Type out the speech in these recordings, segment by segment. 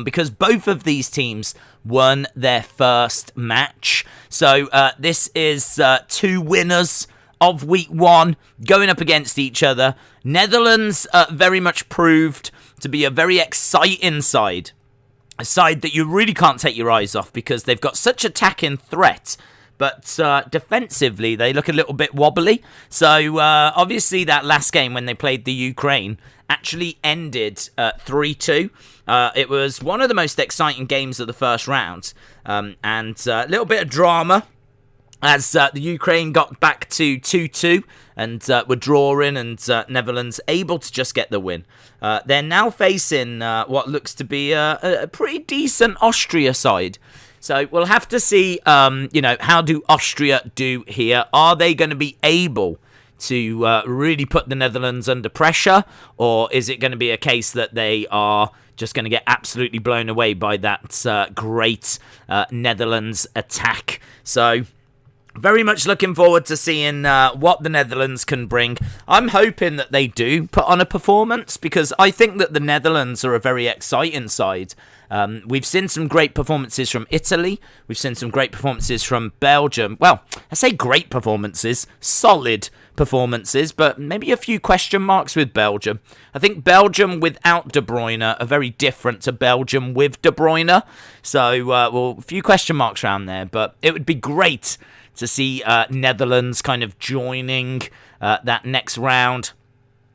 because both of these teams won their first match. So this is two winners of week one going up against each other. Netherlands very much proved to be a very exciting side. A side that you really can't take your eyes off because they've got such attacking threat. But defensively, they look a little bit wobbly. So obviously that last game when they played the Ukraine actually ended 3-2. It was one of the most exciting games of the first round. And a little bit of drama as the Ukraine got back to 2-2 and were drawing, and Netherlands able to just get the win. They're now facing what looks to be a pretty decent Austria side. So we'll have to see, how do Austria do here? Are they going to be able to really put the Netherlands under pressure? Or is it going to be a case that they are just going to get absolutely blown away by that great Netherlands attack? So very much looking forward to seeing what the Netherlands can bring. I'm hoping that they do put on a performance because I think that the Netherlands are a very exciting side. We've seen some great performances from Italy. We've seen some great performances from Belgium. Well, I say great performances, solid performances, but maybe a few question marks with Belgium. I think Belgium without De Bruyne are very different to Belgium with De Bruyne. So, a few question marks around there, but it would be great to see Netherlands kind of joining that next round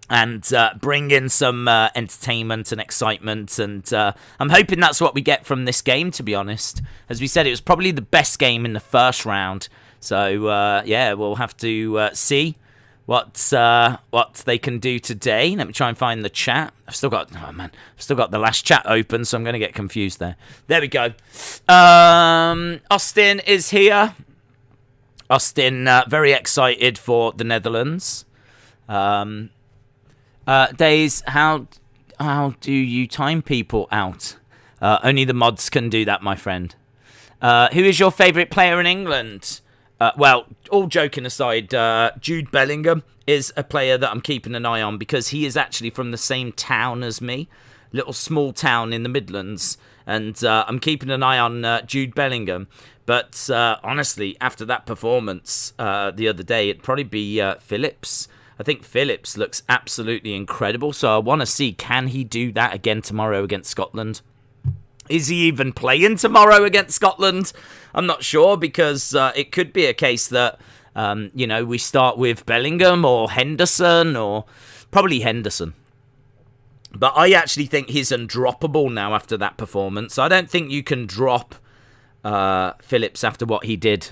and bring in some entertainment and excitement. And I'm hoping that's what we get from this game, to be honest. As we said, it was probably the best game in the first round. So, we'll have to see what they can do today. Let me try and find the chat. I've still got the last chat open, so I'm going to get confused there. There we go. Austin is here. Austin, very excited for the Netherlands. Days, how do you time people out? Only the mods can do that, my friend. Who is your favourite player in England? Well, all joking aside, Jude Bellingham is a player that I'm keeping an eye on because he is actually from the same town as me. Little small town in the Midlands. And I'm keeping an eye on Jude Bellingham. But honestly, after that performance the other day, it'd probably be Phillips. I think Phillips looks absolutely incredible. So I want to see, can he do that again tomorrow against Scotland? Is he even playing tomorrow against Scotland? I'm not sure because it could be a case that, we start with Bellingham or Henderson or probably Henderson. But I actually think he's undroppable now after that performance. I don't think you can drop Phillips after what he did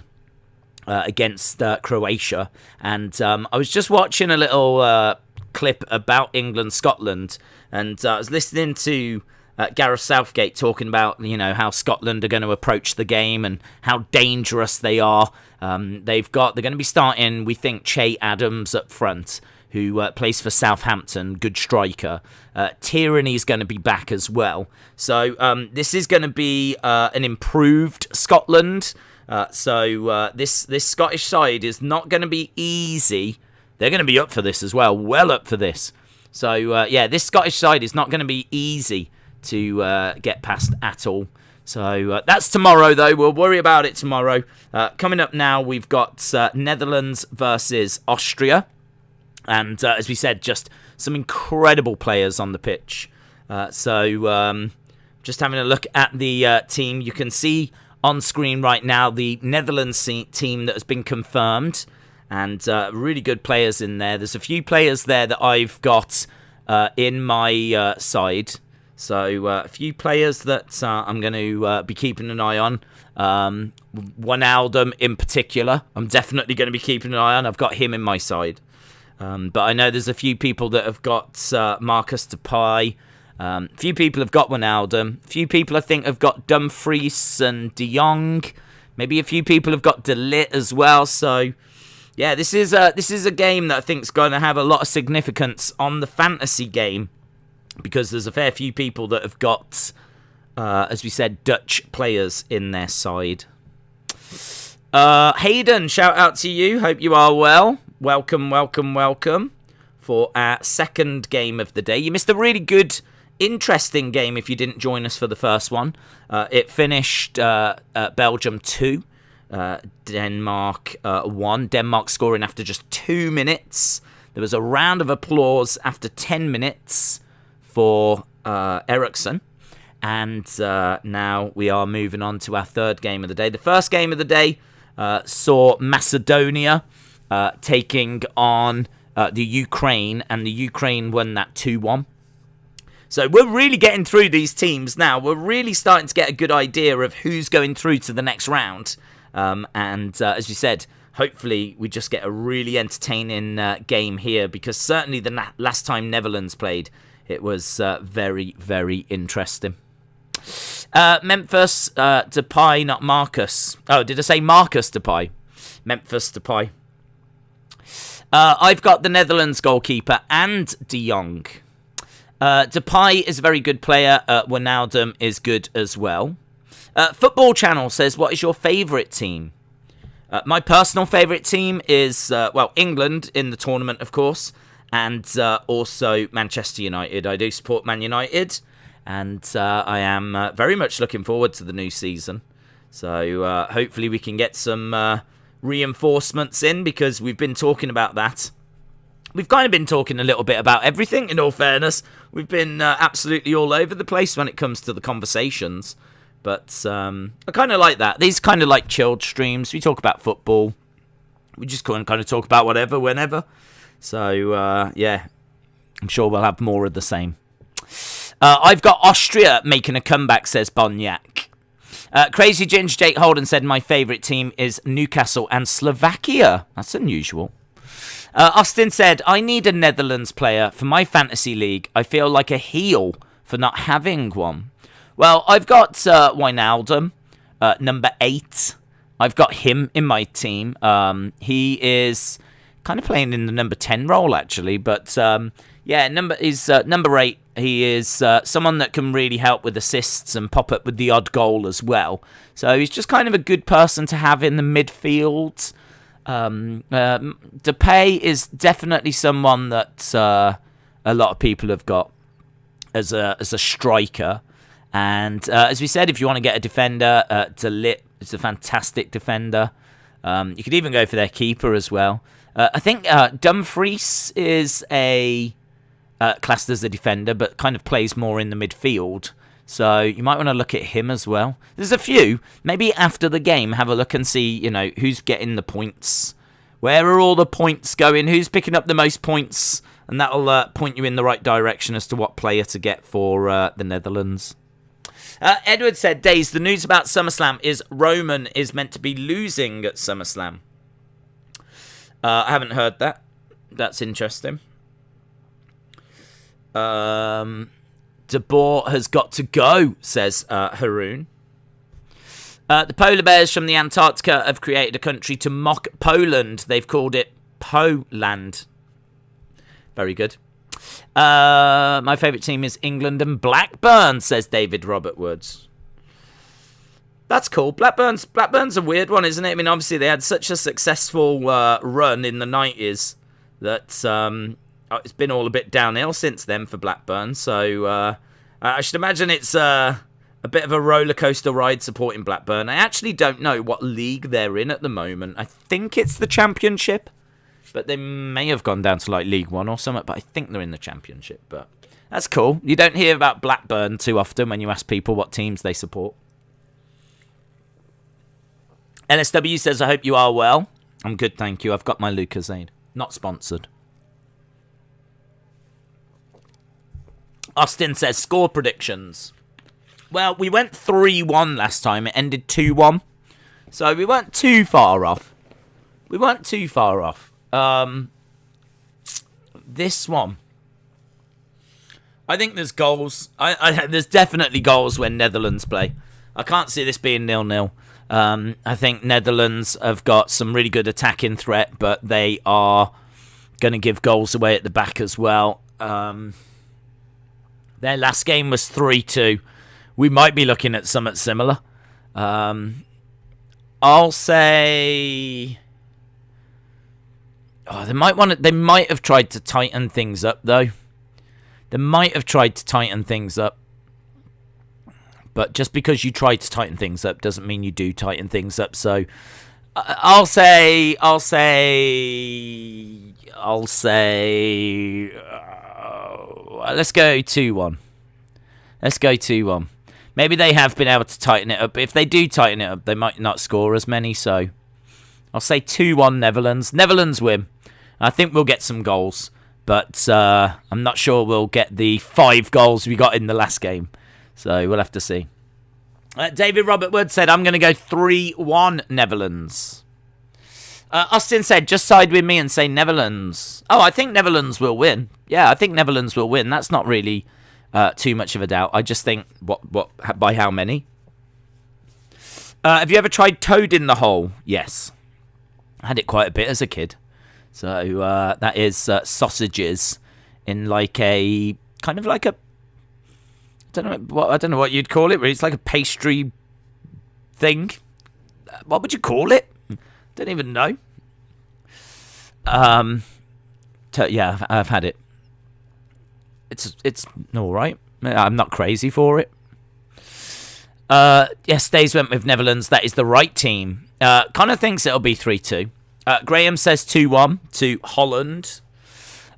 against Croatia. And I was just watching a little clip about England-Scotland, and I was listening to Gareth Southgate talking about, how Scotland are going to approach the game and how dangerous they are. They're going to be starting, we think, Che Adams up front, who plays for Southampton, good striker. Tierney's going to be back as well. So this is going to be an improved Scotland. So this Scottish side is not going to be easy. They're going to be up for this as well, well up for this. So this Scottish side is not going to be easy to get past at all. So that's tomorrow, though. We'll worry about it tomorrow. Coming up now, we've got Netherlands versus Austria. And as we said, just some incredible players on the pitch. Just having a look at the team, you can see on screen right now the Netherlands team that has been confirmed. And really good players in there. There's a few players there that I've got in my side. So a few players that I'm going to be keeping an eye on. Wijnaldum in particular, I'm definitely going to be keeping an eye on. I've got him in my side. But I know there's a few people that have got Marcus Depay. A few people have got Wijnaldum. A few people, I think, have got Dumfries and De Jong. Maybe a few people have got De Ligt as well. So, yeah, this is a game that I think is going to have a lot of significance on the fantasy game because there's a fair few people that have got, as we said, Dutch players in their side. Hayden, shout out to you. Hope you are well. Welcome for our second game of the day. You missed a really good Interesting game if you didn't join us for the first one. It finished Belgium 2, Denmark 1. Denmark scoring after just 2 minutes. There was a round of applause after 10 minutes for Eriksson. And now we are moving on to our third game of the day. The first game of the day saw Macedonia taking on the Ukraine, and the Ukraine won that 2-1. So we're really getting through these teams now. We're really starting to get a good idea of who's going through to the next round. And as you said, hopefully we just get a really entertaining game here, because certainly the last time Netherlands played, it was very, very interesting. Memphis Depay, not Marcus. Oh, did I say Marcus Depay? Memphis Depay. I've got the Netherlands goalkeeper and De Jong. Depay is a very good player. Wijnaldum is good as well. Football Channel says, what is your favourite team? My personal favourite team is, England in the tournament, of course, and also Manchester United. I do support Man United, and I am very much looking forward to the new season. So hopefully we can get some reinforcements in, because we've been talking about that. We've kind of been talking a little bit about everything, in all fairness. We've been absolutely all over the place when it comes to the conversations. But I kind of like that. These kind of like chilled streams. We talk about football. We just kind of talk about whatever, whenever. So, yeah, I'm sure we'll have more of the same. I've got Austria making a comeback, says Bonyak. Crazy Ginger Jake Holden said, my favourite team is Newcastle and Slovakia. That's unusual. Austin said, I need a Netherlands player for my fantasy league. I feel like a heel for not having one. Well, I've got Wijnaldum, number 8. I've got him in my team. He is kind of playing in the number 10 role, actually. But, number 8. He is someone that can really help with assists and pop up with the odd goal as well. So he's just kind of a good person to have in the midfield. Depay is definitely someone that a lot of people have got as a striker. And as we said, if you want to get a defender, De Ligt is a fantastic defender. You could even go for their keeper as well. I think Dumfries is classed as a defender, but kind of plays more in the midfield. So you might want to look at him as well. There's a few. Maybe after the game, have a look and see, who's getting the points. Where are all the points going? Who's picking up the most points? And that'll point you in the right direction as to what player to get for the Netherlands. Edward said, Days, the news about SummerSlam is Roman is meant to be losing at SummerSlam. I haven't heard that. That's interesting. De Boer has got to go, says Haroon. The polar bears from the Antarctica have created a country to mock Poland. They've called it Poland. Very good. My favourite team is England and Blackburn, says David Robert Woods. That's cool. Blackburn's a weird one, isn't it? I mean, obviously they had such a successful run in the 90s that it's been all a bit downhill since then for Blackburn. So I should imagine it's a bit of a roller coaster ride supporting Blackburn. I actually don't know what league they're in at the moment. I think it's the Championship, but they may have gone down to like League One or something. But I think they're in the Championship. But that's cool. You don't hear about Blackburn too often when you ask people what teams they support. LSW says, I hope you are well. I'm good, thank you. I've got my Lucozade. Not sponsored. Austin says, score predictions. Well, we went 3-1 last time. It ended 2-1. So we weren't too far off. This one. I think there's goals. There's definitely goals when Netherlands play. I can't see this being 0-0. I think Netherlands have got some really good attacking threat, but they are going to give goals away at the back as well. Their last game was 3-2. We might be looking at something similar. I'll say... they might have tried to tighten things up, though. They might have tried to tighten things up. But just because you try to tighten things up doesn't mean you do tighten things up. So I'll say, let's go 2-1. Let's go 2-1. Maybe they have been able to tighten it up. But if they do tighten it up, they might not score as many. So I'll say 2-1 Netherlands. Netherlands win. I think we'll get some goals. But I'm not sure we'll get the 5 goals we got in the last game. So we'll have to see. David Robert Wood said, I'm going to go 3-1 Netherlands. Austin said, just side with me and say Netherlands. Oh, I think Netherlands will win. Yeah, I think Netherlands will win. That's not really too much of a doubt. I just think, by how many? Have you ever tried toad in the hole? Yes. I had it quite a bit as a kid. So that is sausages in like a, kind of like a, I don't know what you'd call it. But it's like a pastry thing. What would you call it? Don't even know. Yeah, I've had it. It's all right. I'm not crazy for it. Yes, Days went with Netherlands. That is the right team. Connor thinks it'll be 3-2. Graham says 2-1 to Holland.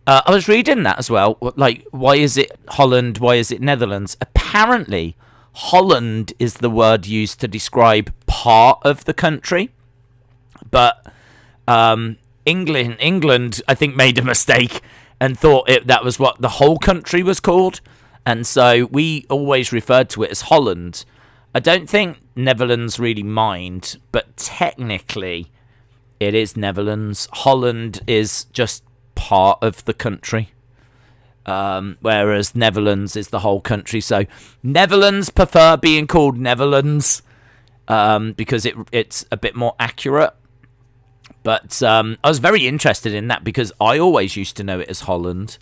I was reading that as well. Like, why is it Holland? Why is it Netherlands? Apparently, Holland is the word used to describe part of the country. But England, I think, made a mistake and thought that was what the whole country was called. And so we always referred to it as Holland. I don't think Netherlands really mind, but technically it is Netherlands. Holland is just part of the country, whereas Netherlands is the whole country. So Netherlands prefer being called Netherlands because it's a bit more accurate. But I was very interested in that because I always used to know it as Holland.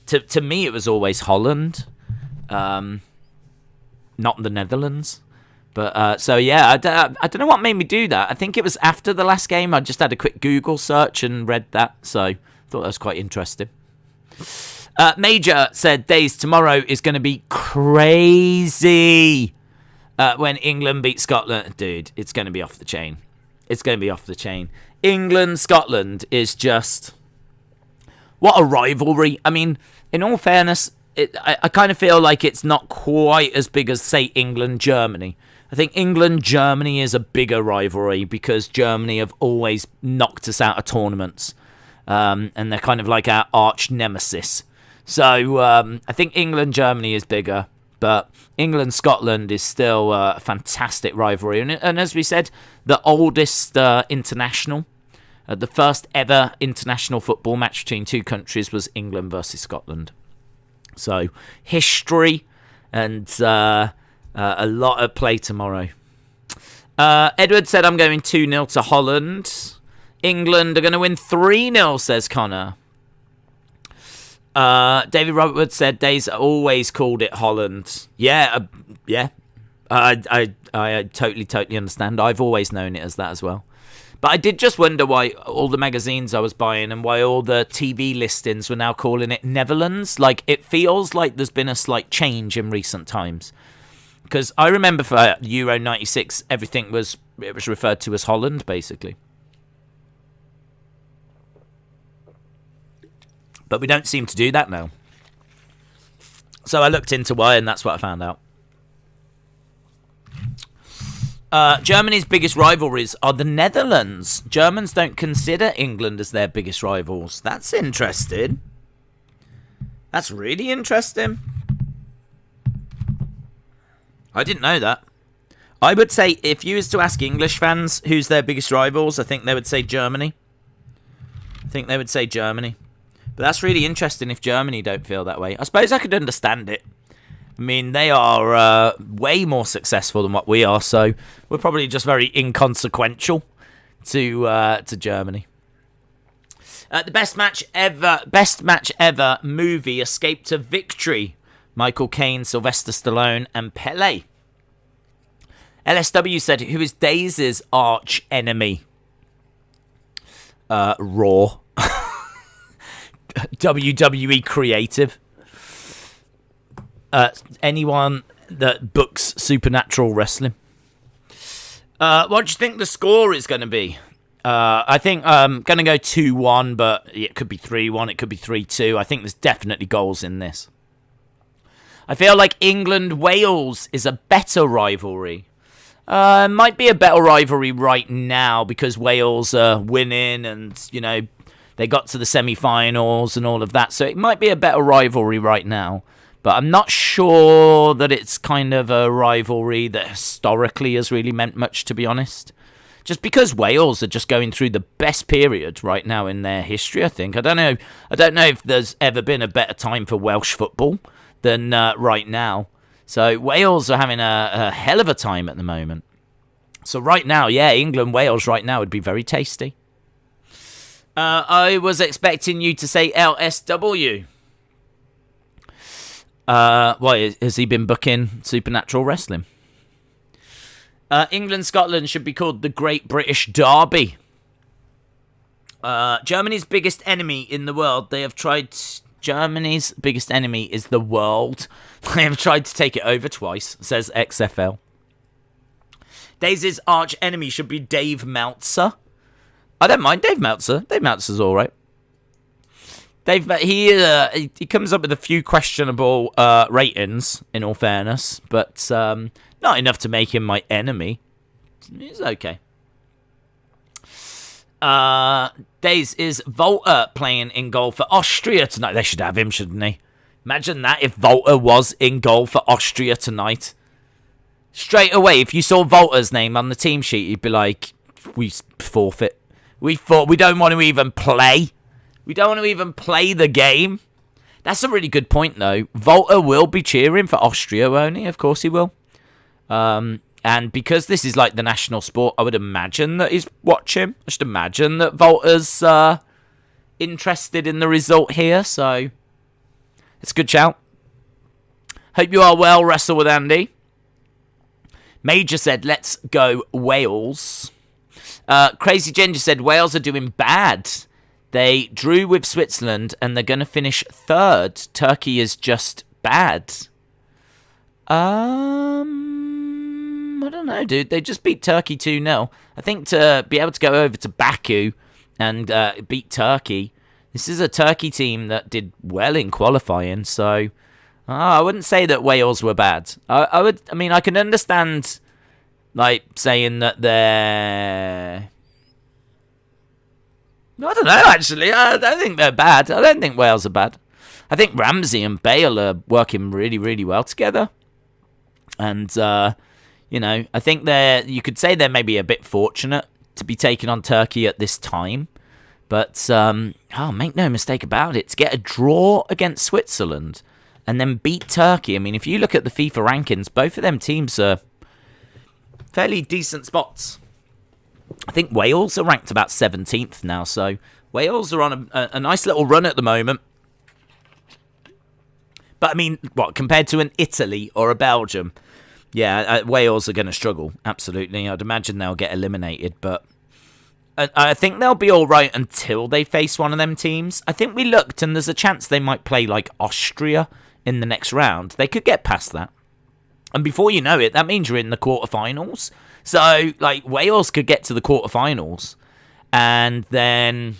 To me, it was always Holland, not the Netherlands. But so yeah, I don't know what made me do that. I think it was after the last game. I just had a quick Google search and read that, so I thought that was quite interesting. Major said, Days, tomorrow is going to be crazy when England beat Scotland. Dude, it's going to be off the chain. It's going to be off the chain. England-Scotland is just... what a rivalry. I mean, in all fairness, I kind of feel like it's not quite as big as, say, England-Germany. I think England-Germany is a bigger rivalry because Germany have always knocked us out of tournaments. And they're kind of like our arch nemesis. So I think England-Germany is bigger. But England-Scotland is still a fantastic rivalry. And as we said, the oldest international, the first ever international football match between two countries was England versus Scotland. So history and a lot at play tomorrow. Edward said, I'm going 2-0 to Holland. England are going to win 3-0, says Connor. David Robertwood said, Days always called it Holland. Yeah. I totally understand. I've always known it as that as well. But I did just wonder why all the magazines I was buying and why all the TV listings were now calling it Netherlands. Like, it feels like there's been a slight change in recent times. Because I remember for Euro 96, everything was referred to as Holland, basically. But we don't seem to do that now. So I looked into why, and that's what I found out. Germany's biggest rivalries are the Netherlands. Germans don't consider England as their biggest rivals. That's interesting. That's really interesting. I didn't know that. I would say if you was to ask English fans who's their biggest rivals, I think they would say Germany. But that's really interesting if Germany don't feel that way. I suppose I could understand it. I mean, they are way more successful than what we are, so we're probably just very inconsequential to Germany. The best match ever movie, Escape to Victory. Michael Caine, Sylvester Stallone, and Pele. LSW said, who is Days' arch enemy? Raw. WWE creative. Anyone that books supernatural wrestling. What do you think the score is going to be? I think I'm going to go 2-1, but it could be 3-1, it could be 3-2. I think there's definitely goals in this. I feel like England-Wales is a better rivalry. Might be a better rivalry right now because Wales are winning and, you know, they got to the semi-finals and all of that. So it might be a better rivalry right now. But I'm not sure that it's kind of a rivalry that historically has really meant much, to be honest. Just because Wales are just going through the best period right now in their history, I think. I don't know if there's ever been a better time for Welsh football than right now. So Wales are having a hell of a time at the moment. So right now, yeah, England-Wales right now would be very tasty. I was expecting you to say LSW. Why has he been booking supernatural wrestling? England-Scotland should be called the Great British Derby. Germany's biggest enemy in the world. Germany's biggest enemy is the world. They have tried to take it over twice, says XFL. Daisy's arch enemy should be Dave Meltzer. I don't mind Dave Meltzer. Dave Meltzer's all right. He comes up with a few questionable ratings, in all fairness, but not enough to make him my enemy. He's okay. Days, is Volta playing in goal for Austria tonight? They should have him, shouldn't they? Imagine that if Volta was in goal for Austria tonight. Straight away, if you saw Volta's name on the team sheet, you'd be like, we forfeit. We don't want to even play. We don't want to even play the game. That's a really good point, though. Volta will be cheering for Austria, won't he? Of course he will. And because this is like the national sport, I would imagine that he's watching. I should imagine that Volta's interested in the result here. So it's a good shout. Hope you are well, Wrestle with Andy. Major said, let's go Wales. Crazy Ginger said, Wales are doing bad. They drew with Switzerland and they're going to finish third. Turkey is just bad. I don't know, dude. They just beat Turkey 2-0. I think to be able to go over to Baku and beat Turkey, this is a Turkey team that did well in qualifying. So I wouldn't say that Wales were bad. I mean, I can understand like saying that they're... I don't know, actually. I don't think they're bad. I don't think Wales are bad. I think Ramsey and Bale are working really, really well together. And, you know, I think you could say they're maybe a bit fortunate to be taking on Turkey at this time. But, make no mistake about it. To get a draw against Switzerland and then beat Turkey. I mean, if you look at the FIFA rankings, both of them teams are fairly decent spots. I think Wales are ranked about 17th now, so Wales are on a nice little run at the moment. But, I mean, what, compared to an Italy or a Belgium, yeah, Wales are going to struggle, absolutely. I'd imagine they'll get eliminated, but I think they'll be all right until they face one of them teams. I think we looked, and there's a chance they might play like Austria in the next round. They could get past that. And before you know it, that means you're in the quarterfinals. So, like, Wales could get to the quarterfinals. And then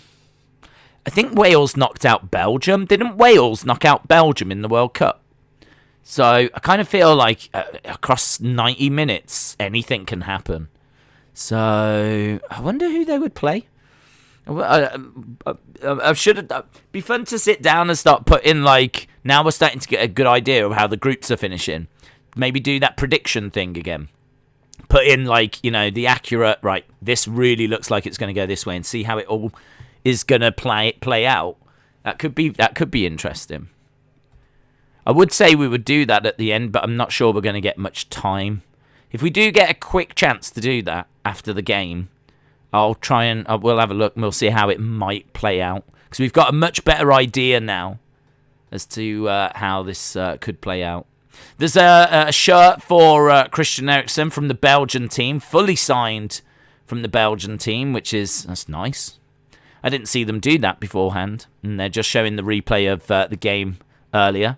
I think Wales knocked out Belgium. Didn't Wales knock out Belgium in the World Cup? So, I kind of feel like across 90 minutes, anything can happen. So, I wonder who they would play. I should be fun to sit down and start putting, like, now we're starting to get a good idea of how the groups are finishing. Maybe do that prediction thing again. Put in, like, you know, the accurate, right, this really looks like it's going to go this way, and see how it all is going to play out. That could be interesting. I would say we would do that at the end, but I'm not sure we're going to get much time. If we do get a quick chance to do that after the game, I'll try and we'll have a look and we'll see how it might play out. Because we've got a much better idea now as to how this could play out. There's a shirt for Christian Eriksen from the Belgian team, fully signed from the Belgian team, that's nice. I didn't see them do that beforehand, and they're just showing the replay of the game earlier.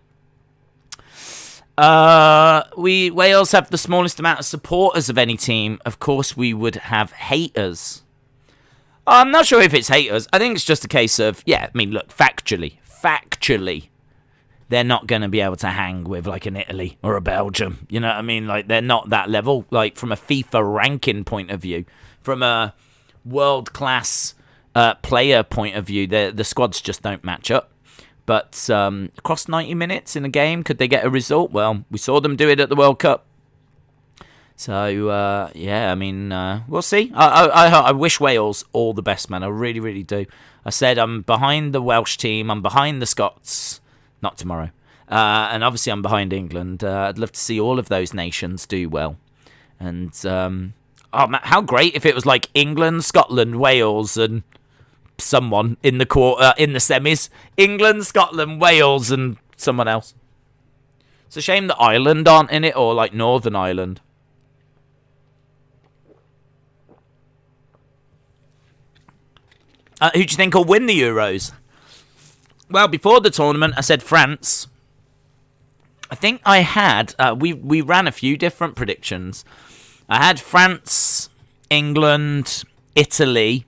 Wales have the smallest amount of supporters of any team. Of course, we would have haters. I'm not sure if it's haters. I think it's just a case of, yeah, I mean, look, factually, they're not going to be able to hang with like an Italy or a Belgium. You know what I mean? Like, they're not that level. Like, from a FIFA ranking point of view, from a world-class player point of view, the squads just don't match up. But across 90 minutes in a game, could they get a result? Well, we saw them do it at the World Cup. So, yeah, I mean, we'll see. I wish Wales all the best, man. I really, really do. I said I'm behind the Welsh team. I'm behind the Scots. Not tomorrow. And obviously I'm behind England. I'd love to see all of those nations do well. And, oh, man, how great if it was like England, Scotland, Wales, and someone in the in the semis. England, Scotland, Wales, and someone else. It's a shame that Ireland aren't in it, or like Northern Ireland. Who do you think will win the Euros? Well, before the tournament, I said France. I think I had... we ran a few different predictions. I had France, England, Italy.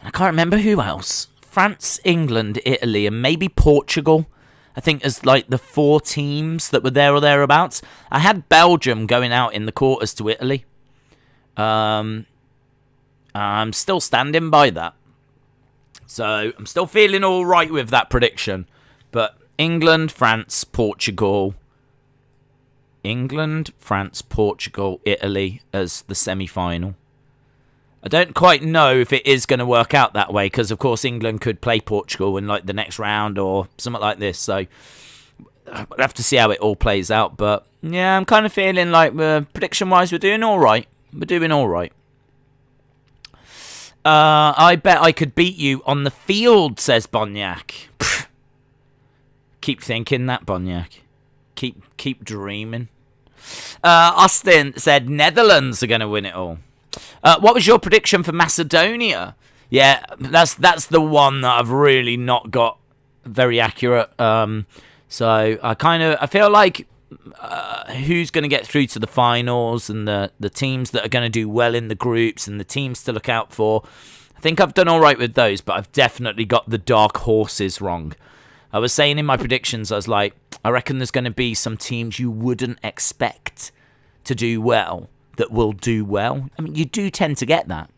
I can't remember who else. France, England, Italy, and maybe Portugal. I think as like the 4 teams that were there or thereabouts. I had Belgium going out in the quarters to Italy. I'm still standing by that. So I'm still feeling all right with that prediction. But England, France, Portugal. England, France, Portugal, Italy as the semi-final. I don't quite know if it is going to work out that way, because of course England could play Portugal in like the next round or something like this. So we'll have to see how it all plays out. But yeah, I'm kind of feeling like prediction-wise we're doing all right. We're doing all right. I bet I could beat you on the field, says Bonyak. Pfft. Keep thinking that, Bonyak. Keep dreaming. Austin said Netherlands are going to win it all. What was your prediction for Macedonia? Yeah, that's the one that I've really not got very accurate. So I feel like who's going to get through to the finals and the teams that are going to do well in the groups and the teams to look out for. I think I've done all right with those, but I've definitely got the dark horses wrong. I was saying in my predictions, I was like, I reckon there's going to be some teams you wouldn't expect to do well that will do well. I mean, you do tend to get that.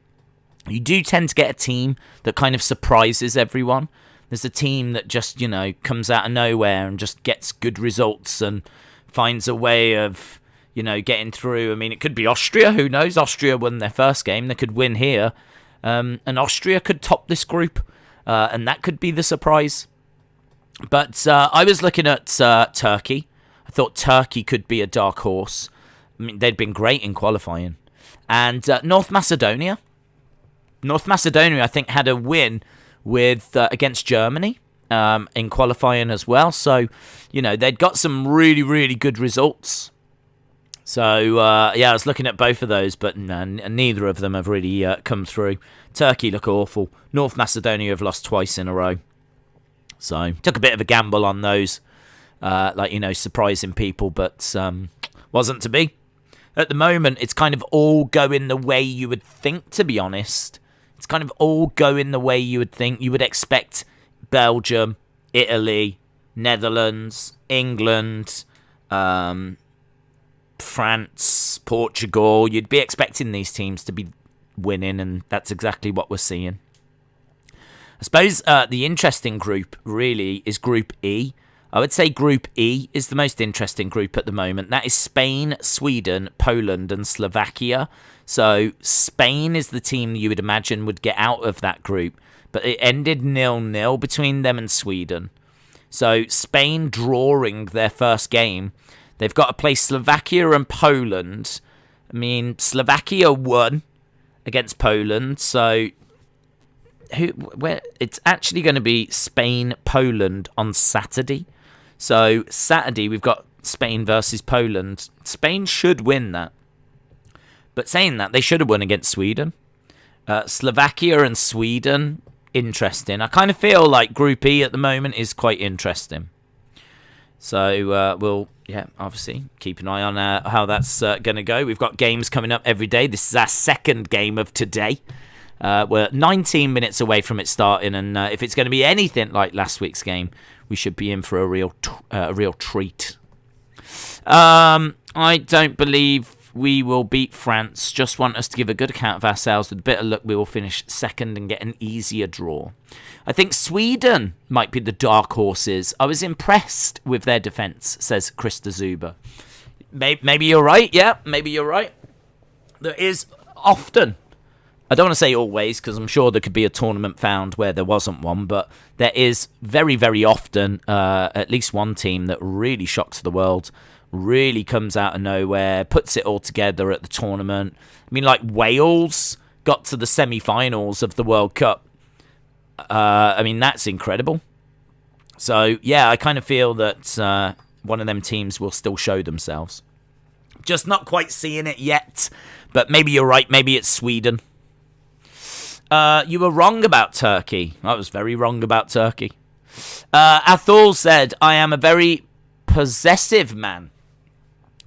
You do tend to get a team that kind of surprises everyone. There's a team that just, comes out of nowhere and just gets good results and finds a way of, getting through. I mean, it could be Austria. Who knows? Austria won their first game. They could win here. And Austria could top this group. And that could be the surprise. But I was looking at Turkey. I thought Turkey could be a dark horse. I mean, they'd been great in qualifying. And North Macedonia. North Macedonia, I think, had a win with against Germany in qualifying as well. So, they'd got some really, really good results. So, yeah, I was looking at both of those, but neither of them have really come through. Turkey look awful. North Macedonia have lost twice in a row. So, took a bit of a gamble on those, surprising people, but wasn't to be. At the moment, it's kind of all going the way you would think, to be honest. It's kind of all going the way you would think. You would expect Belgium, Italy, Netherlands, England, France, Portugal. You'd be expecting these teams to be winning, and that's exactly what we're seeing. I suppose the interesting group really is Group E. I would say Group E is the most interesting group at the moment. That is Spain, Sweden, Poland, and Slovakia. So Spain is the team you would imagine would get out of that group, but it ended 0-0 between them and Sweden. So Spain drawing their first game. They've got to play Slovakia and Poland. I mean, Slovakia won against Poland, so it's actually going to be Spain-Poland on Saturday. So Saturday, we've got Spain versus Poland. Spain should win that. But saying that, they should have won against Sweden. Slovakia and Sweden, interesting. I kind of feel like Group E at the moment is quite interesting. So we'll, obviously keep an eye on how that's going to go. We've got games coming up every day. This is our second game of today. We're 19 minutes away from it starting, and if it's going to be anything like last week's game, we should be in for a real treat. I don't believe we will beat France. Just want us to give a good account of ourselves. With a bit of luck, we will finish second and get an easier draw. I think Sweden might be the dark horses. I was impressed with their defence, says Krista Zuber. Maybe you're right. Yeah, maybe you're right. There is often, I don't want to say always, because I'm sure there could be a tournament found where there wasn't one, but there is very, very often at least one team that really shocks the world, really comes out of nowhere, puts it all together at the tournament. I mean, like Wales got to the semi-finals of the World Cup. I mean, that's incredible. So, yeah, I kind of feel that one of them teams will still show themselves. Just not quite seeing it yet, but maybe you're right. Maybe it's Sweden. You were wrong about Turkey. I was very wrong about Turkey. Athol said, I am a very possessive man.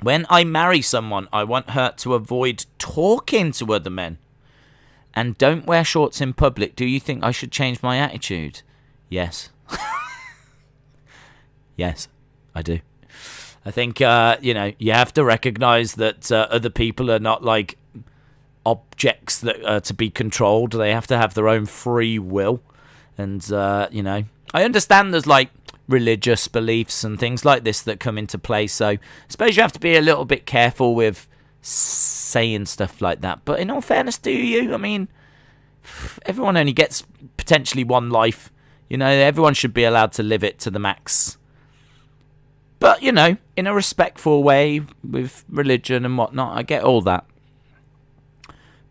When I marry someone, I want her to avoid talking to other men. And don't wear shorts in public. Do you think I should change my attitude? Yes. Yes, I do. I think, you have to recognise that other people are not like objects that are to be controlled. They have to have their own free will. And, I understand there's like religious beliefs and things like this that come into play. So I suppose you have to be a little bit careful with saying stuff like that. But in all fairness, do you? I mean, everyone only gets potentially one life. Everyone should be allowed to live it to the max. But, in a respectful way with religion and whatnot. I get all that.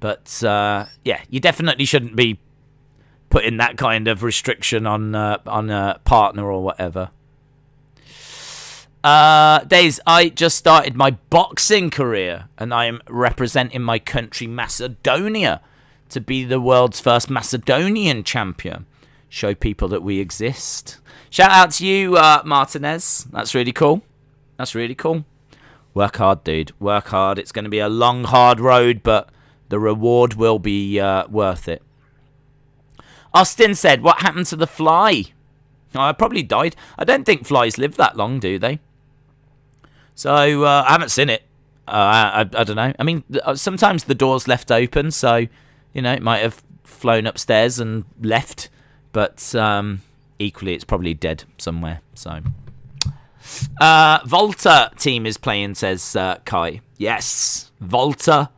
But, you definitely shouldn't be putting that kind of restriction on a partner or whatever. Days, I just started my boxing career, and I am representing my country, Macedonia, to be the world's first Macedonian champion. Show people that we exist. Shout out to you, Martinez. That's really cool. Work hard, dude. Work hard. It's going to be a long, hard road, but the reward will be worth it. Austin said, what happened to the fly? Oh, it probably died. I don't think flies live that long, do they? So, I haven't seen it. I don't know. I mean, sometimes the door's left open, so, it might have flown upstairs and left. But equally, it's probably dead somewhere. So, Volta team is playing, says Kai. Yes, Volta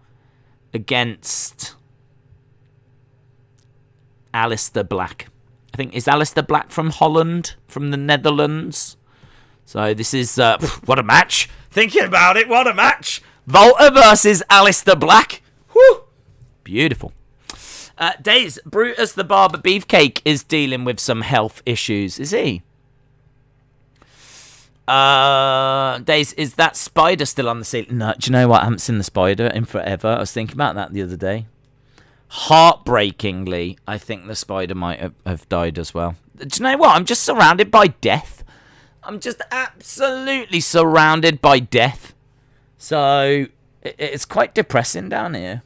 against Alistair Black. I think, is Alistair Black from Holland, from the Netherlands? So this is, what a match. Thinking about it, what a match. Volta versus Alistair Black. Whew. Beautiful. Days, Brutus the Barber Beefcake is dealing with some health issues. Is he? Days, is that spider still on the ceiling? No, do you know what? I haven't seen the spider in forever. I was thinking about that the other day. Heartbreakingly, I think the spider might have died as well. Do you know what? I'm just surrounded by death. I'm just absolutely surrounded by death. So, it's quite depressing down here.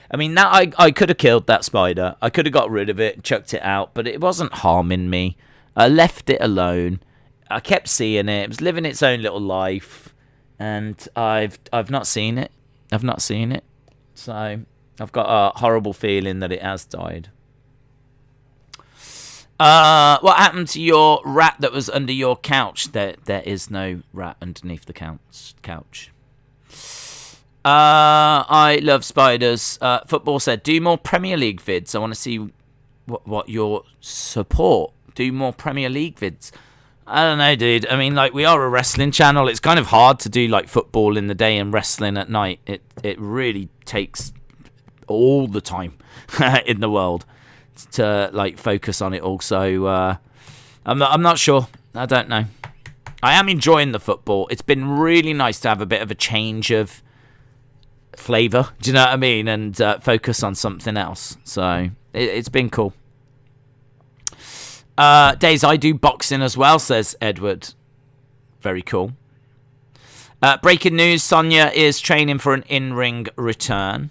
I mean, now I could have killed that spider. I could have got rid of it, chucked it out, but it wasn't harming me. I left it alone. I kept seeing it. It was living its own little life, and I've not seen it. I've not seen it. So, I've got a horrible feeling that it has died. What happened to your rat that was under your couch? There is no rat underneath the couch. I love spiders. Football said, do more Premier League vids. I want to see what your support. Do more Premier League vids. I don't know, dude. I mean, like, we are a wrestling channel. It's kind of hard to do, like, football in the day and wrestling at night. It really takes all the time in the world to, like, focus on it all. So, I'm not sure. I don't know. I am enjoying the football. It's been really nice to have a bit of a change of flavour. Do you know what I mean? And focus on something else. So, it's been cool. Days, I do boxing as well, says Edward. Very cool. Breaking news, Sonia is training for an in-ring return.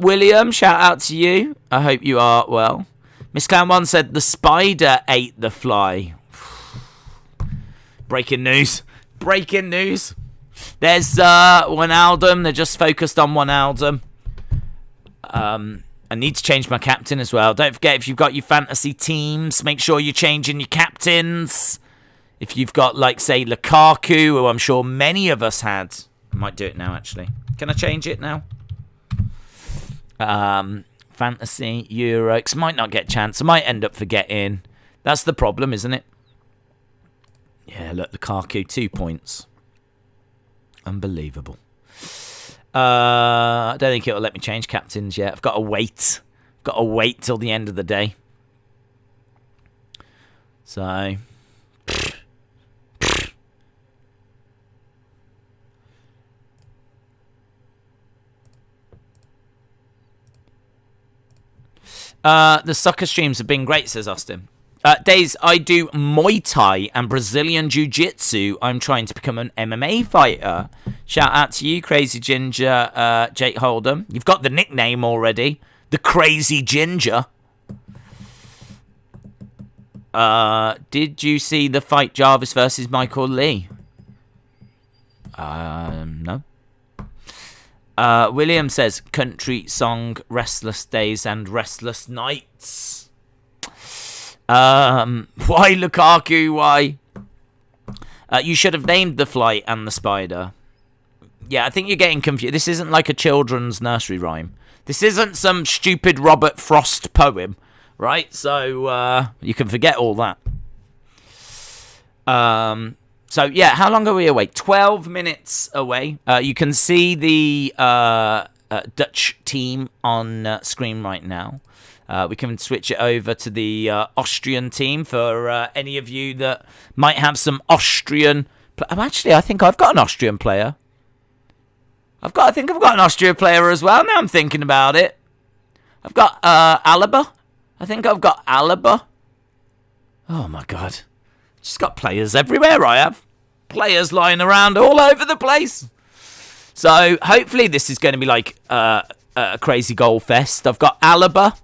William, shout out to you. I hope you are well. Miss Clown 1 said the spider ate the fly. Breaking news. Breaking news. There's Wijnaldum. They're just focused on Wijnaldum. I need to change my captain as well. Don't forget, if you've got your fantasy teams, make sure you're changing your captains. If you've got, like, say, Lukaku, who I'm sure many of us had. I might do it now, actually. Can I change it now? Fantasy, Euro. 'Cause I might not get a chance. I might end up forgetting. That's the problem, isn't it? Yeah, look, Lukaku, 2 points. Unbelievable. I don't think it'll let me change captains yet. I've got to wait. Got to wait till the end of the day. So... the soccer streams have been great, says Austin. Days, I do Muay Thai and Brazilian Jiu-Jitsu. I'm trying to become an MMA fighter. Shout out to you, Crazy Ginger, Jake Hold'em. You've got the nickname already. The Crazy Ginger. Did you see the fight Jarvis versus Michael Lee? No. William says, country song, restless days and restless nights. Why Lukaku? Why? You should have named the fly and the spider. Yeah, I think you're getting confused. This isn't like a children's nursery rhyme. This isn't some stupid Robert Frost poem, right? So, you can forget all that. So, yeah, how long are we away? 12 minutes away. You can see the Dutch team on screen right now. We can switch it over to the Austrian team for any of you that might have some Austrian... Actually, I think I've got an Austrian player. I think I've got an Austrian player as well, now I'm thinking about it. I've got Alaba. I think I've got Alaba. Oh, my God. Just got players everywhere, I have. Players lying around all over the place. So, hopefully this is going to be like a crazy goal fest. I've got Alaba.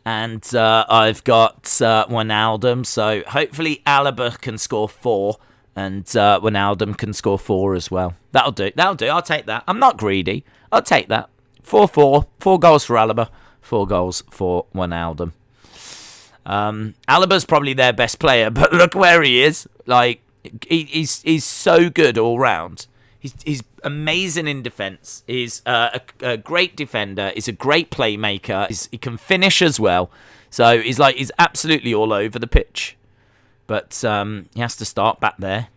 And I've got Wijnaldum. So, hopefully Alaba can score 4. And Wijnaldum can score 4 as well. That'll do. I'll take that. I'm not greedy. I'll take that. 4-4. 4 goals for Alaba. 4 goals for Wijnaldum. Alaba's probably their best player, but look where he is. Like, he's so good all round. He's amazing in defence. He's a great defender. He's a great playmaker. He can finish as well. So he's absolutely all over the pitch. But he has to start back there.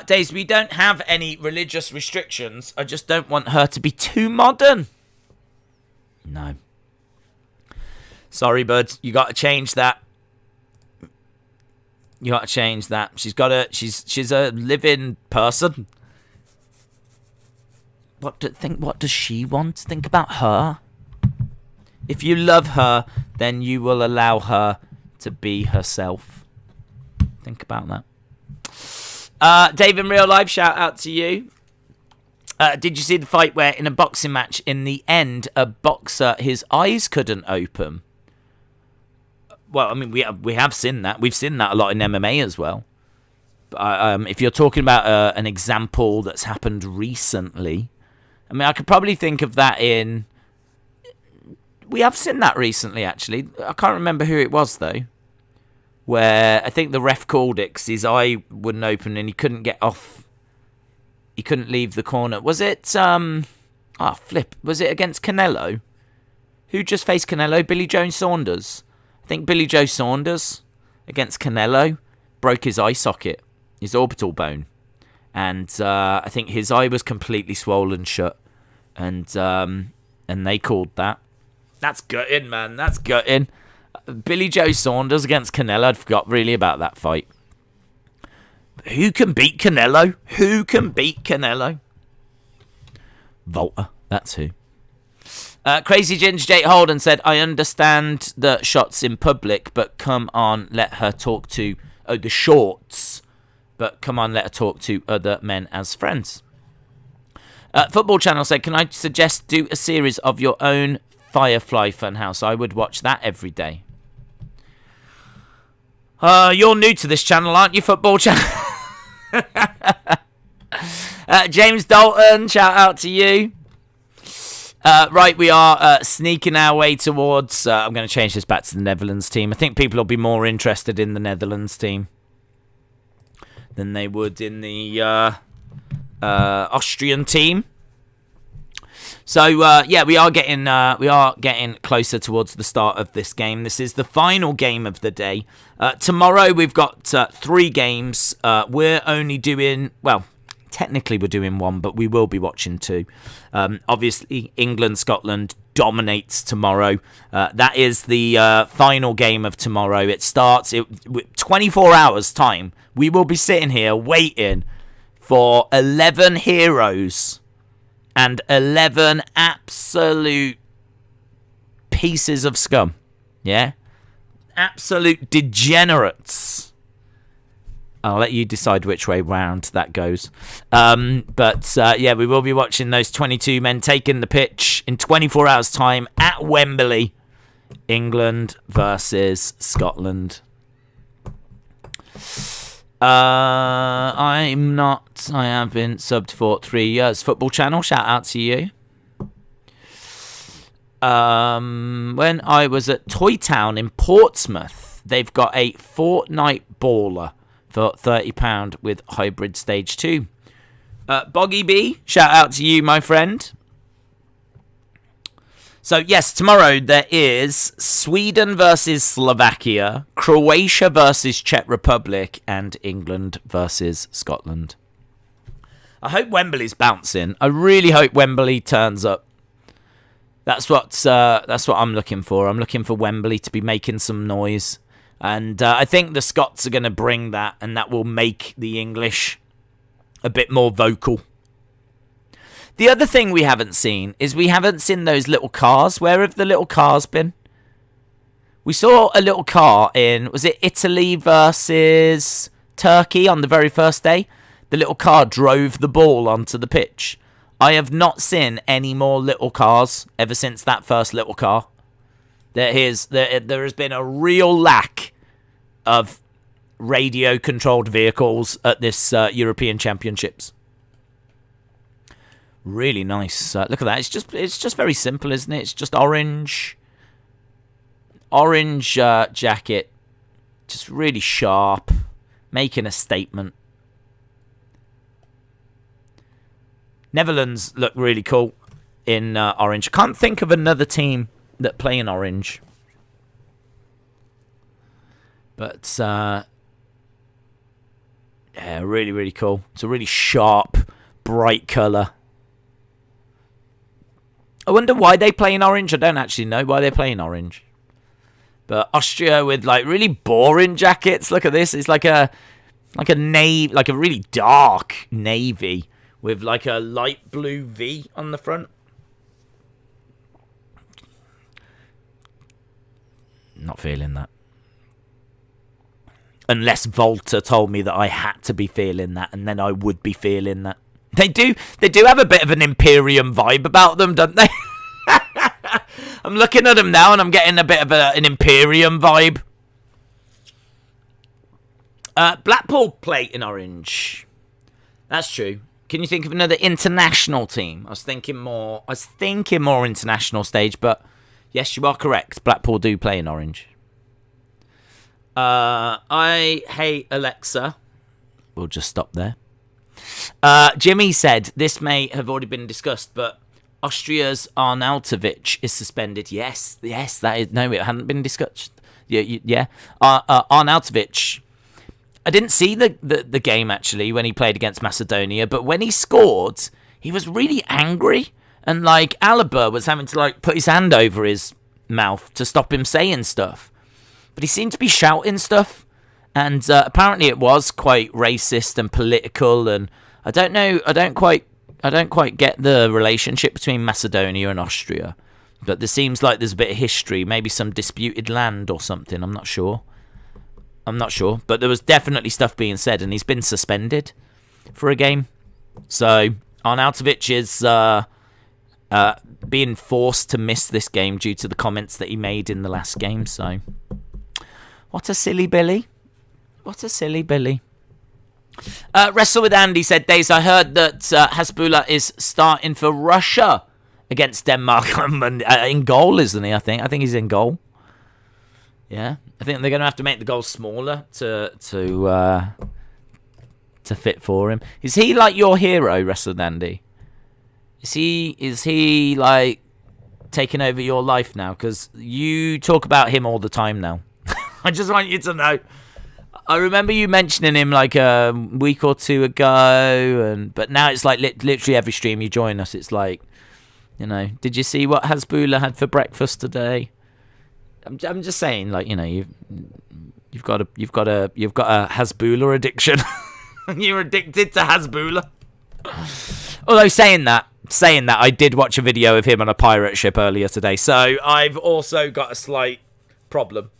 Days, we don't have any religious restrictions. I just don't want her to be too modern. No. Sorry, bud. You got to change that. You got to change that. She's a living person. What does she want? Think about her. If you love her, then you will allow her to be herself. Think about that. Dave in real life, shout out to you. Did you see the fight where in a boxing match, in the end, a boxer, his eyes couldn't open? Well, I mean, we have seen that. We've seen that a lot in MMA as well. But, if you're talking about an example that's happened recently, I mean, I could probably think of that in... We have seen that recently, actually. I can't remember who it was, though. Where I think the ref called it because his eye wouldn't open and he couldn't get off. He couldn't leave the corner. Was it... Was it against Canelo? Who just faced Canelo? Billy Joe Saunders. I think Billy Joe Saunders against Canelo broke his eye socket, his orbital bone. And I think his eye was completely swollen shut. And they called that. That's gutting, man. That's gutting. Billy Joe Saunders against Canelo. I'd forgot really about that fight. But who can beat Canelo? Who can beat Canelo? Volta. That's who. Crazy Ginger Jake Holden said, I understand the shots in public, but come on, let her talk to... Oh, the shorts. But come on, let her talk to other men as friends. Football Channel said, can I suggest do a series of your own Firefly Funhouse? I would watch that every day. You're new to this channel, aren't you, Football Channel? James Dalton, shout out to you. Right, we are sneaking our way towards... I'm going to change this back to the Netherlands team. I think people will be more interested in the Netherlands team than they would in the Austrian team. So, yeah, we are getting closer towards the start of this game. This is the final game of the day. Tomorrow we've got 3 games. We're only doing... Well, technically we're doing 1, but we will be watching 2. Obviously, England-Scotland dominates tomorrow. That is the final game of tomorrow. It starts... 24 hours' time. We will be sitting here waiting for 11 heroes and 11 absolute pieces of scum. Yeah? Absolute degenerates. I'll let you decide which way round that goes. But yeah, we will be watching those 22 men taking the pitch in 24 hours' time at Wembley. England versus Scotland. I have been subbed for 3 years. Football Channel, shout out to you. When I was at Toy Town in Portsmouth, they've got a Fortnite baller for £30 with hybrid stage 2. Boggy B, shout out to you, my friend. So, yes, tomorrow there is Sweden versus Slovakia, Croatia versus Czech Republic, and England versus Scotland. I hope Wembley's bouncing. I really hope Wembley turns up. That's what I'm looking for. I'm looking for Wembley to be making some noise. And I think the Scots are going to bring that, and that will make the English a bit more vocal. The other thing we haven't seen is we haven't seen those little cars. Where have the little cars been? We saw a little car in, was it Italy versus Turkey on the very first day? The little car drove the ball onto the pitch. I have not seen any more little cars ever since that first little car. There has been a real lack of radio-controlled vehicles at this European Championships. Really nice. Look at that. It's just very simple, isn't it? It's just orange jacket, just really sharp, making a statement. Netherlands look really cool in orange. I can't think of another team that play in orange, but yeah, really cool. It's a really sharp, bright colour. I wonder why they play in orange. I don't actually know why they play in orange. But Austria with like really boring jackets. Look at this. It's like a navy, like a really dark navy with like a light blue V on the front. Not feeling that. Unless Volta told me that I had to be feeling that, and then I would be feeling that. They do have a bit of an Imperium vibe about them, don't they? I'm looking at them now and I'm getting a bit of an Imperium vibe. Blackpool play in orange. That's true. Can you think of another international team? I was thinking more international stage, but yes, you are correct. Blackpool do play in orange. I hate Alexa. We'll just stop there. Jimmy said, this may have already been discussed, but Austria's Arnautovic is suspended. Yes, that is... No, it hadn't been discussed. Yeah. Arnautovic... I didn't see the game, actually, when he played against Macedonia, but when he scored, he was really angry, and, like, Alaba was having to, like, put his hand over his mouth to stop him saying stuff. But he seemed to be shouting stuff. And apparently it was quite racist and political, and I don't quite get the relationship between Macedonia and Austria. But there seems like there's a bit of history, maybe some disputed land or something. I'm not sure. But there was definitely stuff being said, and he's been suspended for a game. So Arnautovic is being forced to miss this game due to the comments that he made in the last game. So what a silly Billy. Wrestle with Andy said, Days, I heard that Hasbulla is starting for Russia against Denmark in goal, isn't he? I think he's in goal. Yeah, I think they're going to have to make the goal smaller to fit for him. Is he like your hero, Wrestle with Andy? Is he like taking over your life now? Because you talk about him all the time now. I just want you to know. I remember you mentioning him like a week or two ago, but now it's like literally every stream you join us, it's like, did you see what Hasbulla had for breakfast today? I'm just saying, like, you've got a Hasbulla addiction. You're addicted to Hasbulla. Although saying that, I did watch a video of him on a pirate ship earlier today, so I've also got a slight problem.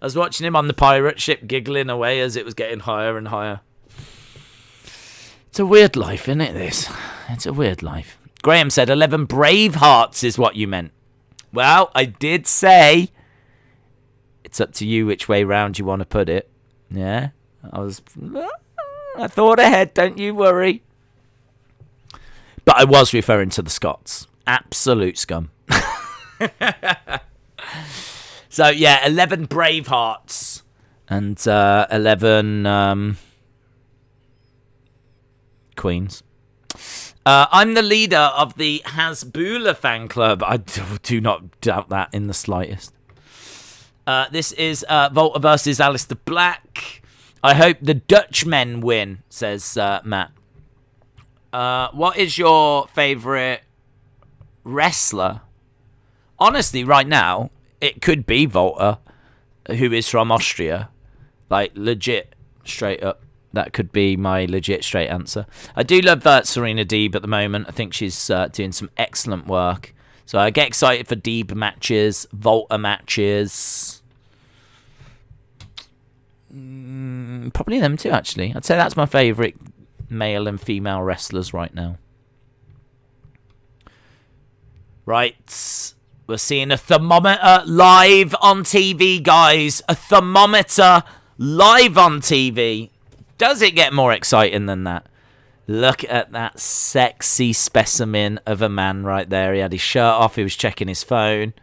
I was watching him on the pirate ship giggling away as it was getting higher and higher. It's a weird life, isn't it, this? It's a weird life. Graham said 11 brave hearts is what you meant. Well, I did say it's up to you which way round you want to put it. Yeah? I thought ahead, don't you worry. But I was referring to the Scots. Absolute scum. So, yeah, 11 brave hearts and 11 queens. I'm the leader of the Hasbulla fan club. I do not doubt that in the slightest. This is Volta versus Alistair Black. I hope the Dutchmen win, says Matt. What is your favourite wrestler? Honestly, right now, it could be Volta, who is from Austria. Like, legit, straight up. That could be my legit straight answer. I do love Serena Deeb at the moment. I think she's doing some excellent work. So I get excited for Deeb matches, Volta matches. Probably them too, actually. I'd say that's my favourite male and female wrestlers right now. Right. We're seeing a thermometer live on TV, guys. A thermometer live on TV. Does it get more exciting than that? Look at that sexy specimen of a man right there. He had his shirt off. He was checking his phone.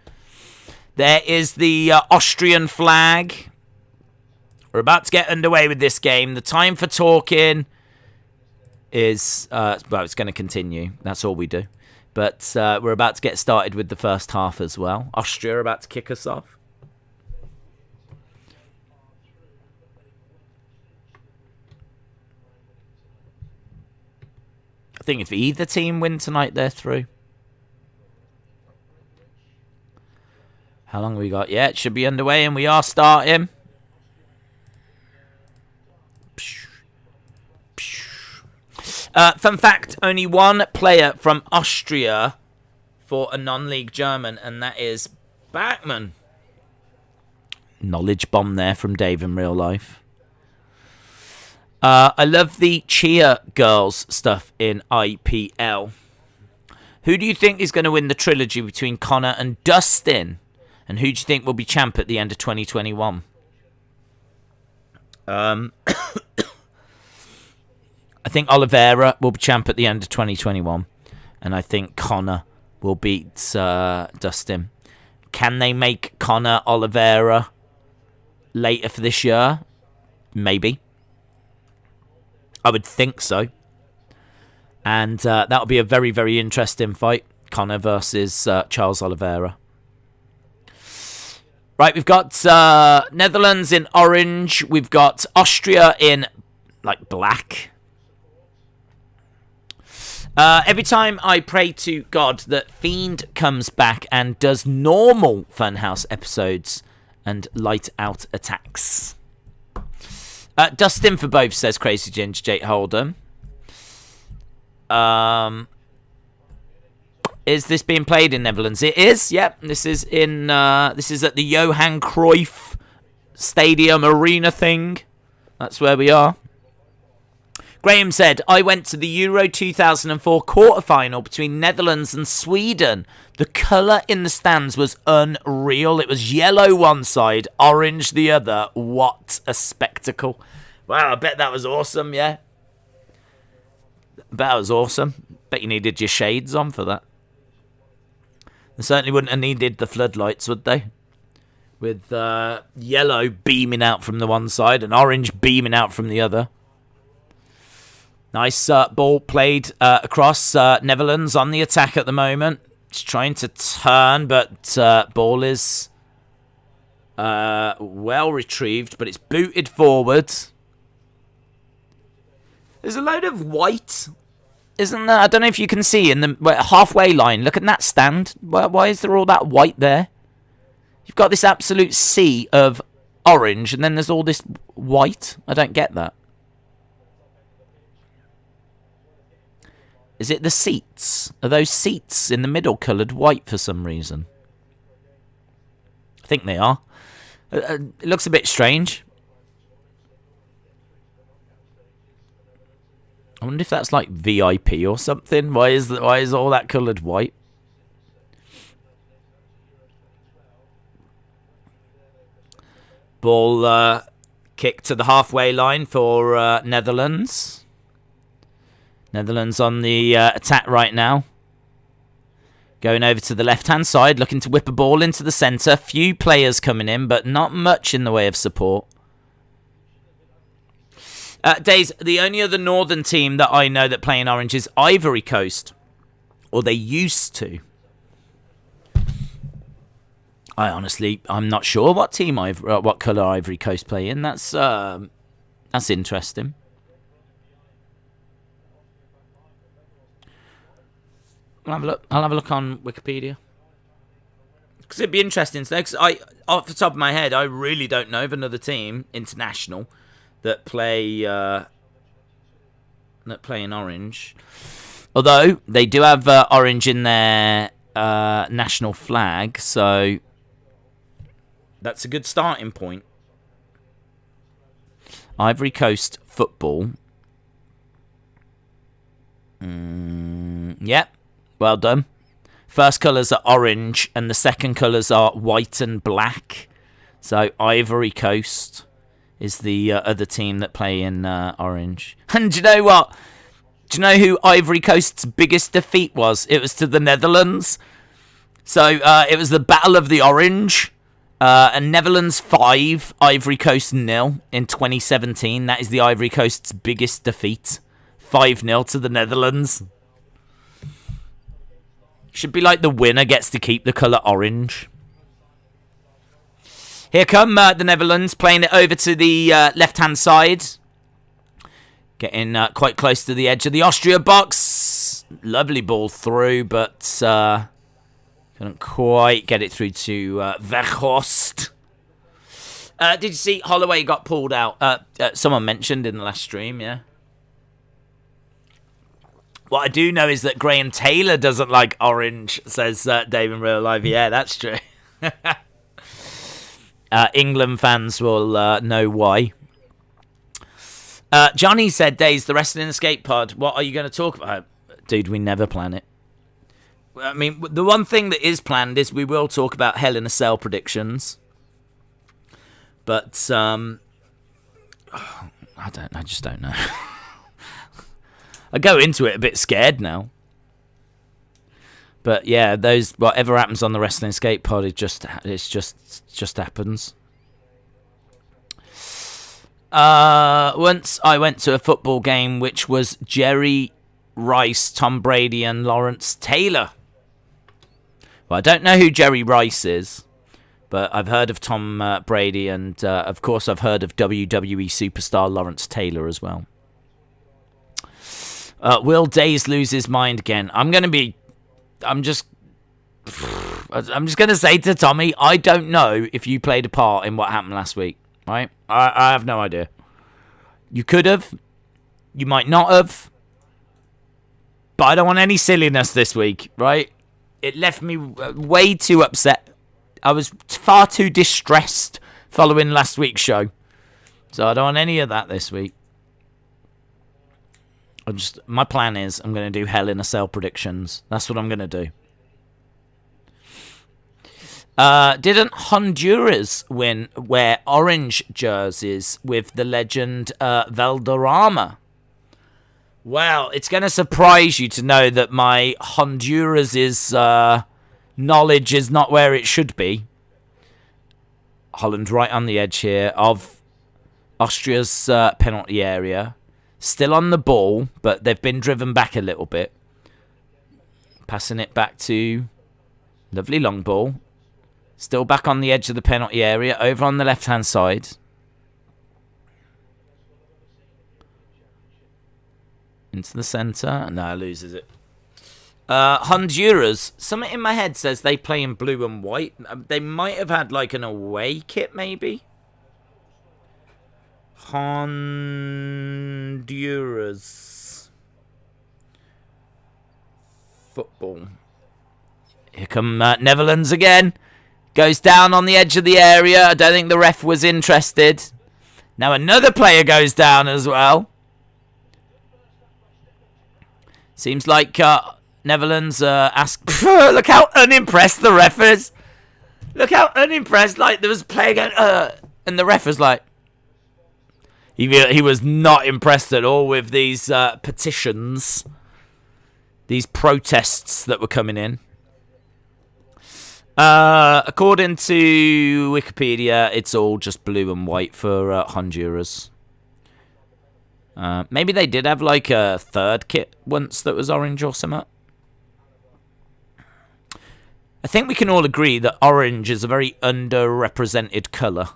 There is the Austrian flag. We're about to get underway with this game. The time for talking is... well, it's going to continue. That's all we do. But we're about to get started with the first half as well. Austria are about to kick us off. I think if either team win tonight, they're through. How long have we got? Yeah, it should be underway, and we are starting. Fun fact, only one player from Austria for a non-league German, and that is Bachmann. Knowledge bomb there from Dave in real life. I love the cheer girls stuff in IPL. Who do you think is going to win the trilogy between Connor and Dustin? And who do you think will be champ at the end of 2021? I think Oliveira will be champ at the end of 2021. And I think Connor will beat Dustin. Can they make Connor Oliveira later for this year? Maybe. I would think so. And that'll be a very, very interesting fight. Connor versus Charles Oliveira. Right, we've got Netherlands in orange. We've got Austria in, like, black. Every time I pray to God that Fiend comes back and does normal Funhouse episodes and light out attacks. Dustin for both, says Crazy Ginger Jake Hold'em. Is this being played in Netherlands? It is. Yep. This is in. This is at the Johan Cruijff Stadium Arena thing. That's where we are. Graham said, I went to the Euro 2004 quarterfinal between Netherlands and Sweden. The colour in the stands was unreal. It was yellow one side, orange the other. What a spectacle. Wow, I bet that was awesome, yeah. I bet that was awesome. Bet you needed your shades on for that. They certainly wouldn't have needed the floodlights, would they? With yellow beaming out from the one side and orange beaming out from the other. Nice ball played across Netherlands on the attack at the moment. It's trying to turn, but ball is well retrieved, but it's booted forward. There's a load of white, isn't there? I don't know if you can see in the halfway line. Look at that stand. Why is there all that white there? You've got this absolute sea of orange, and then there's all this white. I don't get that. Is it the seats? Are those seats in the middle coloured white for some reason? I think they are. It looks a bit strange. I wonder if that's like VIP or something. Why is all that coloured white? Ball kicked to the halfway line for Netherlands. Netherlands on the attack right now. Going over to the left-hand side, looking to whip a ball into the centre. Few players coming in, but not much in the way of support. Days, the only other northern team that I know that play in orange is Ivory Coast. Or they used to. I'm not sure what team what colour Ivory Coast play in. That's interesting. I'll have a look on Wikipedia. Because it'd be interesting to know. Because off the top of my head, I really don't know of another team, international, that play in orange. Although they do have orange in their national flag, so that's a good starting point. Ivory Coast football. Yep. Well done. First colours are orange, and the second colours are white and black. So Ivory Coast is the other team that play in orange. And do you know what? Do you know who Ivory Coast's biggest defeat was? It was to the Netherlands. So it was the Battle of the Orange. And Netherlands 5, Ivory Coast 0 in 2017. That is the Ivory Coast's biggest defeat. 5-0 to the Netherlands. Should be like the winner gets to keep the colour orange. Here come the Netherlands, playing it over to the left-hand side. Getting quite close to the edge of the Austria box. Lovely ball through, but couldn't quite get it through to Verhorst. Did you see Holloway got pulled out? Someone mentioned in the last stream, yeah. What I do know is that Graham Taylor doesn't like orange, says Dave in real life. Yeah, that's true. England fans will know why. Johnny said, Days, the Wrestling Escape Pod. What are you going to talk about? Dude, we never plan it. I mean, the one thing that is planned is we will talk about Hell in a Cell predictions. But, I just don't know. I go into it a bit scared now. But yeah, whatever happens on the Wrestling Escape Pod, it just happens. Once I went to a football game which was Jerry Rice, Tom Brady, and Lawrence Taylor. Well, I don't know who Jerry Rice is, but I've heard of Tom Brady, and of course I've heard of WWE superstar Lawrence Taylor as well. Will Days lose his mind again? I'm just going to say to Tommy, I don't know if you played a part in what happened last week, right? I have no idea. You could have. You might not have. But I don't want any silliness this week, right? it left me way too upset. I was far too distressed following last week's show. So I don't want any of that this week. My plan is I'm going to do Hell in a Cell predictions. That's what I'm going to do. Didn't Honduras wear orange jerseys with the legend Valderrama? Well, it's going to surprise you to know that my Honduras' knowledge is not where it should be. Holland right on the edge here of Austria's penalty area. Still on the ball, but they've been driven back a little bit. Passing it back to lovely long ball. Still back on the edge of the penalty area, over on the left-hand side. Into the centre. No, loses it. Honduras. Something in my head says they play in blue and white. They might have had like an away kit, maybe. Honduras. Football. Here come Netherlands again. Goes down on the edge of the area. I don't think the ref was interested. Now another player goes down as well. Seems like Netherlands ask. Look how unimpressed the ref is. Look how unimpressed. Like there was a player going, and the ref was like, he was not impressed at all with these petitions, these protests that were coming in. According to Wikipedia, it's all just blue and white for Honduras. Maybe they did have like a third kit once that was orange or something. I think we can all agree that orange is a very underrepresented colour.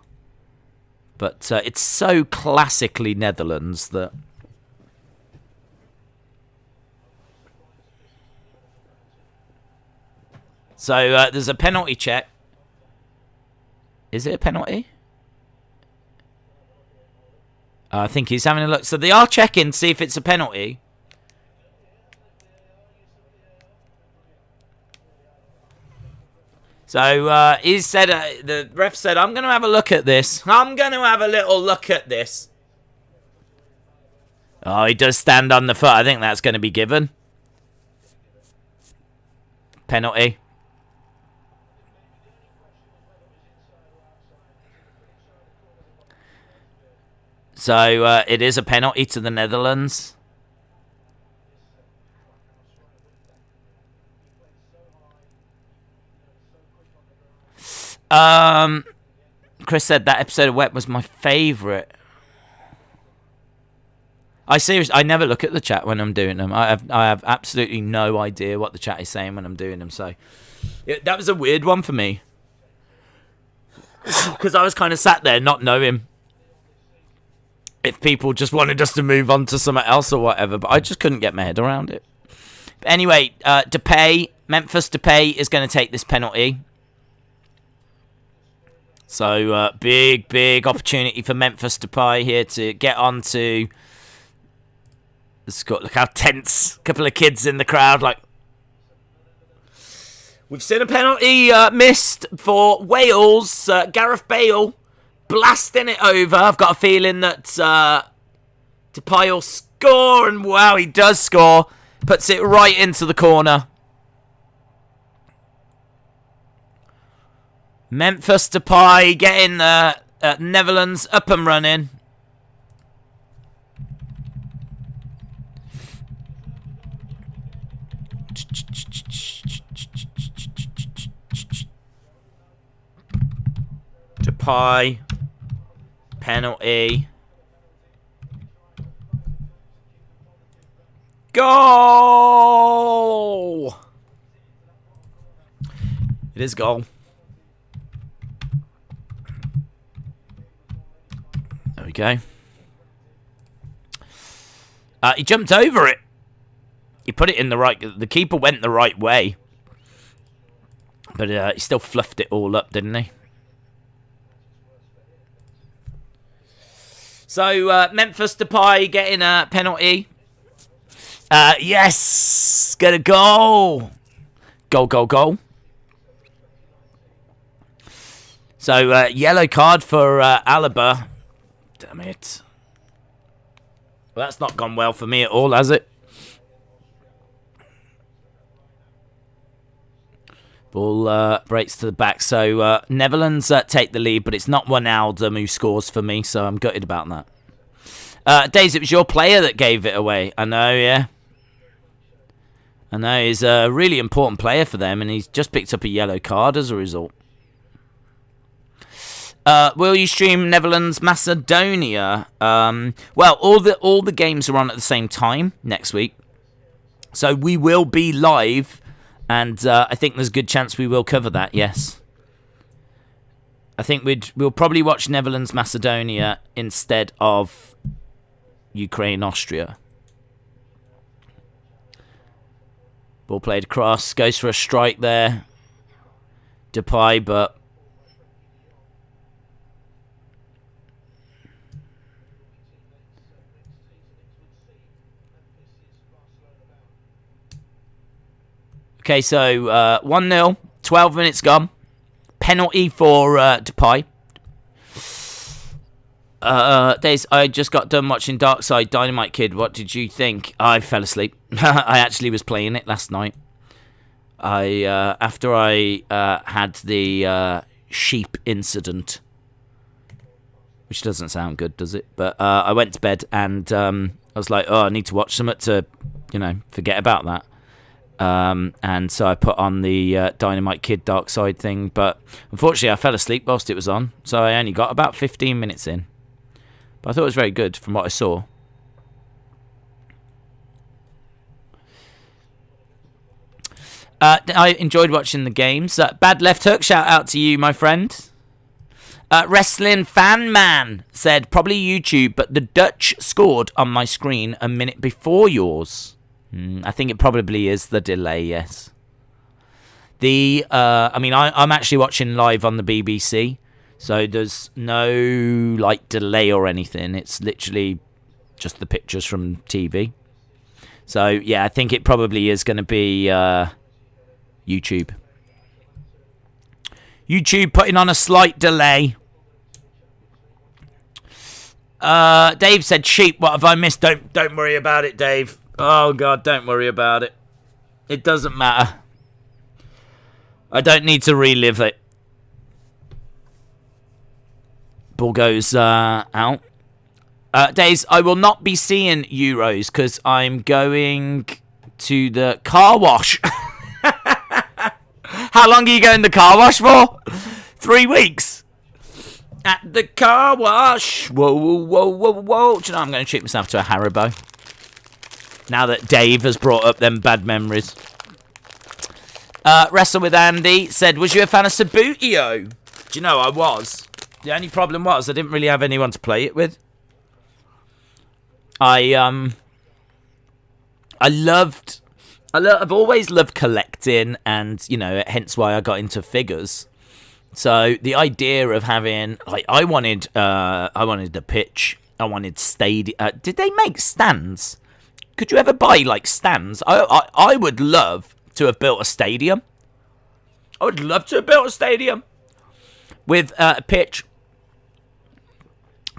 But it's so classically Netherlands that... So there's a penalty check. Is it a penalty? I think he's having a look. So they are checking to see if it's a penalty. So he said, the ref said, I'm going to have a look at this. I'm going to have a little look at this. Oh, he does stand on the foot. I think that's going to be given. Penalty. So it is a penalty to the Netherlands. Chris said that episode of Wet was my favourite. I never look at the chat when I'm doing them. I have absolutely no idea what the chat is saying when I'm doing them. So that was a weird one for me, because I was kind of sat there not knowing if people just wanted us to move on to something else or whatever. But I just couldn't get my head around it. But anyway, Memphis Depay is going to take this penalty. So, big opportunity for Memphis Depay here to get on to... Look how tense. A couple of kids in the crowd, like... We've seen a penalty missed for Wales. Gareth Bale blasting it over. I've got a feeling that Depay will score. And wow, he does score. Puts it right into the corner. Memphis Depay getting Netherlands up and running. Depay. Penalty. Goal! It is goal. There we go. He jumped over it. He put it in the right... The keeper went the right way. But he still fluffed it all up, didn't he? So, Memphis Depay getting a penalty. Yes! Get a goal! Goal. So, yellow card for Alaba. Damn it. Well, that's not gone well for me at all, has it? Ball breaks to the back. So, Netherlands take the lead, but it's not Wijnaldum who scores for me, so I'm gutted about that. Days, it was your player that gave it away. I know, yeah. I know, he's a really important player for them, and he's just picked up a yellow card as a result. Will you stream Netherlands Macedonia? Well, all the games are on at the same time next week, so we will be live, and I think there's a good chance we will cover that. Yes, I think we'll probably watch Netherlands Macedonia instead of Ukraine Austria. Ball played across, goes for a strike there. Depay, but. Okay, so 1-0, 12 minutes gone. Penalty for Depay. Days, I just got done watching Dark Side Dynamite Kid. What did you think? I fell asleep. I actually was playing it last night. After I had the sheep incident, which doesn't sound good, does it? But I went to bed and I was like, oh, I need to watch something to, forget about that. And so I put on the Dynamite Kid Dark Side thing, but unfortunately I fell asleep whilst it was on, so I only got about 15 minutes in. But I thought it was very good from what I saw. I enjoyed watching the games. Bad Left Hook, shout out to you, my friend. Wrestling Fan Man said, probably YouTube, but the Dutch scored on my screen a minute before yours. I think it probably is the delay, yes. I'm actually watching live on the BBC, so there's no, delay or anything. It's literally just the pictures from TV. So, yeah, I think it probably is going to be YouTube. YouTube putting on a slight delay. Dave said, sheep, what have I missed? Don't worry about it, Dave. Oh, God, don't worry about it. It doesn't matter. I don't need to relive it. Ball goes out. Days, I will not be seeing Euros because I'm going to the car wash. How long are you going to the car wash for? 3 weeks. At the car wash. Whoa, whoa, whoa, whoa, whoa. Do you know, I'm going to treat myself to a Haribo. Now that Dave has brought up them bad memories. Wrestle with Andy said, was you a fan of Sabutio? Do you know, I was. The only problem was I didn't really have anyone to play it with. I've always loved collecting, and, hence why I got into figures. So the idea of having, I wanted a pitch. I wanted stadium. Did they make stands? Could you ever buy, stands? I would love to have built a stadium. I would love to have built a stadium with a pitch.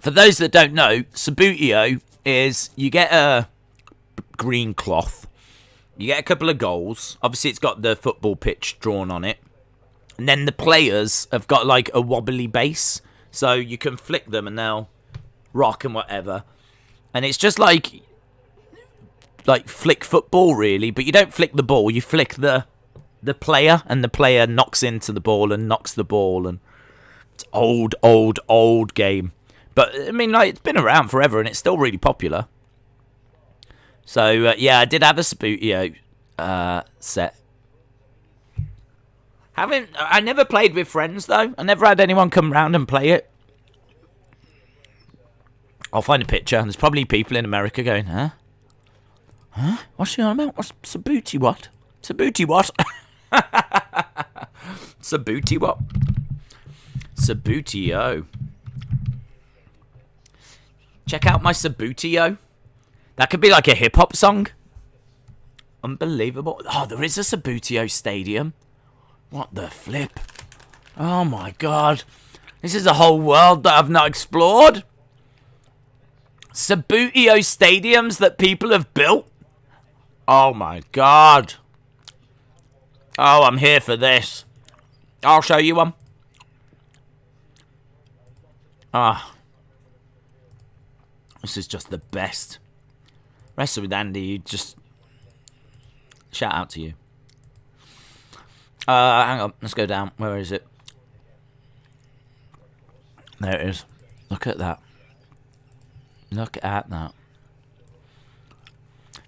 For those that don't know, Sabutio is you get a green cloth. You get a couple of goals. Obviously, it's got the football pitch drawn on it. And then the players have got, a wobbly base. So you can flick them and they'll rock and whatever. And it's just like flick football, really, but you don't flick the ball, you flick the player, and the player knocks into the ball and knocks the ball, and it's old game. But it's been around forever and it's still really popular. So yeah, I did have a Sabutio set. I never played with friends though. I never had anyone come round and play it. I'll find a picture. There's probably people in America going, huh? Huh? What's she on about? What's Sabuti what? Sabuti what? Sabuti what? Sabutio. Check out my Sabutio. That could be like a hip-hop song. Unbelievable. Oh, there is a Subbuteo Stadium. What the flip? Oh my god. This is a whole world that I've not explored. Subbuteo stadiums that people have built. Oh my god. Oh, I'm here for this. I'll show you one. Ah. This is just the best. Wrestle with Andy, you just... Shout out to you. Hang on, let's go down. Where is it? There it is. Look at that. Look at that.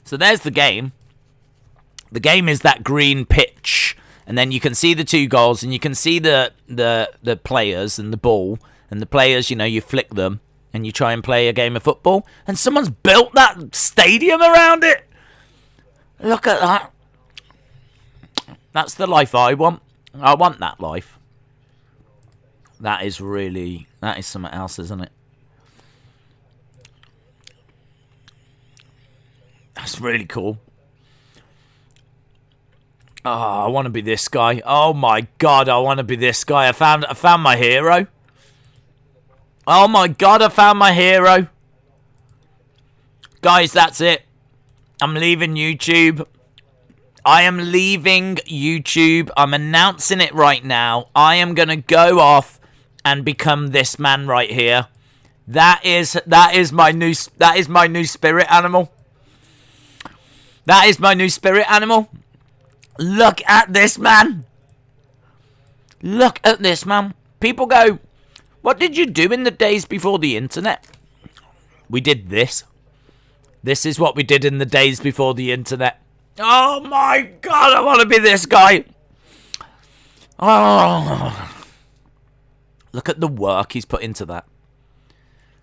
So there's the game. The game is that green pitch. And then you can see the 2 goals. And you can see the players and the ball. And the players, you know, you flick them. And you try and play a game of football. And someone's built that stadium around it. Look at that. That's the life I want. I want that life. That is really... That is something else, isn't it? That's really cool. Oh, I want to be this guy. Oh my god, I want to be this guy. I found my hero. Oh my god, I found my hero. Guys, that's it. I'm leaving YouTube. I am leaving YouTube. I'm announcing it right now. I am going to go off and become this man right here. That is my new spirit animal. That is my new spirit animal. Look at this man. Look at this man. People go, what did you do in the days before the internet? We did this. This is what we did in the days before the internet. Oh my god, I want to be this guy. Oh. Look at the work he's put into that.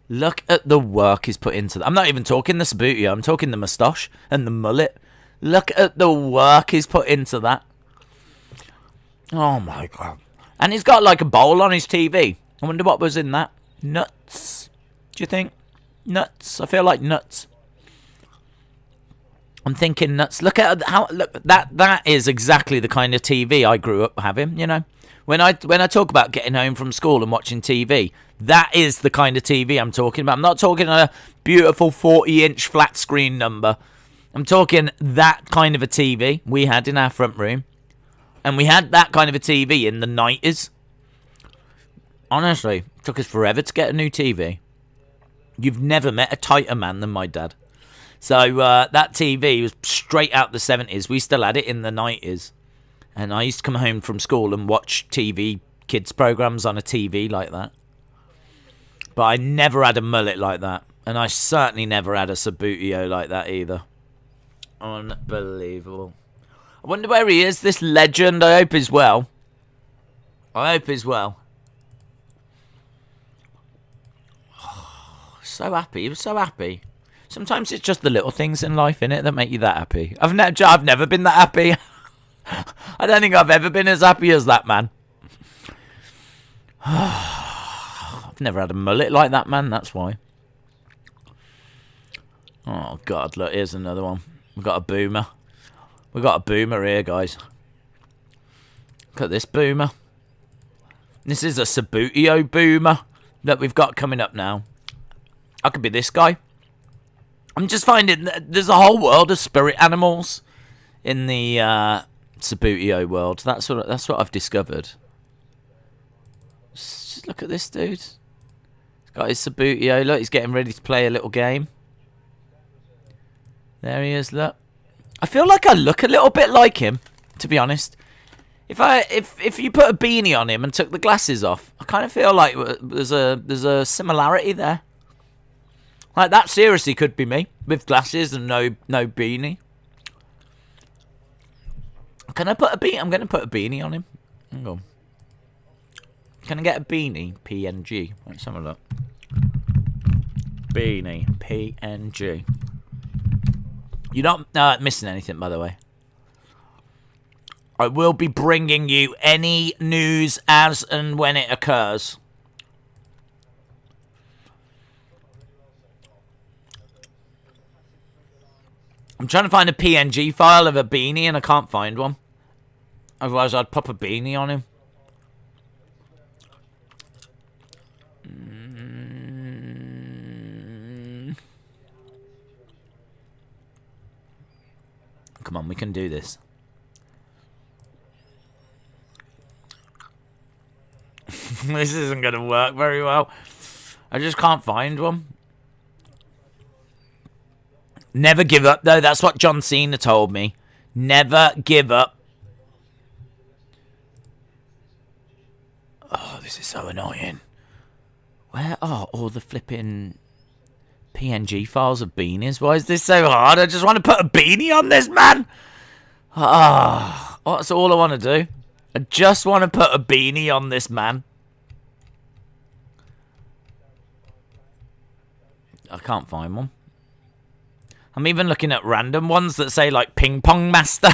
Look at the work he's put into that. I'm not even talking the Subbuteo, I'm talking the moustache and the mullet. Look at the work he's put into that. Oh my god. And he's got like a bowl on his TV. I wonder what was in that. Nuts. Do you think? Nuts. I feel like nuts. I'm thinking nuts. Look at how that is exactly the kind of TV I grew up having, you know. When I talk about getting home from school and watching TV, that is the kind of TV I'm talking about. I'm not talking a beautiful 40-inch flat screen number. I'm talking that kind of a TV we had in our front room. And we had that kind of a TV in the 90s. Honestly, it took us forever to get a new TV. You've never met a tighter man than my dad. So that TV was straight out the 70s. We still had it in the 90s. And I used to come home from school and watch TV, kids programs on a TV like that. But I never had a mullet like that. And I certainly never had a Subbuteo like that either. Unbelievable. I wonder where he is, this legend. I hope he's well. I hope he's well. Oh, so happy. He was so happy. Sometimes it's just the little things in life, innit, that make you that happy. I've never been that happy. I don't think I've ever been as happy as that man. I've never had a mullet like that man, that's why. Oh, God, look, here's another one. We've got a boomer. We've got a boomer here, guys. Look at this boomer. This is a Subbuteo boomer that we've got coming up now. I could be this guy. I'm just finding that there's a whole world of spirit animals in the Subbuteo world. That's what I've discovered. Just look at this dude. He's got his Subbuteo. Look, he's getting ready to play a little game. There he is. Look, I feel like I look a little bit like him, to be honest. If you put a beanie on him and took the glasses off, I kind of feel like there's a similarity there. Like, that seriously could be me, with glasses and no beanie. Can I put a beanie? I'm going to put a beanie on him. Hang on. Can I get a beanie? PNG. Let's have a look. Beanie. PNG. You're not missing anything, by the way. I will be bringing you any news as and when it occurs. I'm trying to find a PNG file of a beanie and I can't find one. Otherwise, I'd pop a beanie on him. Come on, we can do this. This isn't going to work very well. I just can't find one. Never give up, though. That's what John Cena told me. Never give up. Oh, this is so annoying. Where are all the flipping PNG files of beanies? Why is this so hard? I just want to put a beanie on this, man. Ah, oh, that's all I want to do. I just want to put a beanie on this man. I can't find one. I'm even looking at random ones that say, like, Ping Pong Master.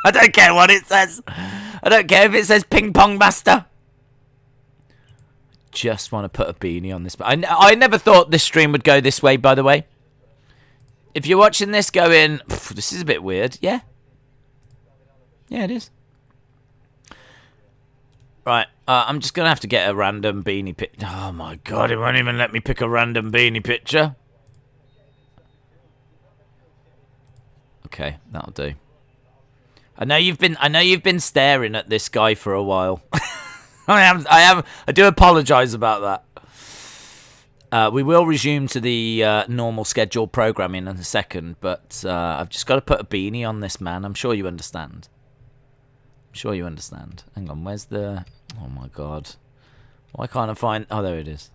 I don't care what it says. I don't care if it says Ping Pong Master. Just want to put a beanie on this. I never thought this stream would go this way, by the way. If you're watching this going, this is a bit weird. Yeah. Yeah, it is. Right. I'm just going to have to get a random beanie picture. Oh, my God. It won't even let me pick a random beanie picture. Okay, that'll do. I know you've been staring at this guy for a while. I do apologise about that. We will resume to the normal scheduled programming in a second, but I've just got to put a beanie on this man. I'm sure you understand. I'm sure you understand. Hang on, where's the... Oh my God. Why can't I find... Oh, there it is.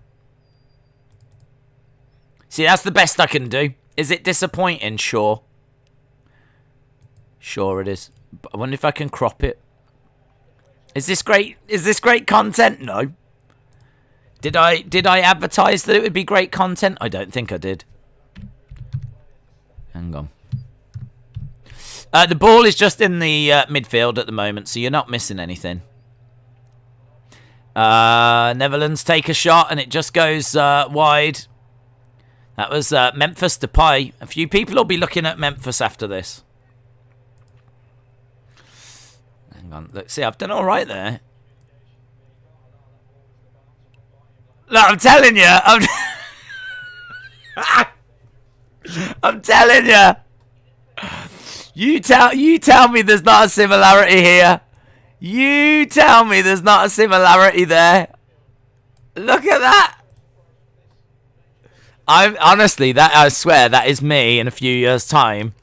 See, that's the best I can do. Is it disappointing? Sure. Sure it is. But I wonder if I can crop it. Is this great? Is this great content? No. Did I advertise that it would be great content? I don't think I did. Hang on. The ball is just in the midfield at the moment, so you're not missing anything. Netherlands take a shot, and it just goes wide. That was Memphis Depay. A few people will be looking at Memphis after this. Hang on. Look, see, I've done all right there. Look, I'm telling you. I'm telling you. You tell me there's not a similarity here. You tell me there's not a similarity there. Look at that. I swear that is me in a few years' time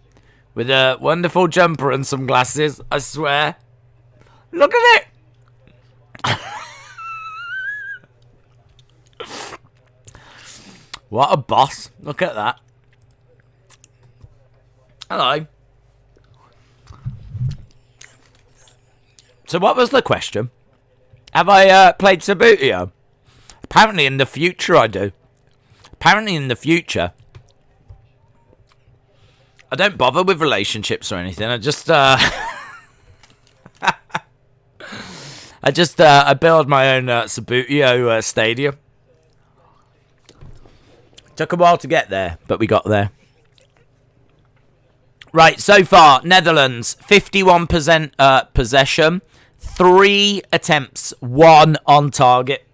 with a wonderful jumper and some glasses. I swear. Look at it. What a boss. Look at that. Hello. So what was the question? Have I played Subbuteo? Apparently in the future I do. Apparently in the future. I don't bother with relationships or anything. I just I build my own Subbuteo stadium. Took a while to get there, but we got there. Right, so far, Netherlands, 51% possession, 3 attempts, 1 on target.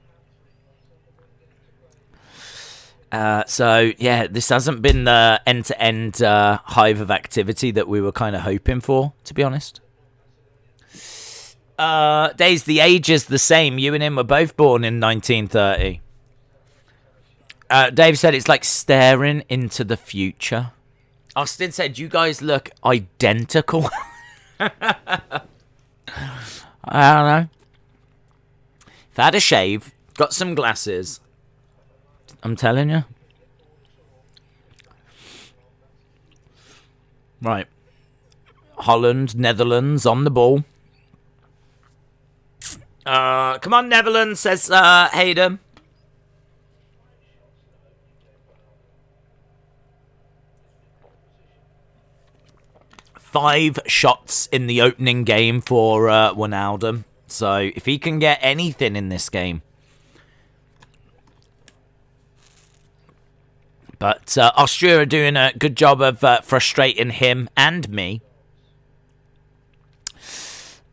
So, yeah, this hasn't been the end-to-end hive of activity that we were kind of hoping for, to be honest. Days, the age is the same. You and him were both born in 1930. Dave said it's like staring into the future. Austin said, you guys look identical. I don't know. If I had a shave, got some glasses, I'm telling you. Right. Holland, Netherlands on the ball. Come on, Netherlands, says Hayden. Five shots in the opening game for Wijnaldum. So if he can get anything in this game. But Austria are doing a good job of frustrating him and me.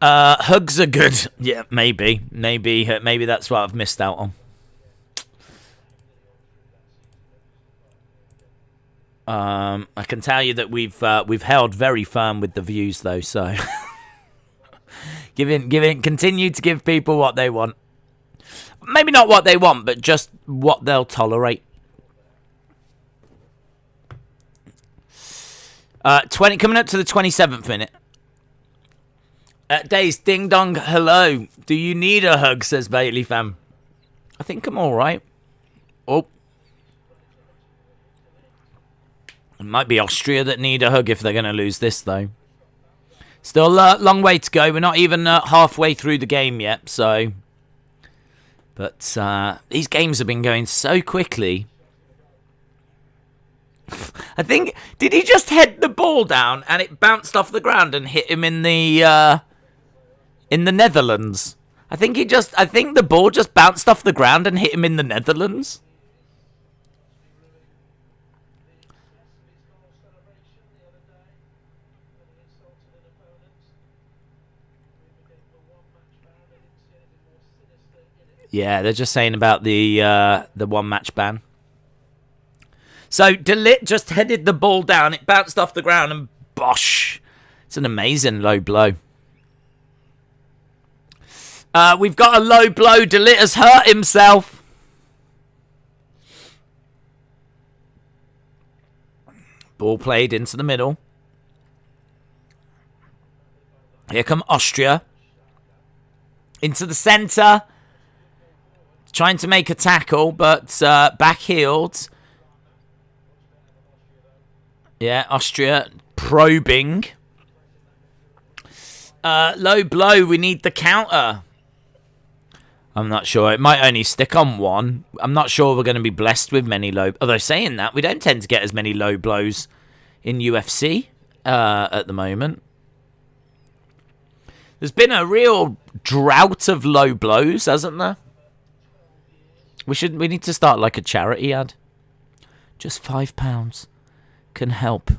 Hugs are good. Yeah, maybe that's what I've missed out on. I can tell you that we've held very firm with the views though, so continue to give people what they want. Maybe not what they want, but just what they'll tolerate. 20 coming up to the 27th minute. Days, ding dong, hello. Do you need a hug? Says Bailey fam. I think I'm all right. Oh, it might be Austria that need a hug if they're going to lose this though. Still a long way to go. We're not even halfway through the game yet, so. But these games have been going so quickly. I think, did he just head the ball down and it bounced off the ground and hit him in the Netherlands? I think the ball just bounced off the ground and hit him in the Netherlands. Yeah, they're just saying about the one match ban. So De Ligt just headed the ball down. It bounced off the ground and bosh. It's an amazing low blow. We've got a low blow. De Ligt has hurt himself. Ball played into the middle. Here come Austria. Into the centre. Trying to make a tackle, but back-heeled. Yeah, Austria probing. Low blow, we need the counter. I'm not sure. It might only stick on one. I'm not sure we're going to be blessed with many low... Although saying that, we don't tend to get as many low blows in UFC at the moment. There's been a real drought of low blows, hasn't there? We need to start like a charity ad. Just £5 can help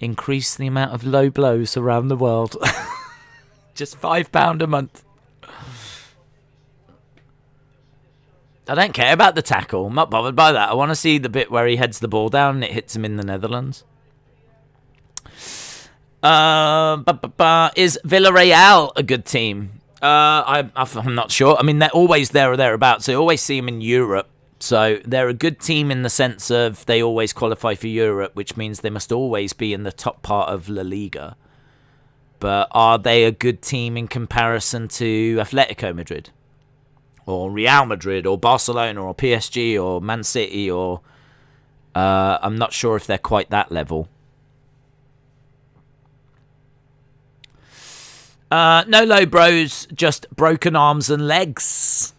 increase the amount of low blows around the world. Just £5 a month. I don't care about the tackle. I'm not bothered by that. I want to see the bit where he heads the ball down and it hits him in the Netherlands. Is Villarreal a good team? I'm not sure. I mean, they're always there or thereabouts. I always see them in Europe. So they're a good team in the sense of they always qualify for Europe, which means they must always be in the top part of La Liga. But are they a good team in comparison to Atletico Madrid? Or Real Madrid? Or Barcelona? Or PSG? Or Man City? Or I'm not sure if they're quite that level. No low bros, just broken arms and legs.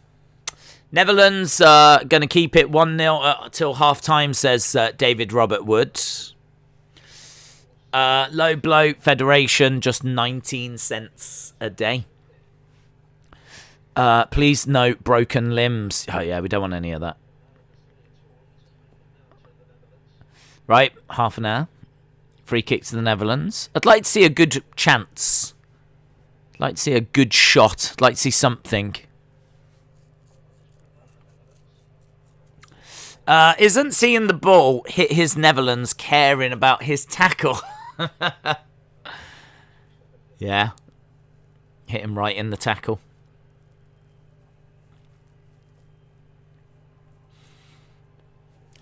Netherlands going to keep it 1-0 till half-time, says David Robert Wood. Low blow Federation, just 19 cents a day. Please note broken limbs. Oh, yeah, we don't want any of that. Right, half an hour. Free kick to the Netherlands. I'd like to see a good chance. I'd like to see a good shot. I'd like to see something. Isn't seeing the ball hit his Netherlands caring about his tackle? Yeah. Hit him right in the tackle.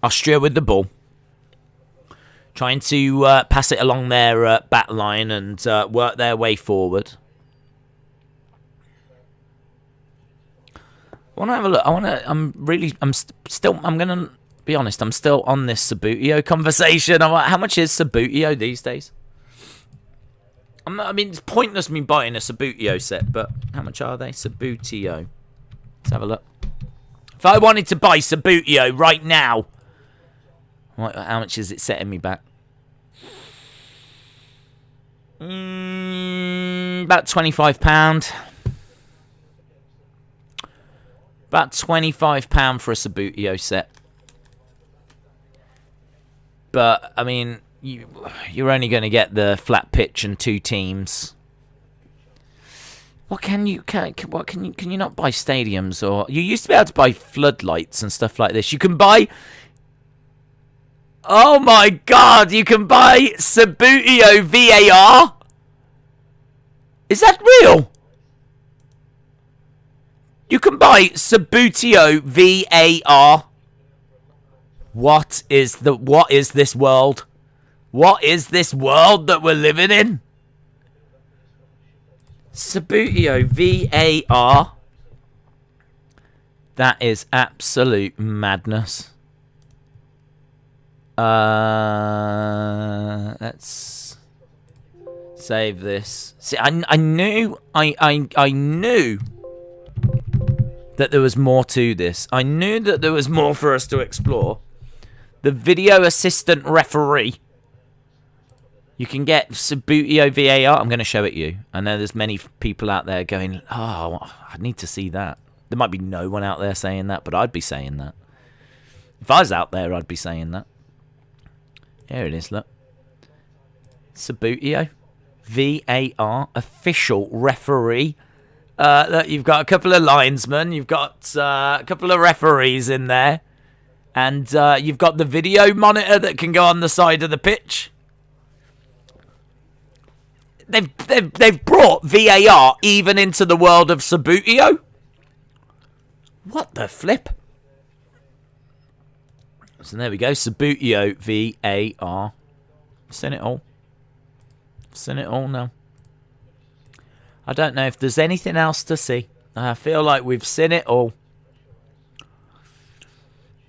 Austria with the ball. Trying to pass it along their back line and work their way forward. I want to have a look. I'm going to be honest. I'm still on this Sabutio conversation. I'm like, how much is Sabutio these days? I mean, it's pointless me buying a Sabutio set, but how much are they? Sabutio. Let's have a look. If I wanted to buy Sabutio right now, how much is it setting me back? About £25. About £25 for a Sabutio set. But, I mean, you're only going to get the flat pitch and 2 teams. What can you not buy stadiums? Or you used to be able to buy floodlights and stuff like this. You can buy... Oh my god, you can buy Sabutio VAR? Is that real? You can buy Sabutio VAR. What is this world? What is this world that we're living in? Sabutio VAR. That is absolute madness. Let's save this. See, I knew that there was more to this. I knew that there was more for us to explore. The video assistant referee. You can get Sabutio VAR. I'm going to show it you. I know there's many people out there going, oh, I need to see that. There might be no one out there saying that, but I'd be saying that. If I was out there, I'd be saying that. Here it is, look. Sabutio VAR, official referee. Look, you've got a couple of linesmen. You've got a couple of referees in there. And you've got the video monitor that can go on the side of the pitch. They've brought VAR even into the world of Sabutio. What the flip? So there we go. Sabutio VAR. Seen it all. Seen it all now. I don't know if there's anything else to see. I feel like we've seen it all.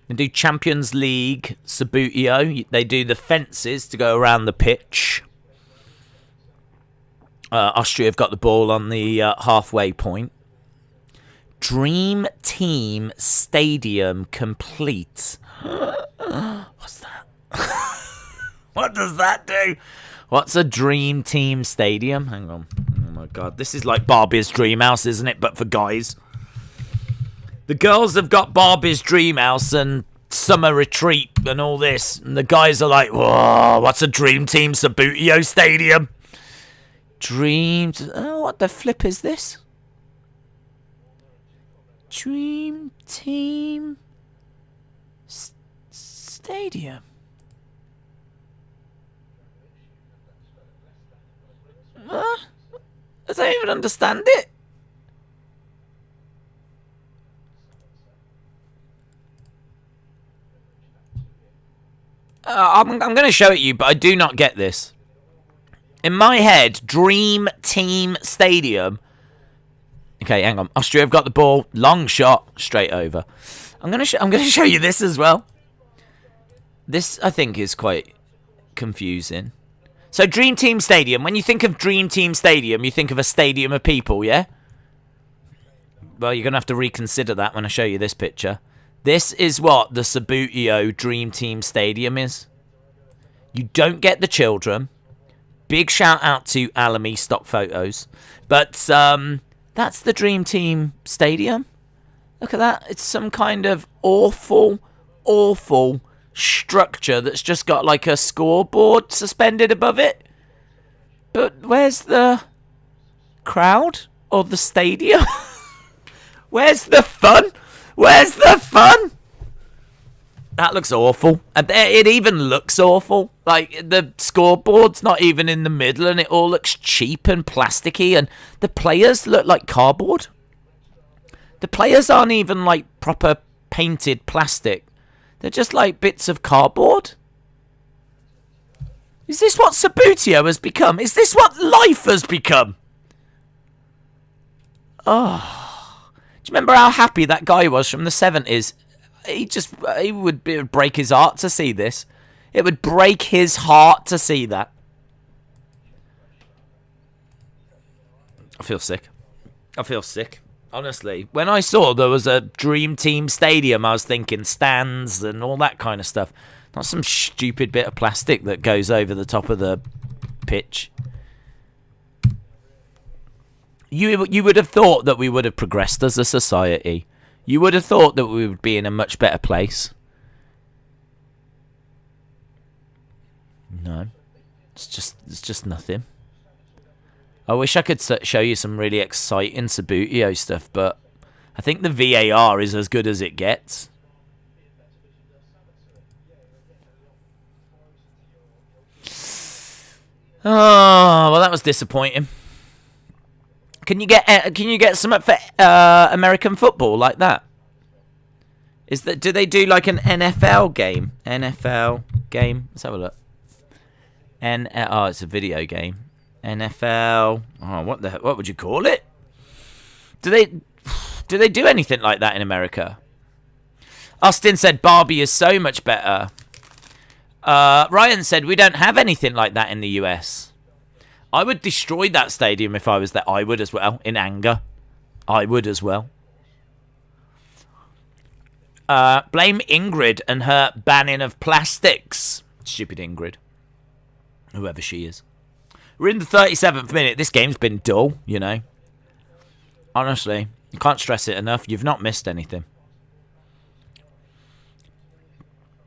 They do Champions League Sabutio. They do the fences to go around the pitch. Austria have got the ball on the halfway point. Dream Team Stadium complete. What's that? What does that do? What's a Dream Team Stadium? Hang on. Oh my god. This is like Barbie's Dream House, isn't it? But for guys. The girls have got Barbie's Dream House and Summer Retreat and all this. And the guys are like, whoa, what's a Dream Team Sabutio Stadium? Dreams. Oh, what the flip is this? Dream Team Stadium. I don't even understand it. I'm going to show it you, but I do not get this. In my head, Dream Team Stadium. Okay, hang on. Austria have got the ball. Long shot. Straight over. I'm going to show you this as well. This, I think, is quite confusing. So, Dream Team Stadium. When you think of Dream Team Stadium, you think of a stadium of people, yeah? Well, you're going to have to reconsider that when I show you this picture. This is what the Sabutio Dream Team Stadium is. You don't get the children. Big shout out to Alamy Stock Photos. But that's the Dream Team Stadium. Look at that. It's some kind of awful, awful structure that's just got like a scoreboard suspended above it. But where's the crowd or the stadium? Where's the fun? Where's the fun? That looks awful. And it even looks awful. Like, the scoreboard's not even in the middle and it all looks cheap and plasticky. And the players look like cardboard. The players aren't even, like, proper painted plastic. They're just, like, bits of cardboard. Is this what Sabutio has become? Is this what life has become? Oh. Do you remember how happy that guy was from the 70s? He would break his heart to see this. It would break his heart to see that. I feel sick. I feel sick. Honestly, when I saw there was a Dream Team Stadium, I was thinking stands and all that kind of stuff. Not some stupid bit of plastic that goes over the top of the pitch. You would have thought that we would have progressed as a society. You would have thought that we would be in a much better place. No. It's just nothing. I wish I could show you some really exciting Sabutio stuff, but I think the VAR is as good as it gets. Oh, well, that was disappointing. Can you get something for American football like that? Do they do like an NFL game? NFL game. Let's have a look. Oh, it's a video game. NFL. Oh, what would you call it? Do they do anything like that in America? Austin said Barbie is so much better. Ryan said we don't have anything like that in the US. I would destroy that stadium if I was there. I would as well, in anger. I would as well. Blame Ingrid and her banning of plastics. Stupid Ingrid. Whoever she is. We're in the 37th minute. This game's been dull, you know. Honestly, you can't stress it enough. You've not missed anything.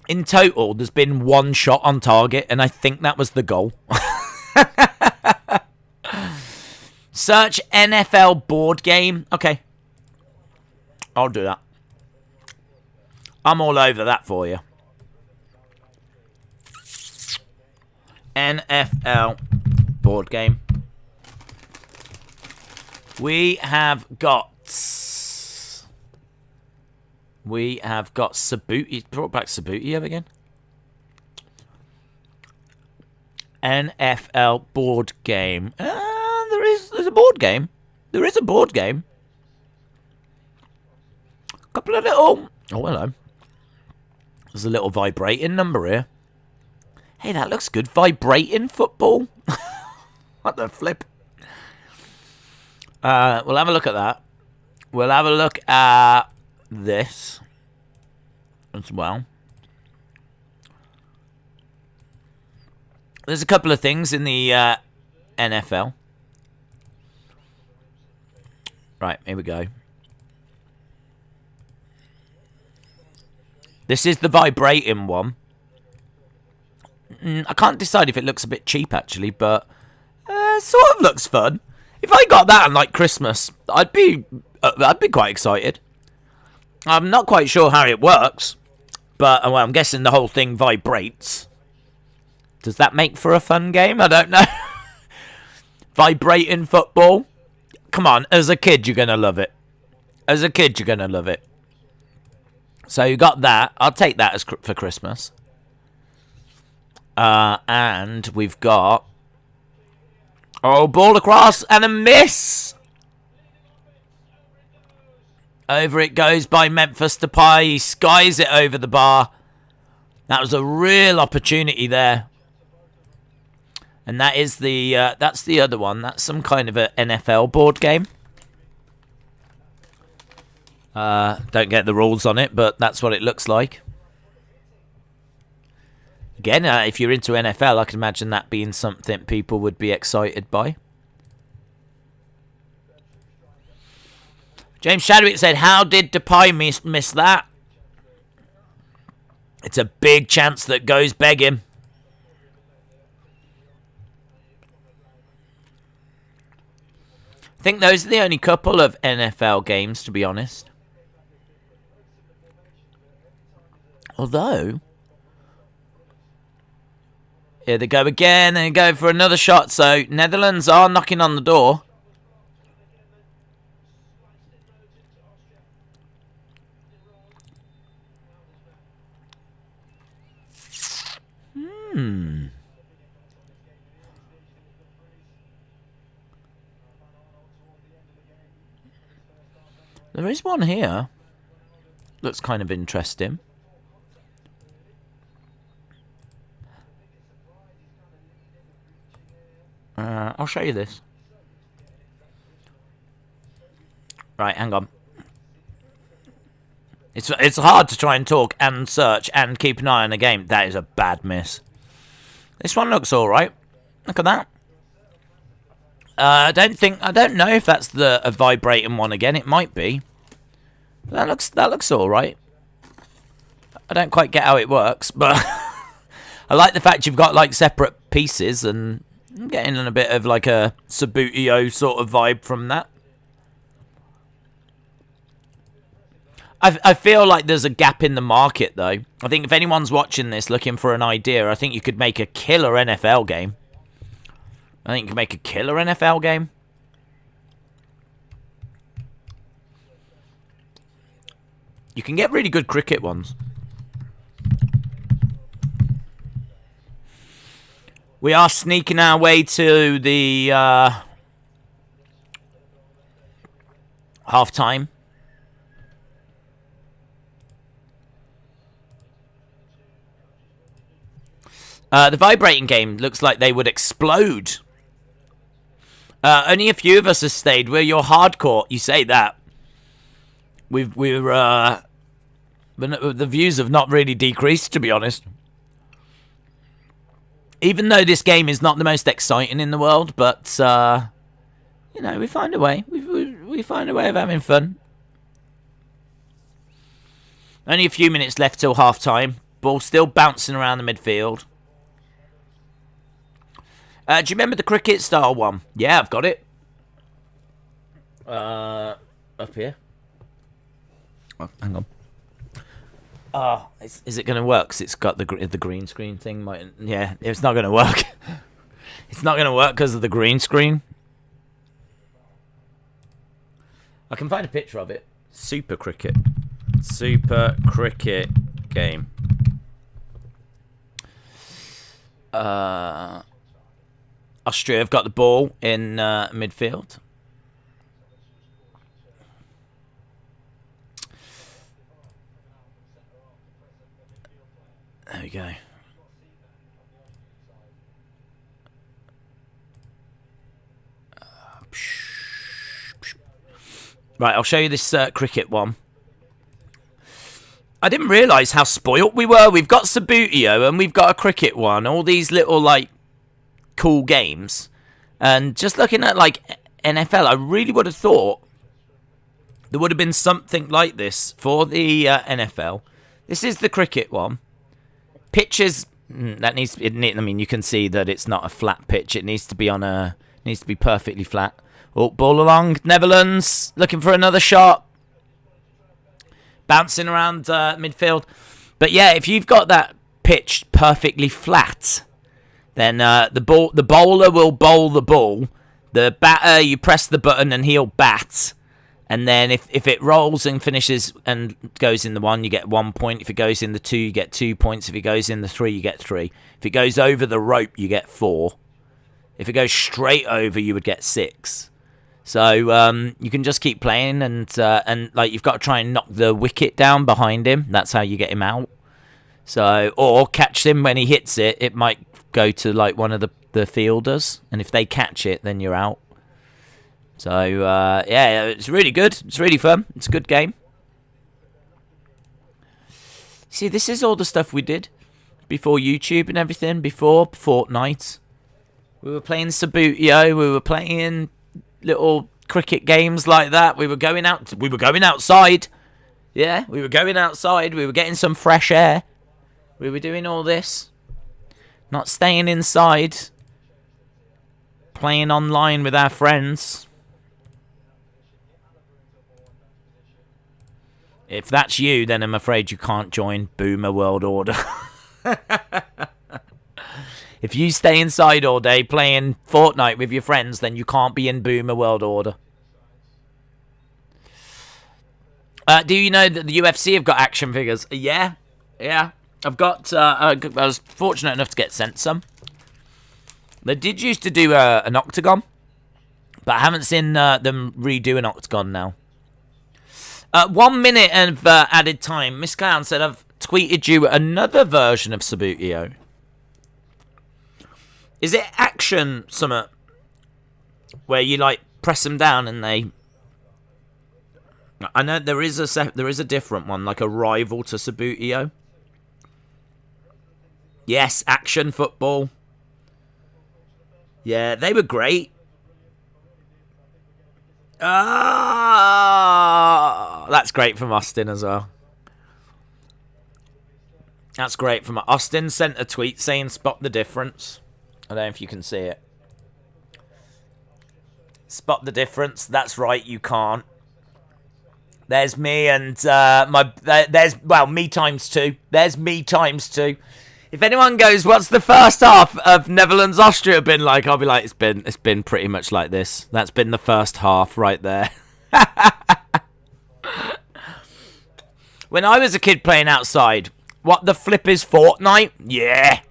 In total, there's been one shot on target, and I think that was the goal. Search NFL board game. Okay. I'll do that. I'm all over that for you. NFL board game. We have got Sabutio. Brought back Sabutio again. NFL board game. There's a board game. There is a board game. A couple of little. Oh, hello. There's a little vibrating number here. Hey, that looks good. Vibrating football. What the flip? We'll have a look at that. We'll have a look at this as well. There's a couple of things in the NFL. Right, here we go. This is the vibrating one. I can't decide if it looks a bit cheap, actually, but sort of looks fun. If I got that on, like, Christmas, I'd be quite excited. I'm not quite sure how it works, but well, I'm guessing the whole thing vibrates. Does that make for a fun game? I don't know. Vibrating football. Come on, as a kid, you're going to love it. As a kid, you're going to love it. So you got that. I'll take that as for Christmas. And we've got... Oh, ball across and a miss. Over it goes by Memphis Depay. He skies it over the bar. That was a real opportunity there. And that is that's the other one. That's some kind of an NFL board game. Don't get the rules on it, but that's what it looks like. Again, if you're into NFL, I can imagine that being something people would be excited by. James Shadwick said, how did Depay miss that? It's a big chance that goes begging. I think those are the only couple of NFL games, to be honest. Although... Here they go again, and go for another shot. So, Netherlands are knocking on the door. There is one here. Looks kind of interesting. I'll show you this. Right, hang on. It's hard to try and talk and search and keep an eye on a game. That is a bad miss. This one looks all right. Look at that. I don't know if that's a vibrating one again. It might be. That looks all right. I don't quite get how it works, but I like the fact you've got like separate pieces, and I'm getting a bit of like a Sabutio sort of vibe from that. I feel like there's a gap in the market, though. I think if anyone's watching this looking for an idea, I think you could make a killer NFL game. I think you could make a killer NFL game. You can get really good cricket ones. We are sneaking our way to the half-time. The vibrating game looks like they would explode. Only a few of us have stayed. We're your hardcore. You say that. The views have not really decreased, to be honest. Even though this game is not the most exciting in the world, but you know, we find a way. We find a way of having fun. Only a few minutes left till half time. Ball still bouncing around the midfield. Do you remember the cricket style one? Yeah, I've got it. Up here. Oh, hang on. Oh, is it going to work? 'Cause it's got the green screen thing. Yeah, it's not going to work. It's not going to work because of the green screen. I can find a picture of it. Super cricket game. Austria have got the ball in midfield. There we go. Right, I'll show you this cricket one. I didn't realise how spoilt we were. We've got Sabutio and we've got a cricket one. All these little, like, cool games. And just looking at, like, NFL, I really would have thought there would have been something like this for the NFL. This is the cricket one. Pitches, that needs to be, I mean, you can see that it's not a flat pitch. It needs to be on a, needs to be perfectly flat. Oh, ball along, Netherlands, looking for another shot. Bouncing around midfield. But yeah, if you've got that pitch perfectly flat, then the bowler will bowl the ball. The batter, you press the button and he'll bat. And then if it rolls and finishes and goes in the 1, you get 1 point. If it goes in the 2, you get 2 points. If it goes in the 3, you get 3. If it goes over the rope, you get 4. If it goes straight over, you would get 6. So you can just keep playing and like you've got to try and knock the wicket down behind him. That's how you get him out. So or catch him when he hits it. It might go to like one of the fielders, and if they catch it, then you're out. So, yeah, it's really good. It's really fun. It's a good game. See, this is all the stuff we did before YouTube and everything, before Fortnite. We were playing Sabutio. We were playing little cricket games like that. We were going outside. Yeah, we were going outside. We were getting some fresh air. We were doing all this. Not staying inside. Playing online with our friends. If that's you, then I'm afraid you can't join Boomer World Order. If you stay inside all day playing Fortnite with your friends, then you can't be in Boomer World Order. Do you know that the UFC have got action figures? Yeah. I've got. I was fortunate enough to get sent some. They did used to do an octagon, but I haven't seen them redo an octagon now. 1 minute of added time. Miss Clown said, I've tweeted you another version of Sabutio. Is it action summit where you like press them down and they... I know there is a different one, like a rival to Sabutio. Yes, action football. Yeah, they were great. That's great from Austin as well. That's great. From Austin sent a tweet saying spot the difference. I don't know if you can see it. Spot the difference. That's right, you can't. There's me and me times two. There's me times two. If anyone goes, what's the first half of Netherlands Austria been like? I'll be like, it's been pretty much like this. That's been the first half right there. When I was a kid playing outside, what the flip is Fortnite? Yeah.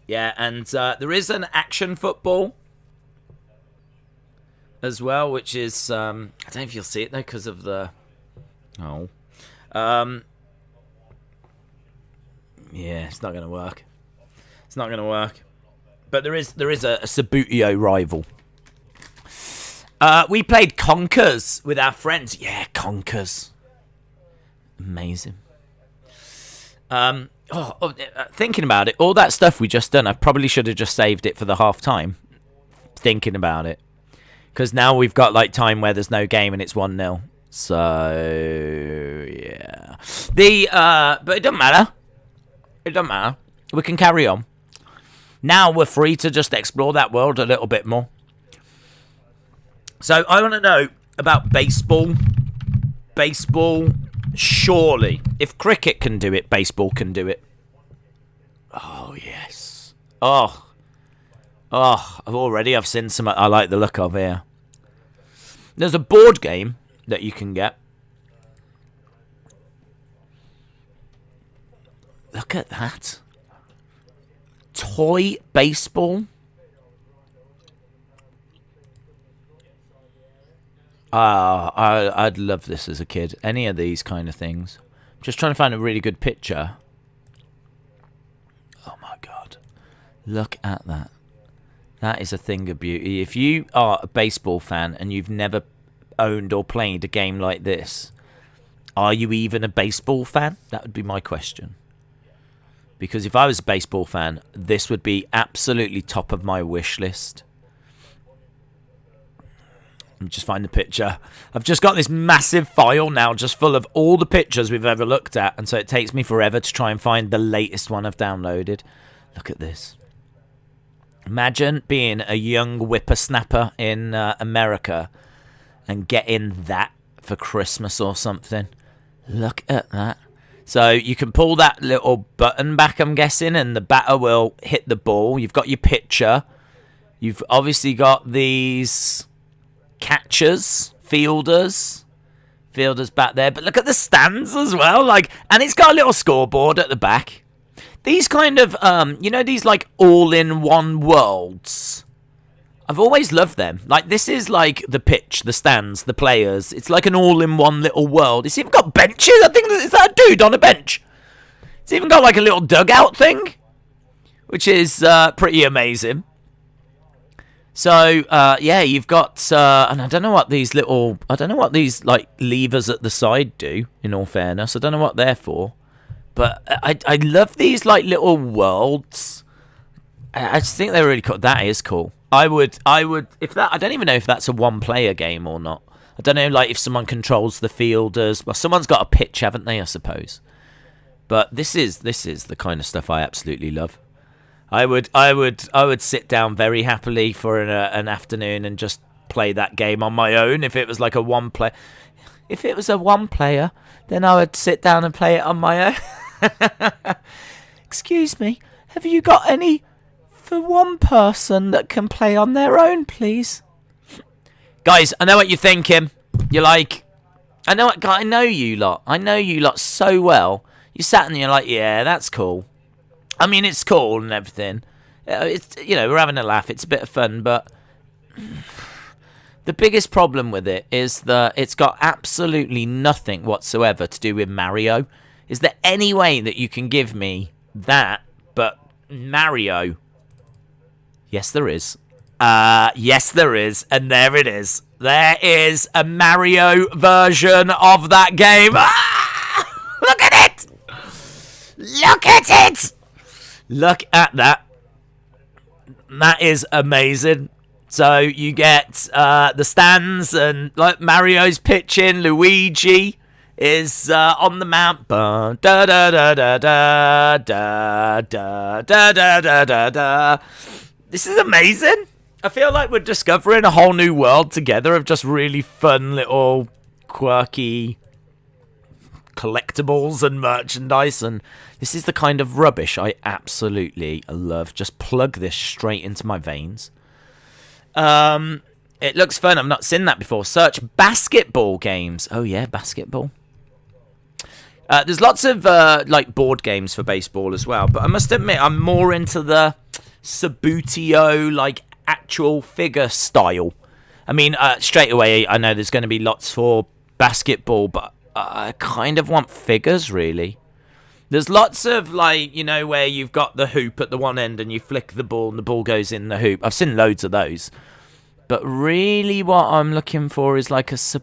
Yeah, and there is an action football as well, which is I don't know if you'll see it though because of the yeah, it's not gonna work. It's not gonna work. But there is a Sabutio rival. We played Conkers with our friends. Yeah, Conkers. Amazing. Thinking about it, all that stuff we just done, I probably should have just saved it for the half time. Thinking about it. Because now we've got like time where there's no game and it's 1-0. So, yeah. But it doesn't matter. It doesn't matter. We can carry on. Now we're free to just explore that world a little bit more. So I want to know about baseball. Baseball, surely. If cricket can do it, baseball can do it. Oh, yes. I've seen some I like the look of here. There's a board game that you can get. Look at that. Toy baseball. I'd love this as a kid. Any of these kind of things. I'm just trying to find a really good picture. Oh my god. Look at that. That is a thing of beauty. If you are a baseball fan and you've never owned or played a game like this, are you even a baseball fan? That would be my question. Because if I was a baseball fan, this would be absolutely top of my wish list. Let me just find the picture. I've just got this massive file now just full of all the pictures we've ever looked at. And so it takes me forever to try and find the latest one I've downloaded. Look at this. Imagine being a young whippersnapper in America and getting that for Christmas or something. Look at that. So you can pull that little button back, I'm guessing, and the batter will hit the ball. You've got your pitcher. You've obviously got these catchers, fielders back there. But look at the stands as well. And it's got a little scoreboard at the back. These kind of, these like all-in-one worlds. I've always loved them. Like, this is like the pitch, the stands, the players. It's like an all-in-one little world. It's even got benches. I think, is that a dude on a bench? It's even got like a little dugout thing, which is pretty amazing. So, you've got, and I don't know what these like levers at the side do, in all fairness. I don't know what they're for. But I love these like little worlds. I just think they're really cool. That is cool. I would if that. I don't even know if that's a one-player game or not. I don't know, like if someone controls the fielders. Well, someone's got a pitch, haven't they? I suppose. But this is the kind of stuff I absolutely love. I would sit down very happily for an afternoon and just play that game on my own. If it was like a one-player, then I would sit down and play it on my own. Excuse me, have you got any for one person that can play on their own, please? Guys, I know what you're thinking. You're like, I know you lot. I know you lot so well. You sat and you're like, yeah, that's cool. I mean, it's cool and everything. It's, we're having a laugh. It's a bit of fun, but the biggest problem with it is that it's got absolutely nothing whatsoever to do with Mario. Is there any way that you can give me that, but Mario? Yes, there is. Yes, there is. And there it is. There is a Mario version of that game. Ah! Look at it! Look at it! Look at that. That is amazing. So you get the stands and like Mario's pitching, Luigi is on the mount. Da da da da da da da da da da da da. This is amazing. I feel like we're discovering a whole new world together of just really fun little quirky collectibles and merchandise, and this is the kind of rubbish I absolutely love. Just plug this straight into my veins. It looks fun. I've not seen that before. Search basketball games. Oh yeah, basketball. There's lots of like board games for baseball as well, but I must admit I'm more into the Subbuteo, like actual figure style. I mean, straight away I know there's going to be lots for basketball, but I kind of want figures, really. There's lots of, like, you know, where you've got the hoop at the one end and you flick the ball and the ball goes in the hoop. I've seen loads of those. But really what I'm looking for is like a Subbuteo.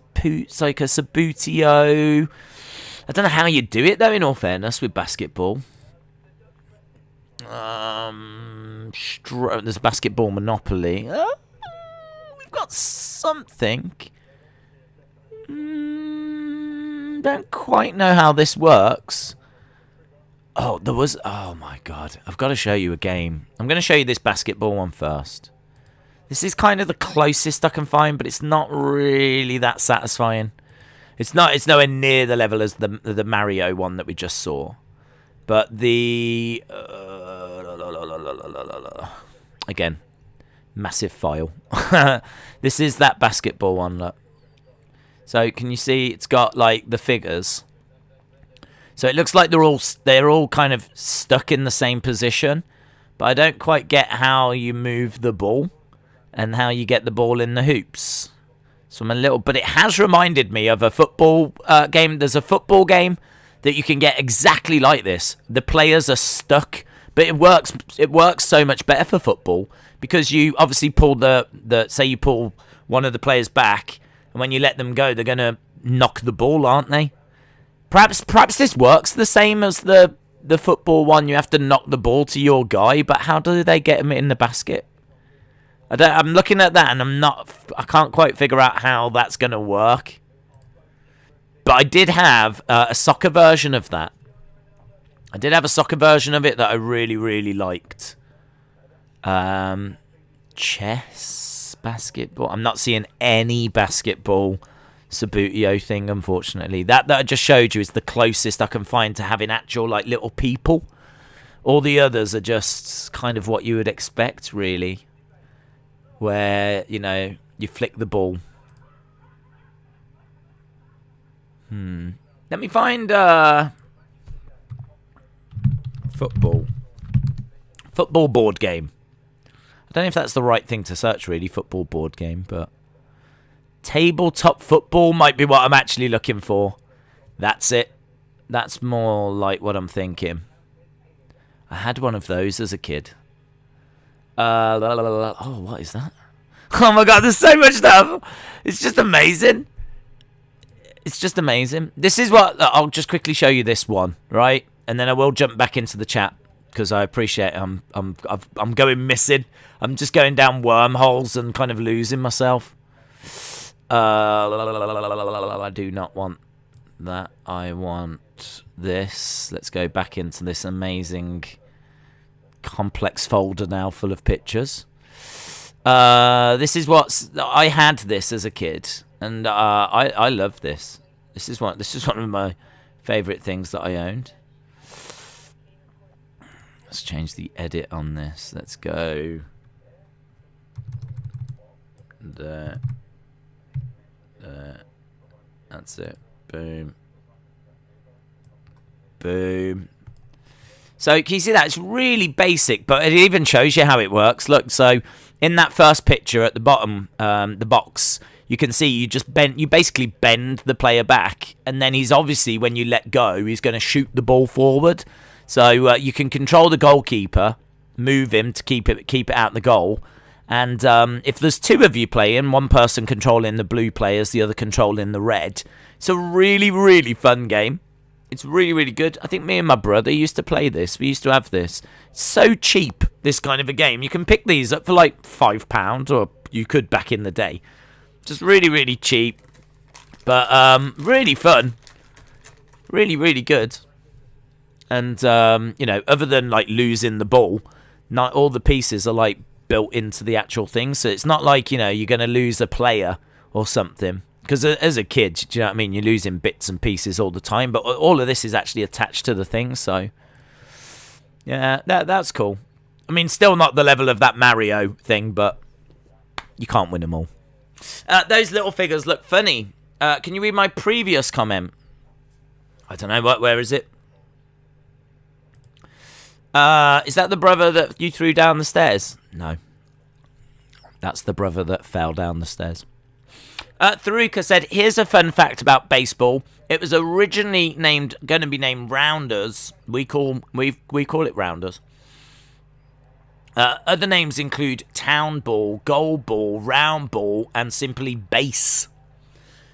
I don't know how you do it, though, in all fairness, with basketball. There's basketball Monopoly. We've got something. Don't quite know how this works. Oh, there was... Oh, my God. I've got to show you a game. I'm going to show you this basketball one first. This is kind of the closest I can find, but it's not really that satisfying. It's nowhere near the level as the Mario one that we just saw. But the... again, massive file. This is that basketball one, look. So can you see it's got like the figures? So it looks like they're all kind of stuck in the same position, but I don't quite get how you move the ball and how you get the ball in the hoops. So I'm a little, but it has reminded me of a football game. There's a football game that you can get exactly like this. The players are stuck, but it works so much better for football because you obviously pull say you pull one of the players back. And when you let them go, they're going to knock the ball, aren't they? Perhaps this works the same as the football one. You have to knock the ball to your guy, but how do they get him in the basket? I'm looking at that, and I can't quite figure out how that's going to work. But I did have a soccer version of that. I did have a soccer version of it that I really, really liked. Chess. Basketball. I'm not seeing any basketball Subbuteo thing, unfortunately. That I just showed you is the closest I can find to having actual like little people. All the others are just kind of what you would expect, really. Where, you know, you flick the ball. Let me find football board game. I don't know if that's the right thing to search, really, football board game, but tabletop football might be what I'm actually looking for. That's it. That's more like what I'm thinking. I had one of those as a kid. Oh, what is that? Oh my God, there's so much stuff. It's just amazing. It's just amazing. This is what... I'll just quickly show you this one, right? And then I will jump back into the chat. Because I appreciate I'm going missing. I'm just going down wormholes and kind of losing myself. I do not want that. I want this. Let's go back into this amazing complex folder now full of pictures. This is what I had this as a kid, and I love this. This is one of my favourite things that I owned. Let's change the edit on this. Let's go there. That's it. Boom. Boom. So can you see that? It's really basic, but it even shows you how it works. Look, so in that first picture at the bottom, the box, you can see you basically bend the player back, and then he's obviously, when you let go, he's going to shoot the ball forward. So you can control the goalkeeper, move him to keep it out the goal. And if there's two of you playing, one person controlling the blue players, the other controlling the red. It's a really, really fun game. It's really, really good. I think me and my brother used to play this. We used to have this. It's so cheap, this kind of a game. You can pick these up for like £5, or you could back in the day. Just really, really cheap. But really fun. Really, really good. And, other than, like, losing the ball, not all the pieces are, like, built into the actual thing. So it's not like, you're going to lose a player or something. Because as a kid, do you know what I mean? You're losing bits and pieces all the time. But all of this is actually attached to the thing. So, yeah, that's cool. I mean, still not the level of that Mario thing, but you can't win them all. Those little figures look funny. Can you read my previous comment? I don't know. Where is it? Is that the brother that you threw down the stairs? No. That's the brother that fell down the stairs. Tharuka said, here's a fun fact about baseball. It was originally going to be named Rounders. We call it Rounders. Other names include Town Ball, Goal Ball, Round Ball, and simply Base.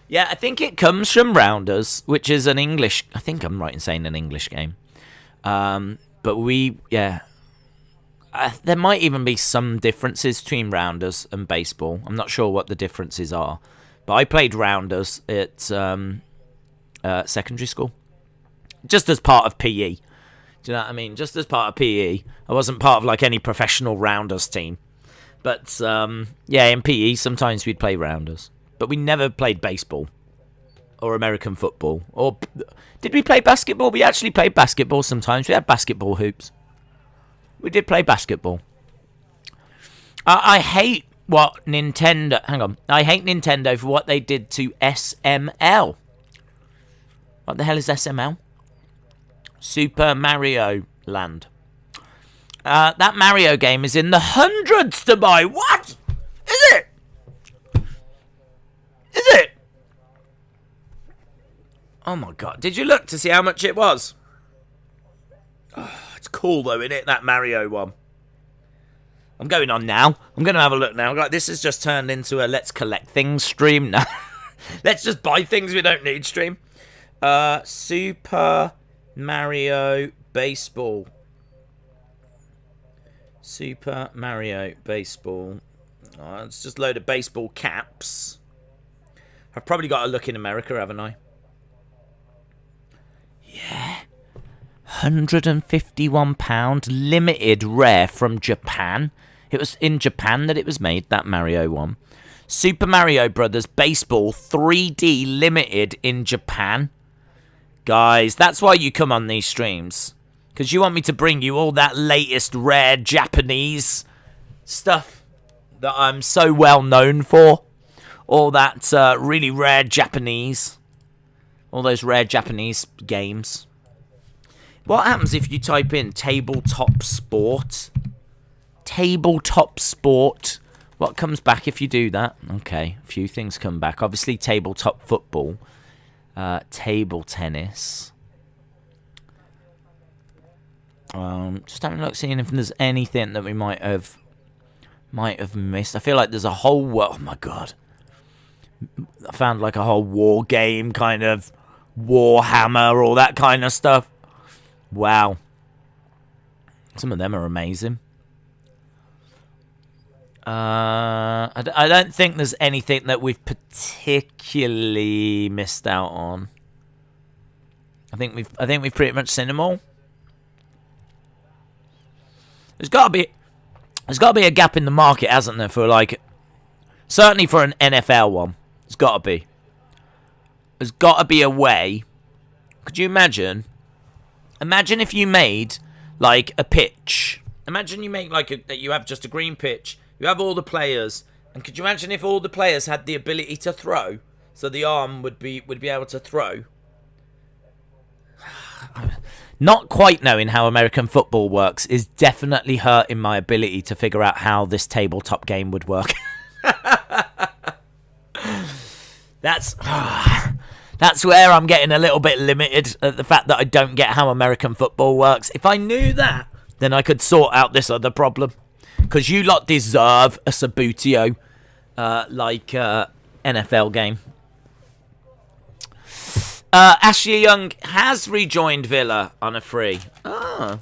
Yeah, I think it comes from Rounders, which is an English... I think I'm right in saying an English game. But there might even be some differences between Rounders and baseball. I'm not sure what the differences are. But I played Rounders at secondary school. Just as part of PE. Do you know what I mean? Just as part of PE. I wasn't part of like any professional Rounders team. But in PE sometimes we'd play Rounders. But we never played baseball. Or American football. Or did we play basketball? We actually played basketball sometimes. We had basketball hoops. We did play basketball. I hate what Nintendo... Hang on. I hate Nintendo for what they did to SML. What the hell is SML? Super Mario Land. That Mario game is in the hundreds to buy. What? Is it? Is it? Oh my god. Did you look to see how much it was? Oh, it's cool though, isn't it? That Mario one. I'm going on now. I'm going to have a look now. Like, this has just turned into a let's collect things stream now. Let's just buy things we don't need stream. Super Mario Baseball. Super Mario Baseball. Oh, it's just a load of baseball caps. I've probably got to look in America, haven't I? Yeah. £151 limited rare from Japan. It was in Japan that it was made, that Mario one. Super Mario Brothers Baseball 3D limited in Japan. Guys, that's why you come on these streams. Because you want me to bring you all that latest rare Japanese stuff that I'm so well known for. All that really rare Japanese. All those rare Japanese games. What happens if you type in tabletop sport? Tabletop sport. What comes back if you do that? Okay, a few things come back. Obviously, tabletop football. Table tennis. Just having a look, seeing if there's anything that we might have missed. I feel like there's a whole... Oh, my God. I found like a whole war game, kind of Warhammer, all that kind of stuff. Wow. Some of them are amazing. I don't think there's anything that we've particularly missed out on. I think we've pretty much seen them all. There's got to be a gap in the market, hasn't there, for like, certainly for an NFL one. There's got to be. There's got to be a way. Could you imagine? Imagine if you made like a pitch. Imagine you make like that you have just a green pitch. You have all the players, and could you imagine if all the players had the ability to throw, so the arm would be able to throw? Not quite knowing how American football works is definitely hurting my ability to figure out how this tabletop game would work. That's where I'm getting a little bit limited at the fact that I don't get how American football works. If I knew that, then I could sort out this other problem. Because you lot deserve a Sabutio NFL game. Ashley Young has rejoined Villa on a free. Oh.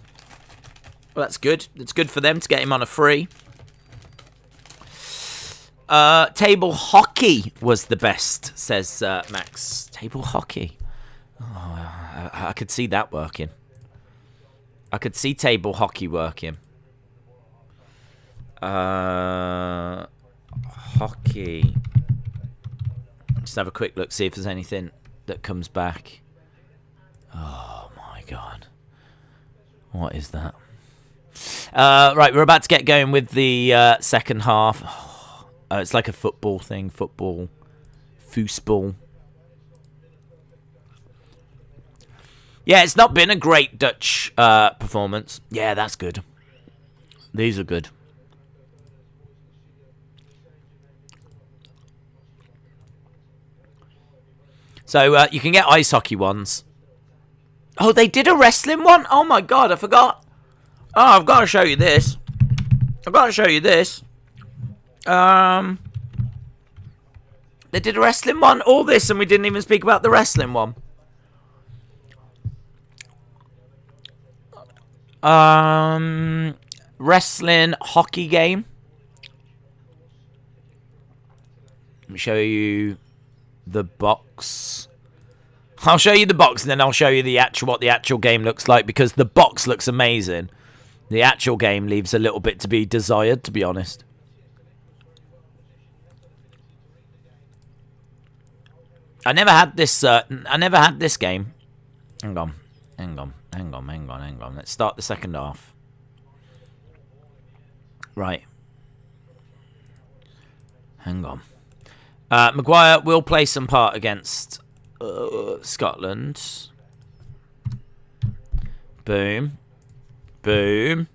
Well, that's good. It's good for them to get him on a free. Table hockey was the best, says Max. Table hockey. I could see that working. I could see table hockey working. Hockey. Just have a quick look, see if there's anything that comes back. Oh my god. What is that? Right, we're about to get going with the second half. It's like a football thing. Football. Foosball. Yeah, it's not been a great Dutch performance. Yeah, that's good. These are good. So you can get ice hockey ones. Oh, they did a wrestling one? Oh my god, I forgot. Oh, I've got to show you this. They did a wrestling one. All this, and we didn't even speak about the wrestling one. Wrestling hockey game. Let me show you the box. I'll show you the box, and then I'll show you what the actual game looks like, because the box looks amazing. The actual game leaves a little bit to be desired, to be honest. I never had this game. Hang on. Let's start the second half. Right. Hang on. Maguire will play some part against Scotland. Boom. Boom.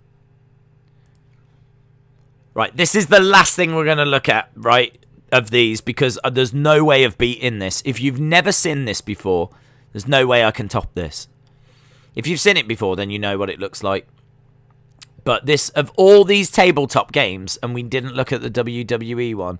Right, this is the last thing we're going to look at, right, of these, because there's no way of beating this. If you've never seen this before, there's no way I can top this. If you've seen it before, then you know what it looks like. But this, of all these tabletop games, and we didn't look at the WWE one,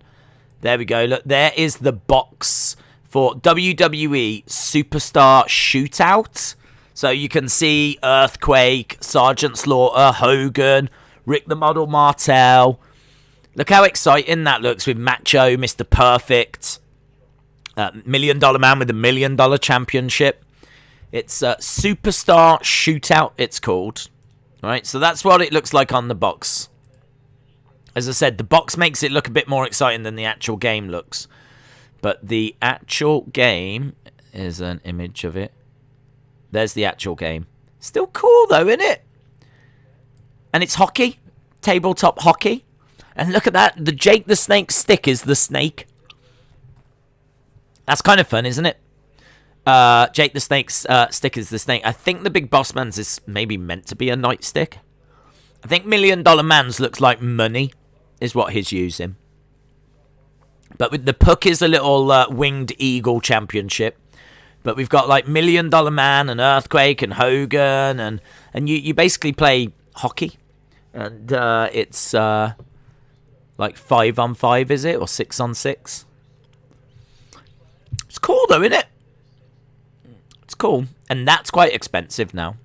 there we go. Look, there is the box for WWE Superstar Shootout. So you can see Earthquake, Sergeant Slaughter, Hogan, Rick the Model Martel. Look how exciting that looks with Macho, Mr. Perfect, $1 Million Man with $1 million championship. It's Superstar Shootout, it's called. All right, so that's what it looks like on the box. As I said, the box makes it look a bit more exciting than the actual game looks. But the actual game is an image of it. There's the actual game. Still cool, though, isn't it? And it's hockey. Tabletop hockey. And look at that. The Jake the Snake stick is the snake. That's kind of fun, isn't it? Jake the Snake's stick is the snake. I think the Big Boss Man's is maybe meant to be a nightstick. I think $1 Million Man's looks like money is what he's using. But with the puck is a little winged eagle championship. But we've got like $1 Million Man and Earthquake and Hogan. And you basically play hockey. And it's like 5-on-5, is it? Or 6-on-6? It's cool though, isn't it? It's cool. And that's quite expensive now.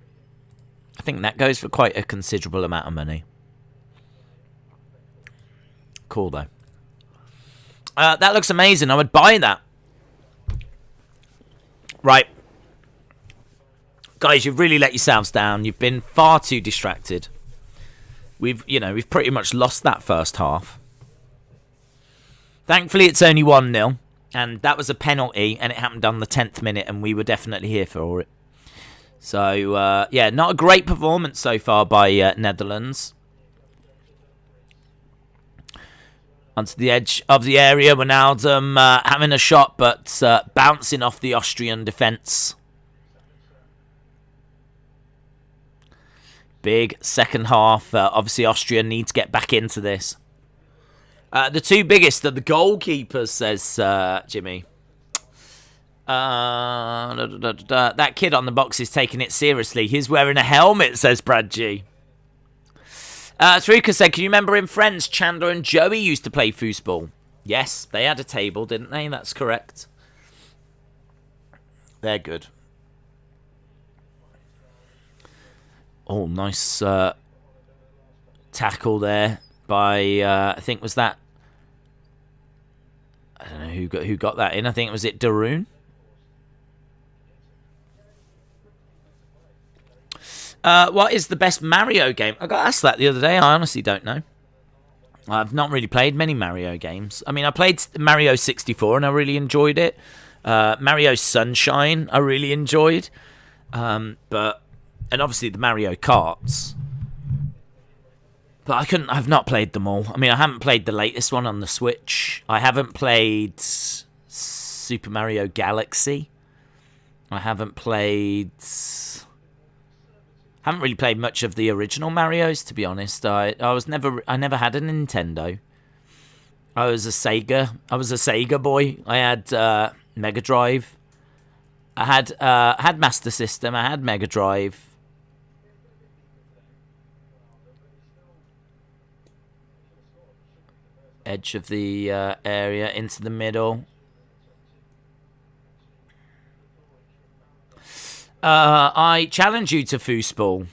I think that goes for quite a considerable amount of money. Cool though. That looks amazing. I would buy that. Right. Guys, you've really let yourselves down. You've been far too distracted. We've pretty much lost that first half. Thankfully, it's only 1-0. And that was a penalty, and it happened on the 10th minute, and we were definitely here for it. So, yeah, not a great performance so far by Netherlands. Onto the edge of the area, Wijnaldum having a shot, but bouncing off the Austrian defence. Big second half. Obviously, Austria need to get back into this. The two biggest are the goalkeepers, says Jimmy. That kid on the box is taking it seriously. He's wearing a helmet, says Brad G. Taruka said, can you remember in Friends, Chandler and Joey used to play foosball? Yes, they had a table, didn't they? That's correct. They're good. Oh, nice tackle there by, I think was that, I don't know who got that in. I think it was Daroon. What is the best Mario game? I got asked that the other day. I honestly don't know. I've not really played many Mario games. I mean, I played Mario 64 and I really enjoyed it. Mario Sunshine I really enjoyed. And obviously the Mario Karts. But I've not played them all. I mean, I haven't played the latest one on the Switch. I haven't played Super Mario Galaxy. I haven't really played much of the original Marios, to be honest. I never had a Nintendo. I was a Sega boy. I had Mega Drive. I had Master System. I had Mega Drive. Edge of the area into the middle. I challenge you to foosball.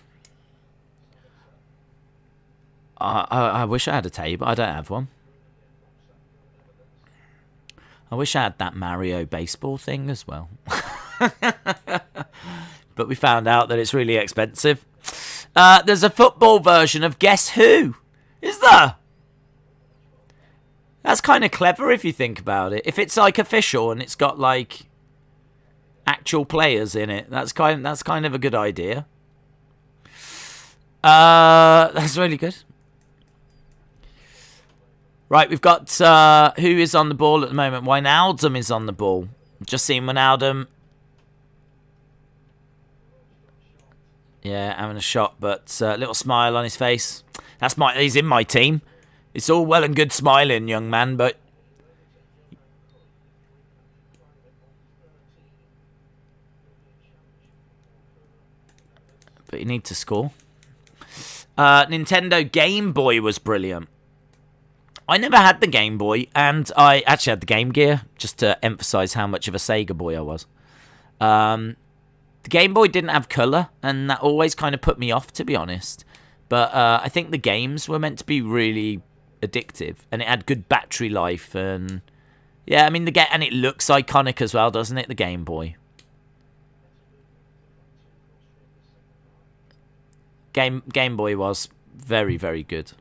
I wish I had a table. I don't have one. I wish I had that Mario baseball thing as well. But we found out that it's really expensive. There's a football version of Guess Who? Is there? That's kind of clever if you think about it. If it's like official and it's got like actual players in it, that's kind of a good idea. That's really good. Right, we've got who is on the ball at the moment. Wijnaldum is on the ball. Just seen Wijnaldum. Yeah, having a shot, but a little smile on his face. He's in my team. It's all well and good smiling, young man, but you need to score. Nintendo Game Boy was brilliant. I never had the Game Boy, and I actually had the Game Gear, just to emphasise how much of a Sega boy I was. The Game Boy didn't have colour, and that always kind of put me off, to be honest. But I think the games were meant to be really addictive, and it had good battery life, and yeah, I mean and it looks iconic as well, doesn't it? The Game Boy. Game Boy was very, very good.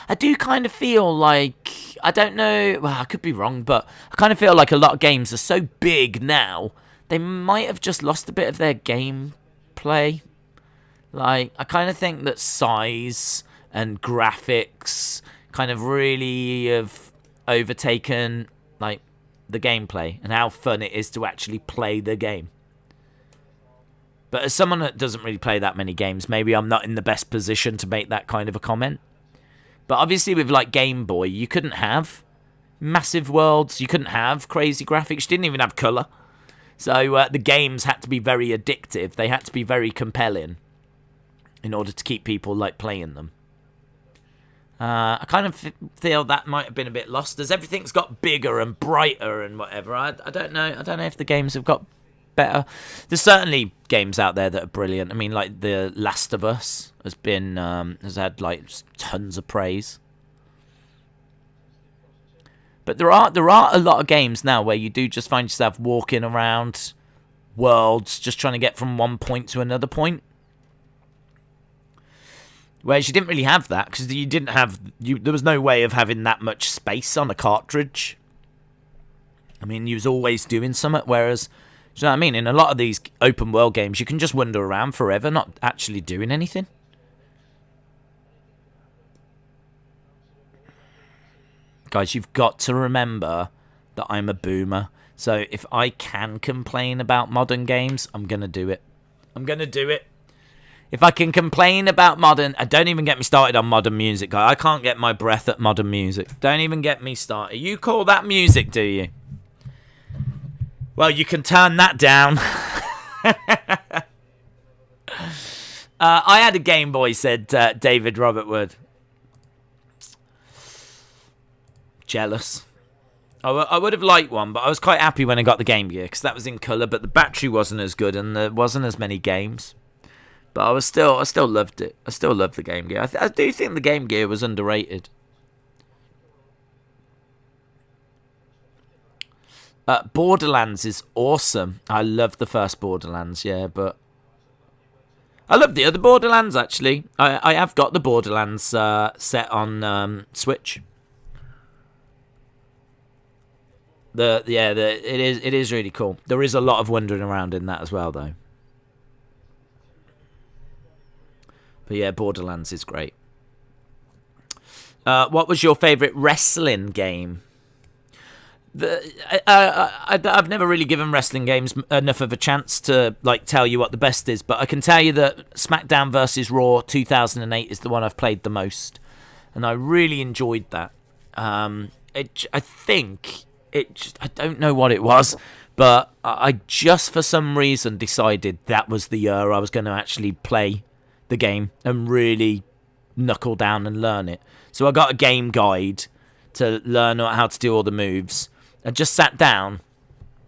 I do kind of feel like, I don't know, well, I could be wrong, but I kind of feel like a lot of games are so big now, they might have just lost a bit of their gameplay. Like, I kind of think that size and graphics kind of really have overtaken, like, the gameplay and how fun it is to actually play the game. But as someone that doesn't really play that many games, maybe I'm not in the best position to make that kind of a comment. But obviously with like Game Boy, you couldn't have massive worlds, you couldn't have crazy graphics, you didn't even have colour. So the games had to be very addictive, they had to be very compelling in order to keep people like playing them. I kind of feel that might have been a bit lost as everything's got bigger and brighter and whatever. I don't know if the games have got better. There's certainly games out there that are brilliant. I mean, like The Last of Us has had like tons of praise. But there are a lot of games now where you do just find yourself walking around worlds just trying to get from one point to another point. Whereas you didn't really have that because there was no way of having that much space on a cartridge. I mean, you was always doing something, whereas, do you know what I mean? In a lot of these open world games, you can just wander around forever, not actually doing anything. Guys, you've got to remember that I'm a boomer. So if I can complain about modern games, I'm going to do it. I'm going to do it. If I can complain about modern... don't even get me started on modern music, guys. I can't get my breath at modern music. Don't even get me started. You call that music, do you? Well, you can turn that down. I had a Game Boy, said David Robert Wood. Jealous. I would have liked one, but I was quite happy when I got the Game Gear, because that was in colour, but the battery wasn't as good, and there wasn't as many games. But I still loved it. I still loved the Game Gear. I do think the Game Gear was underrated. Borderlands is awesome. I love the first Borderlands, yeah, but I love the other Borderlands, actually. I have got the Borderlands set on Switch. It is really cool. There is a lot of wandering around in that as well, though. But yeah, Borderlands is great. What was your favourite wrestling game? I've never really given wrestling games enough of a chance to tell you what the best is, but I can tell you that SmackDown vs Raw 2008 is the one I've played the most, and I really enjoyed that. I don't know what it was, but I just for some reason decided that was the year I was going to actually play the game and really knuckle down and learn it. So I got a game guide to learn how to do all the moves. I just sat down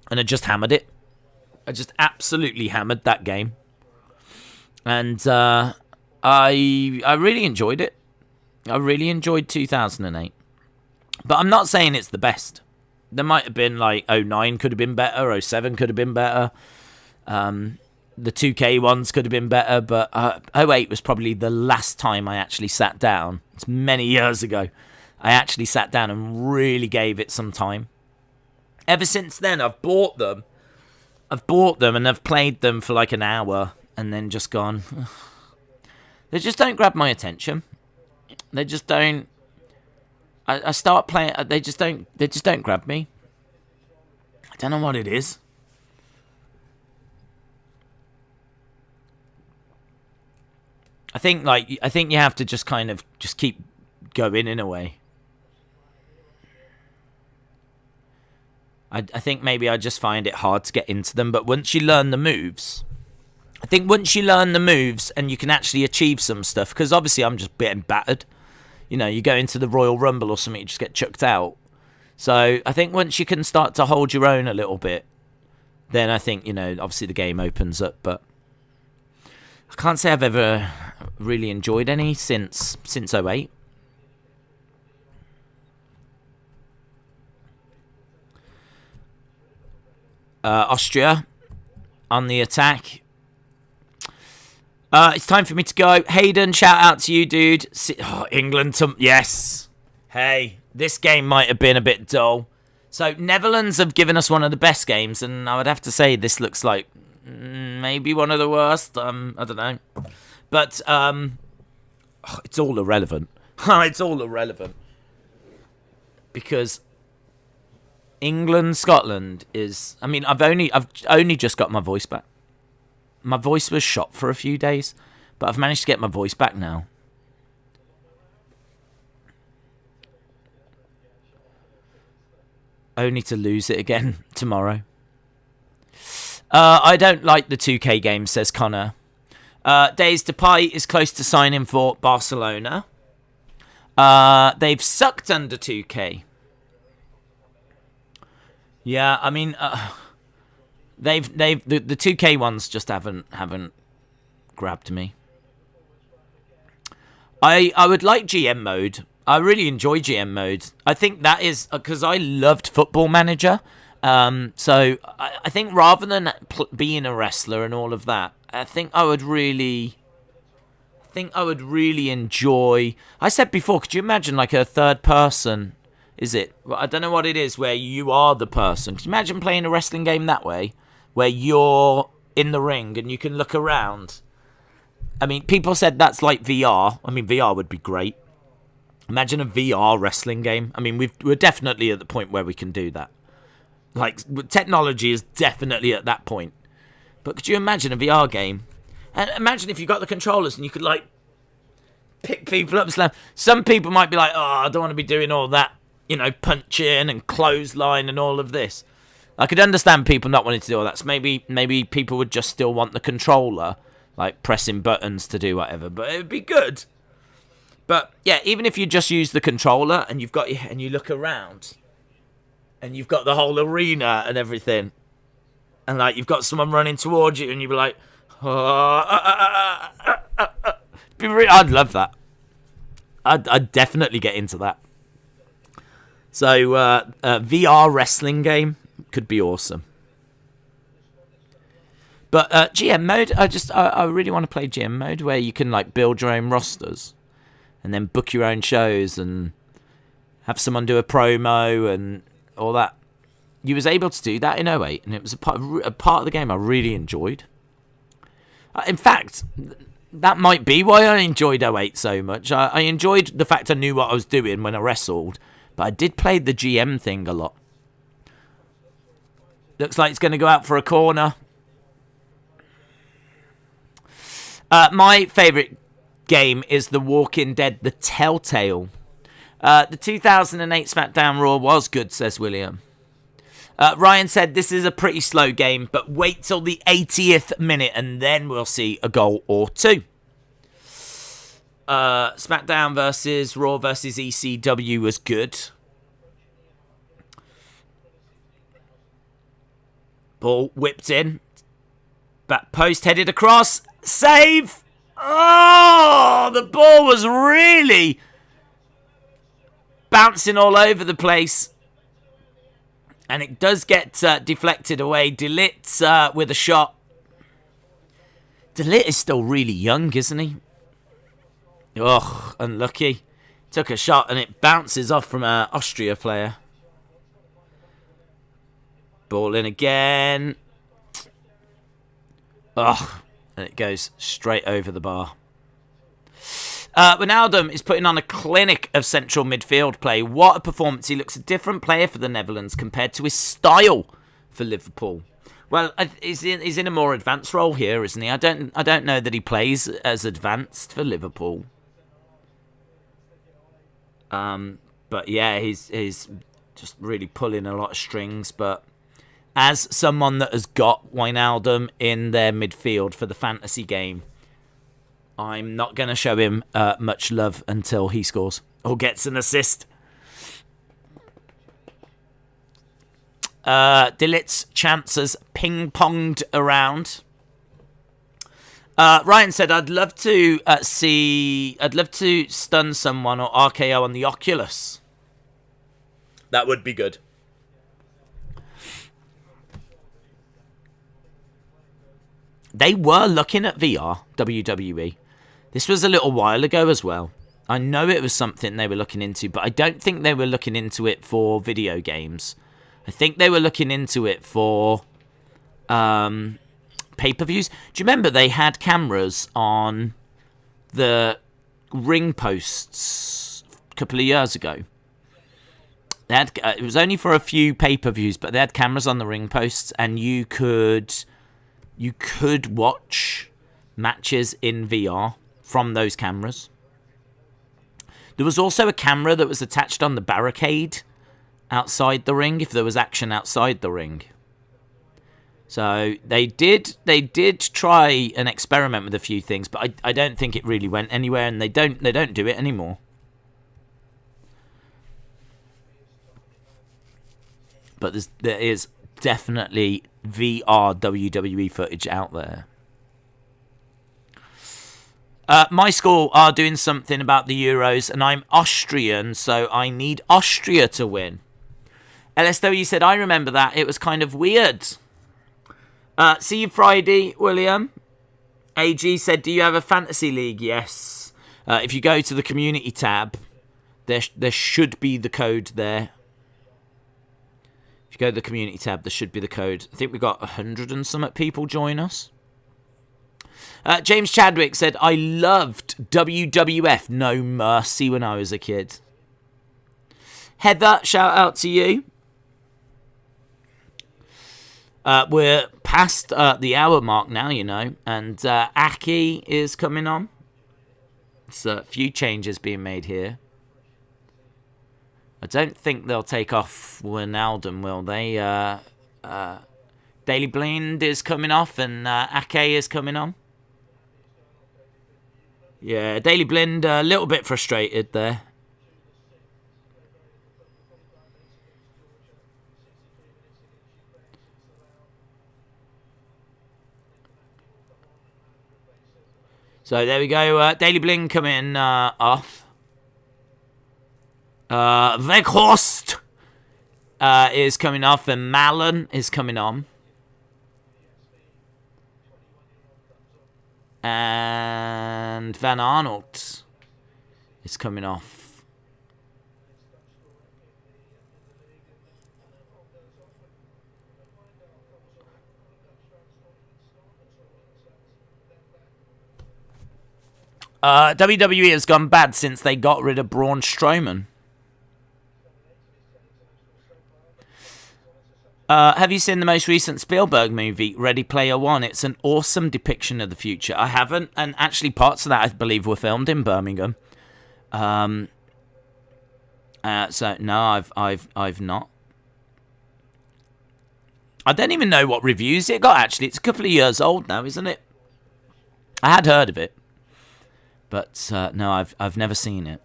and I just hammered it. I just absolutely hammered that game. And I really enjoyed it. I really enjoyed 2008. But I'm not saying it's the best. There might have been 09 could have been better, 07 could have been better. The 2K ones could have been better, but 08 was probably the last time I actually sat down. It's many years ago. I actually sat down and really gave it some time. Ever since then, I've bought them and I've played them for an hour and then just gone. They just don't grab my attention. They just don't. I start playing. They just don't grab me. I don't know what it is. I think you have to just kind of just keep going in a way. I think maybe I just find it hard to get into them, but once you learn the moves, and you can actually achieve some stuff, because obviously I'm just getting battered. You go into the Royal Rumble or something, you just get chucked out. So I think once you can start to hold your own a little bit, then I think, obviously the game opens up, but I can't say I've ever really enjoyed any since 08. Austria on the attack. It's time for me to go. Hayden, shout out to you, dude. England, yes. Hey, this game might have been a bit dull. So Netherlands have given us one of the best games, and I would have to say this looks like maybe one of the worst. I don't know. But it's all irrelevant. It's all irrelevant. Because England, Scotland is... I mean, I've only just got my voice back. My voice was shot for a few days, but I've managed to get my voice back now. Only to lose it again tomorrow. I don't like the 2K games, says Connor. Days Depay is close to signing for Barcelona. They've sucked under 2K. Yeah, I mean, the 2K ones just haven't grabbed me. I would like GM mode. I really enjoy GM mode. I think that is because I loved Football Manager. So I think rather than being a wrestler and all of that, I think I would really enjoy. I said before, could you imagine a third person? Is it? Well, I don't know what it is where you are the person. Could you imagine playing a wrestling game that way, where you're in the ring and you can look around? I mean, people said that's like VR. I mean, VR would be great. Imagine a VR wrestling game. I mean, we're definitely at the point where we can do that. Technology is definitely at that point. But could you imagine a VR game? And imagine if you got the controllers and you could pick people up and slam. Some people might be like, oh, I don't want to be doing all that, punching and clothesline and all of this. I could understand people not wanting to do all that. So maybe people would just still want the controller, pressing buttons to do whatever. But it would be good. But yeah, even if you just use the controller and and you look around, and you've got the whole arena and everything, and you've got someone running towards you, and you'd be like, I'd love that. I'd definitely get into that. So a VR wrestling game could be awesome. But GM mode, I really want to play GM mode where you can like build your own rosters and then book your own shows and have someone do a promo and all that. You was able to do that in 08, and it was a part of the game I really enjoyed. In fact, that might be why I enjoyed 08 so much. I enjoyed the fact I knew what I was doing when I wrestled, but I did play the GM thing a lot. Looks like it's going to go out for a corner. My favourite game is The Walking Dead, The Telltale. The 2008 SmackDown Raw was good, says William. Ryan said this is a pretty slow game, but wait till the 80th minute and then we'll see a goal or two. SmackDown versus Raw versus ECW was good. Ball whipped in. Back post headed across. Save! Oh, the ball was really bouncing all over the place. And it does get deflected away. DeLitt with a shot. DeLitt is still really young, isn't he? Ugh, unlucky. Took a shot and it bounces off from an Austria player. Ball in again. Ugh, and it goes straight over the bar. Wijnaldum is putting on a clinic of central midfield play. What a performance. He looks a different player for the Netherlands compared to his style for Liverpool. Well, he's in a more advanced role here, isn't he? I don't know that he plays as advanced for Liverpool. But yeah, he's just really pulling a lot of strings. But as someone that has got Wijnaldum in their midfield for the fantasy game, I'm not going to show him much love until he scores or gets an assist. De Ligt's chances ping-ponged around. Ryan said, I'd love to stun someone or RKO on the Oculus. That would be good. They were looking at VR, WWE. This was a little while ago as well. I know it was something they were looking into, but I don't think they were looking into it for video games. I think they were looking into it for pay-per-views. Do you remember they had cameras on the ring posts a couple of years ago? They had, it was only for a few pay-per-views, but they had cameras on the ring posts, and you could watch matches in VR from those cameras. There was also a camera that was attached on the barricade outside the ring if there was action outside the ring. So they did try and experiment with a few things, but I don't think it really went anywhere, and they don't do it anymore. But there is definitely VR WWE footage out there. My school are doing something about the Euros, and I'm Austrian, so I need Austria to win. LSW said, I remember that. It was kind of weird. See you Friday, William. AG said, do you have a fantasy league? Yes. If you go to the community tab, there should be the code there. If you go to the community tab, there should be the code. I think we got 100 and some people join us. James Chadwick said, I loved WWF No Mercy when I was a kid. Heather, shout out to you. We're past the hour mark now, you know, and Aki is coming on. So a few changes being made here. I don't think they'll take off Wijnaldum, will they? Daily Blind is coming off and Ake is coming on. Yeah, Daily Blind a little bit frustrated there. So there we go. Daily Blind coming off. Weghorst is coming off and Malen is coming on. And Van Arnold is coming off. WWE has gone bad since they got rid of Braun Strowman. Have you seen the most recent Spielberg movie, Ready Player One? It's an awesome depiction of the future. I haven't, and actually parts of that I believe were filmed in Birmingham. So no, I've not. I don't even know what reviews it got. Actually, it's a couple of years old now, isn't it? I had heard of it, but no, I've never seen it.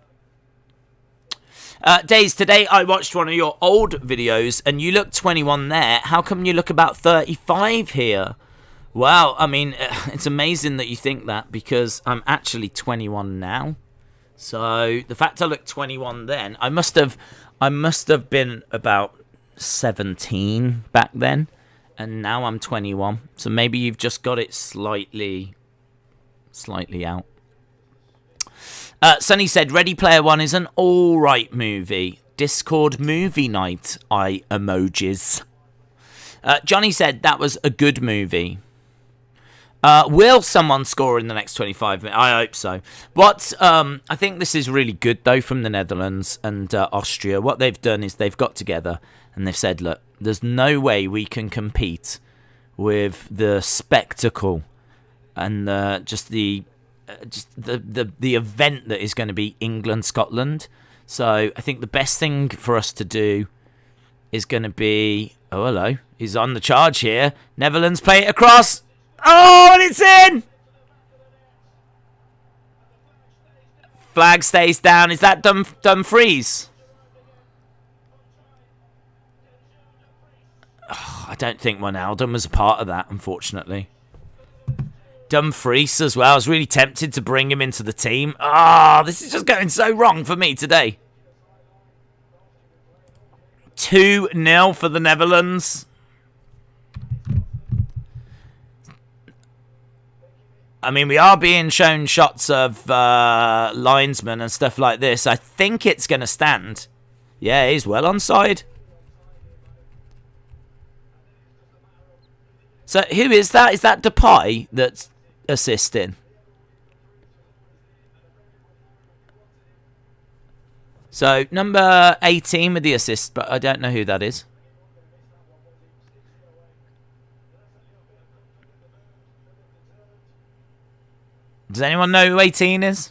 Days, today I watched one of your old videos and you look 21 there. How come you look about 35 here? Well, I mean, it's amazing that you think that because I'm actually 21 now. So the fact I looked 21 then, I must have been about 17 back then, and now I'm 21. So maybe you've just got it slightly out. Sonny said, Ready Player One is an alright movie. Discord movie night, eye emojis. Johnny said, that was a good movie. Will someone score in the next 25 minutes? I hope so. But I think this is really good, though, from the Netherlands and Austria. What they've done is they've got together and they've said, look, there's no way we can compete with the spectacle and the event that is going to be England-Scotland. So I think the best thing for us to do is going to be... Oh, hello. He's on the charge here. Netherlands play it across. Oh, and it's in! Flag stays down. Is that Dumfries? Oh, I don't think Wijnaldum was a part of that, unfortunately. Dumfries as well. I was really tempted to bring him into the team. Ah, this is just going so wrong for me today. 2-0 for the Netherlands. I mean, we are being shown shots of linesmen and stuff like this. I think it's going to stand. Yeah, he's well onside. So who is that? Is that Depay that's assisting? So number 18 with the assist, but I don't know who that is. Does anyone know who 18 is?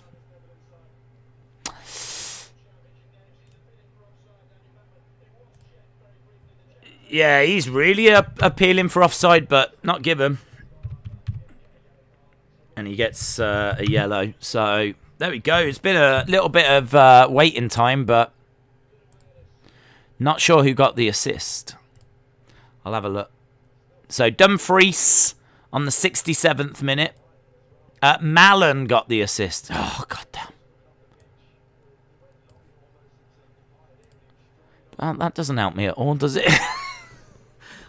Yeah, he's really appealing for offside, but not given. And he gets a yellow. So there we go. It's been a little bit of waiting time, but not sure who got the assist. I'll have a look. So Dumfries on the 67th minute. Malen got the assist. Oh, goddamn. Well, that doesn't help me at all, does it?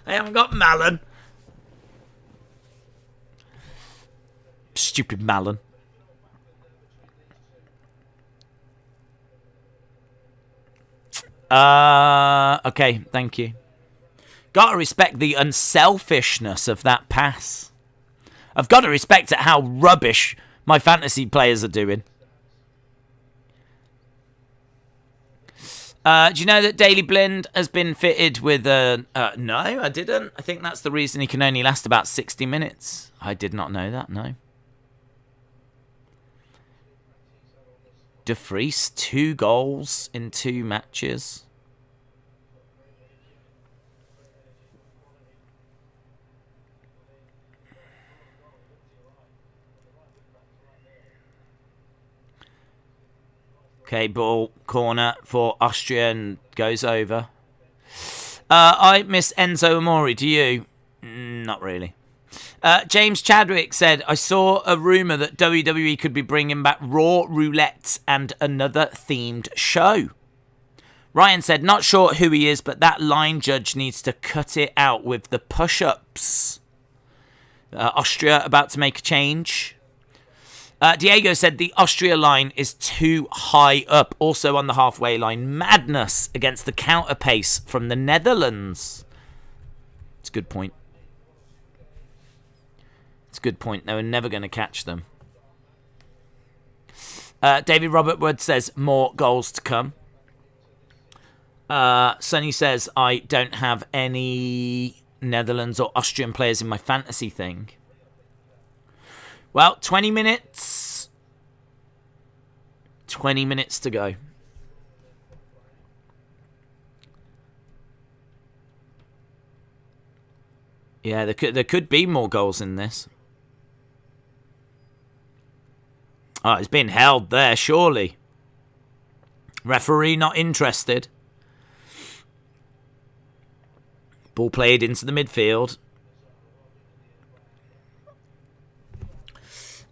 I haven't got Malen. Stupid Malen. Okay, thank you. Gotta respect the unselfishness of that pass. I've got to respect it how rubbish my fantasy players are doing. Do you know that Daily Blind has been fitted with a... no, I didn't. I think that's the reason he can only last about 60 minutes. I did not know that, no. De Vries, 2 goals in 2 matches. Okay, ball, corner for Austria and goes over. I miss Enzo Amore. Do you? Not really. James Chadwick said, I saw a rumour that WWE could be bringing back Raw Roulette and another themed show. Ryan said, not sure who he is, but that line judge needs to cut it out with the push-ups. Austria about to make a change. Diego said the Austria line is too high up, also on the halfway line. Madness against the counter pace from the Netherlands. It's a good point. It's a good point. They were never going to catch them. David Robert Wood says more goals to come. Sonny says I don't have any Netherlands or Austrian players in my fantasy thing. Well, 20 minutes. 20 minutes to go. Yeah, there could be more goals in this. Oh, it's been held there, surely. Referee not interested. Ball played into the midfield.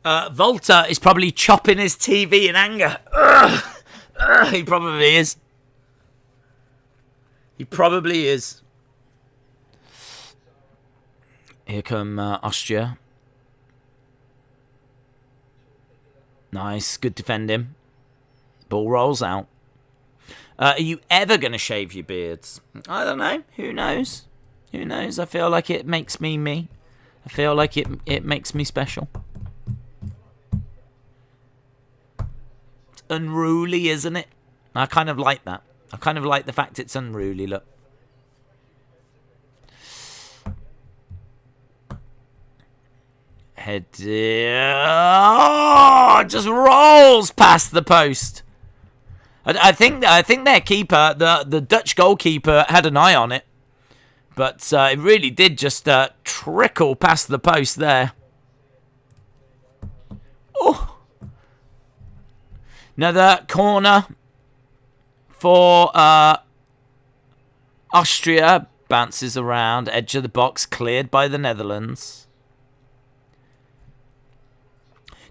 Volta is probably chopping his TV in anger. He probably is. He probably is. Here come Austria. Nice, good defending. Ball rolls out. Are you ever going to shave your beards? I don't know. Who knows? Who knows? I feel like it makes me me. I feel like it makes me special. It's unruly, isn't it? I kind of like that. I kind of like the fact it's unruly, look. Head, just rolls past the post. I think their keeper, the Dutch goalkeeper, had an eye on it, but it really did just trickle past the post there. Oh, another corner for Austria. Bounces around, edge of the box, cleared by the Netherlands.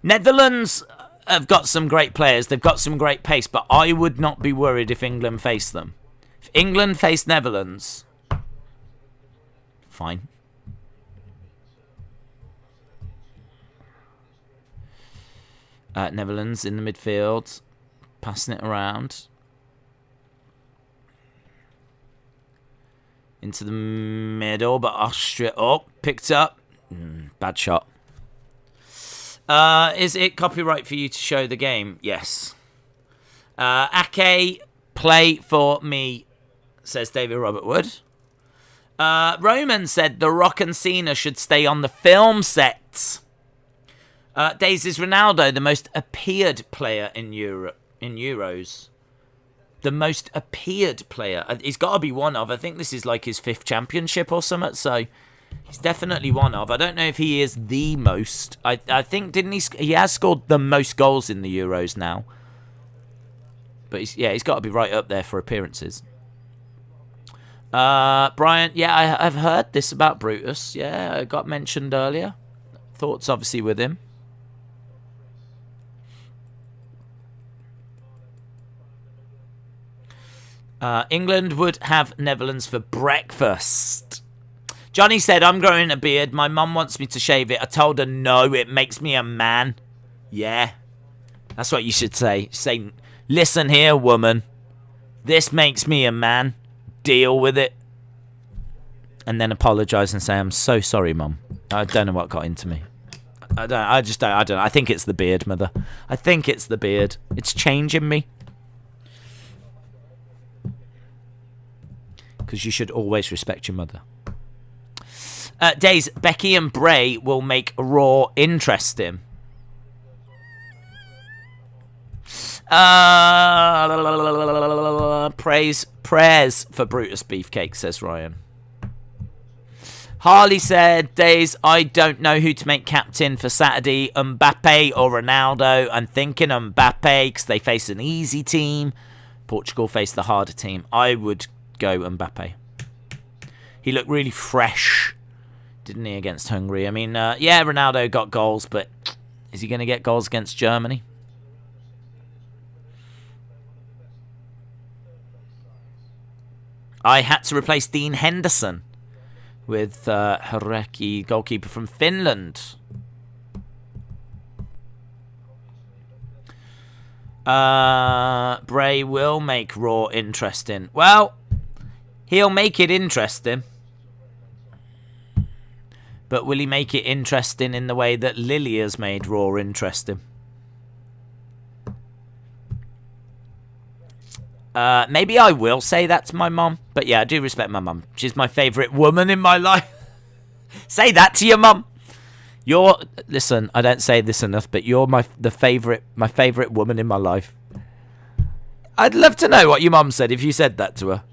Netherlands have got some great players. They've got some great pace, but I would not be worried if England faced them. If England faced Netherlands, fine. Netherlands in the midfield, passing it around. Into the middle, but Austria, picked up. Bad shot. Is it copyright for you to show the game? Yes. Ake, play for me, says David Robert Wood. Roman said The Rock and Cena should stay on the film set. Days, is Ronaldo the most appeared player in Europe in Euros? The most appeared player. He's got to be one of. I think this is like his 5th championship or something, so he's definitely one of. I don't know if he is the most. I think, didn't he has scored the most goals in the Euros now. But he's got to be right up there for appearances. Brian, yeah, I've heard this about Brutus. Yeah, it got mentioned earlier. Thoughts obviously with him. England would have Netherlands for breakfast. Johnny said, I'm growing a beard. My mum wants me to shave it. I told her no, it makes me a man. Yeah. That's what you should say. Say, listen here, woman. This makes me a man. Deal with it. And then apologise and say, I'm so sorry, Mum. I don't know what got into me. I don't know. I think it's the beard, mother. I think it's the beard. It's changing me. Because you should always respect your mother. Days, Becky and Bray will make Raw interesting. Prayers for Brutus Beefcake, says Ryan. Harley said, Days, I don't know who to make captain for Saturday, Mbappe or Ronaldo. I'm thinking Mbappe because they face an easy team. Portugal face the harder team. I would go Mbappe. He looked really fresh, didn't he, against Hungary? I mean, yeah, Ronaldo got goals, but is he going to get goals against Germany? I had to replace Dean Henderson with Hareki, goalkeeper from Finland. Bray will make Raw interesting. Well, he'll make it interesting. But will he make it interesting in the way that Lily has made Raw interesting? Maybe I will say that to my mum. But yeah, I do respect my mum. She's my favourite woman in my life. Say that to your mum. Listen, I don't say this enough, but you're my favourite woman in my life. I'd love to know what your mum said if you said that to her.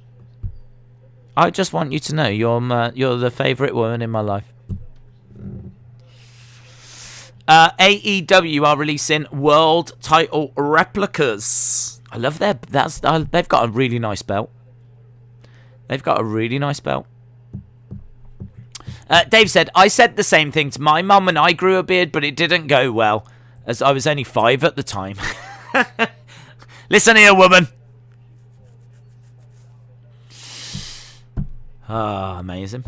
I just want you to know you're the favourite woman in my life. AEW are releasing world title replicas. I love they've got a really nice belt. They've got a really nice belt. Dave said, I said the same thing to my mum when I grew a beard, but it didn't go well, as I was only 5 at the time. Listen here, woman. Amazing.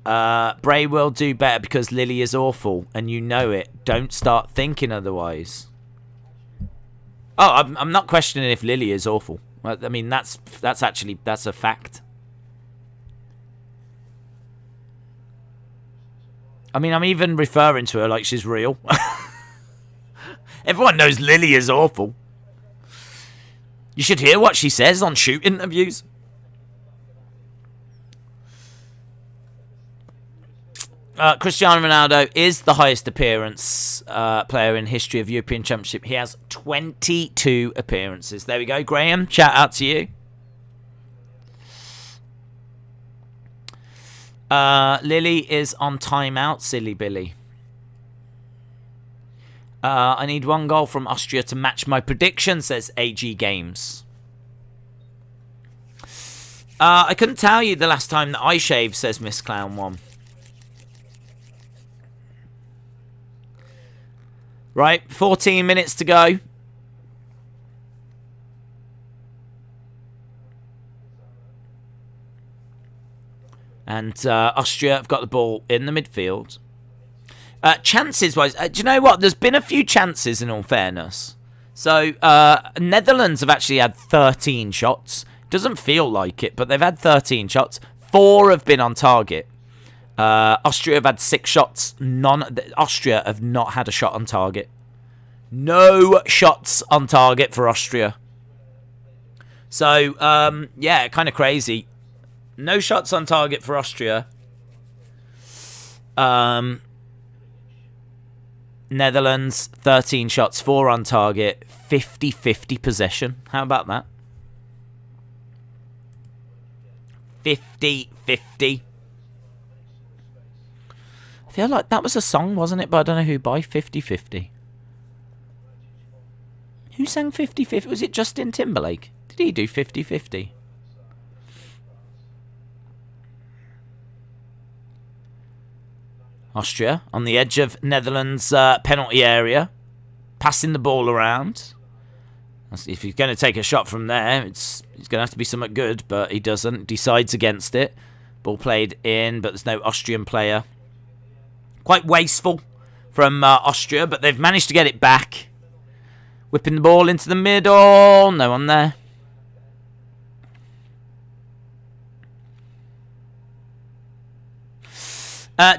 Bray will do better because Lily is awful, and you know it. Don't start thinking otherwise. Oh, I'm not questioning if Lily is awful. I mean, that's a fact. I mean, I'm even referring to her like she's real. Everyone knows Lily is awful. You should hear what she says on shoot interviews. Cristiano Ronaldo is the highest appearance player in history of European Championship. He has 22 appearances. There we go, Graham. Shout out to you. Lily is on timeout, silly Billy. I need 1 goal from Austria to match my prediction, says AG Games. I couldn't tell you the last time that I shaved, says Miss Clown 1. Right, 14 minutes to go. And Austria have got the ball in the midfield. Chances-wise, do you know what? There's been a few chances, in all fairness. So, Netherlands have actually had 13 shots. Doesn't feel like it, but they've had 13 shots. 4 have been on target. Austria have had 6 shots. Austria have not had a shot on target. No shots on target for Austria. So, yeah, kind of crazy. No shots on target for Austria. Netherlands, 13 shots, 4 on target, 50-50 possession. How about that? 50-50. I feel like that was a song, wasn't it? But I don't know who by 50-50. Who sang 50-50? Was it Justin Timberlake? Did he do 50-50? Austria on the edge of Netherlands' penalty area, passing the ball around. If he's going to take a shot from there, it's going to have to be something good, but he doesn't. Decides against it. Ball played in, but there's no Austrian player. Quite wasteful from Austria, but they've managed to get it back. Whipping the ball into the middle. No one there.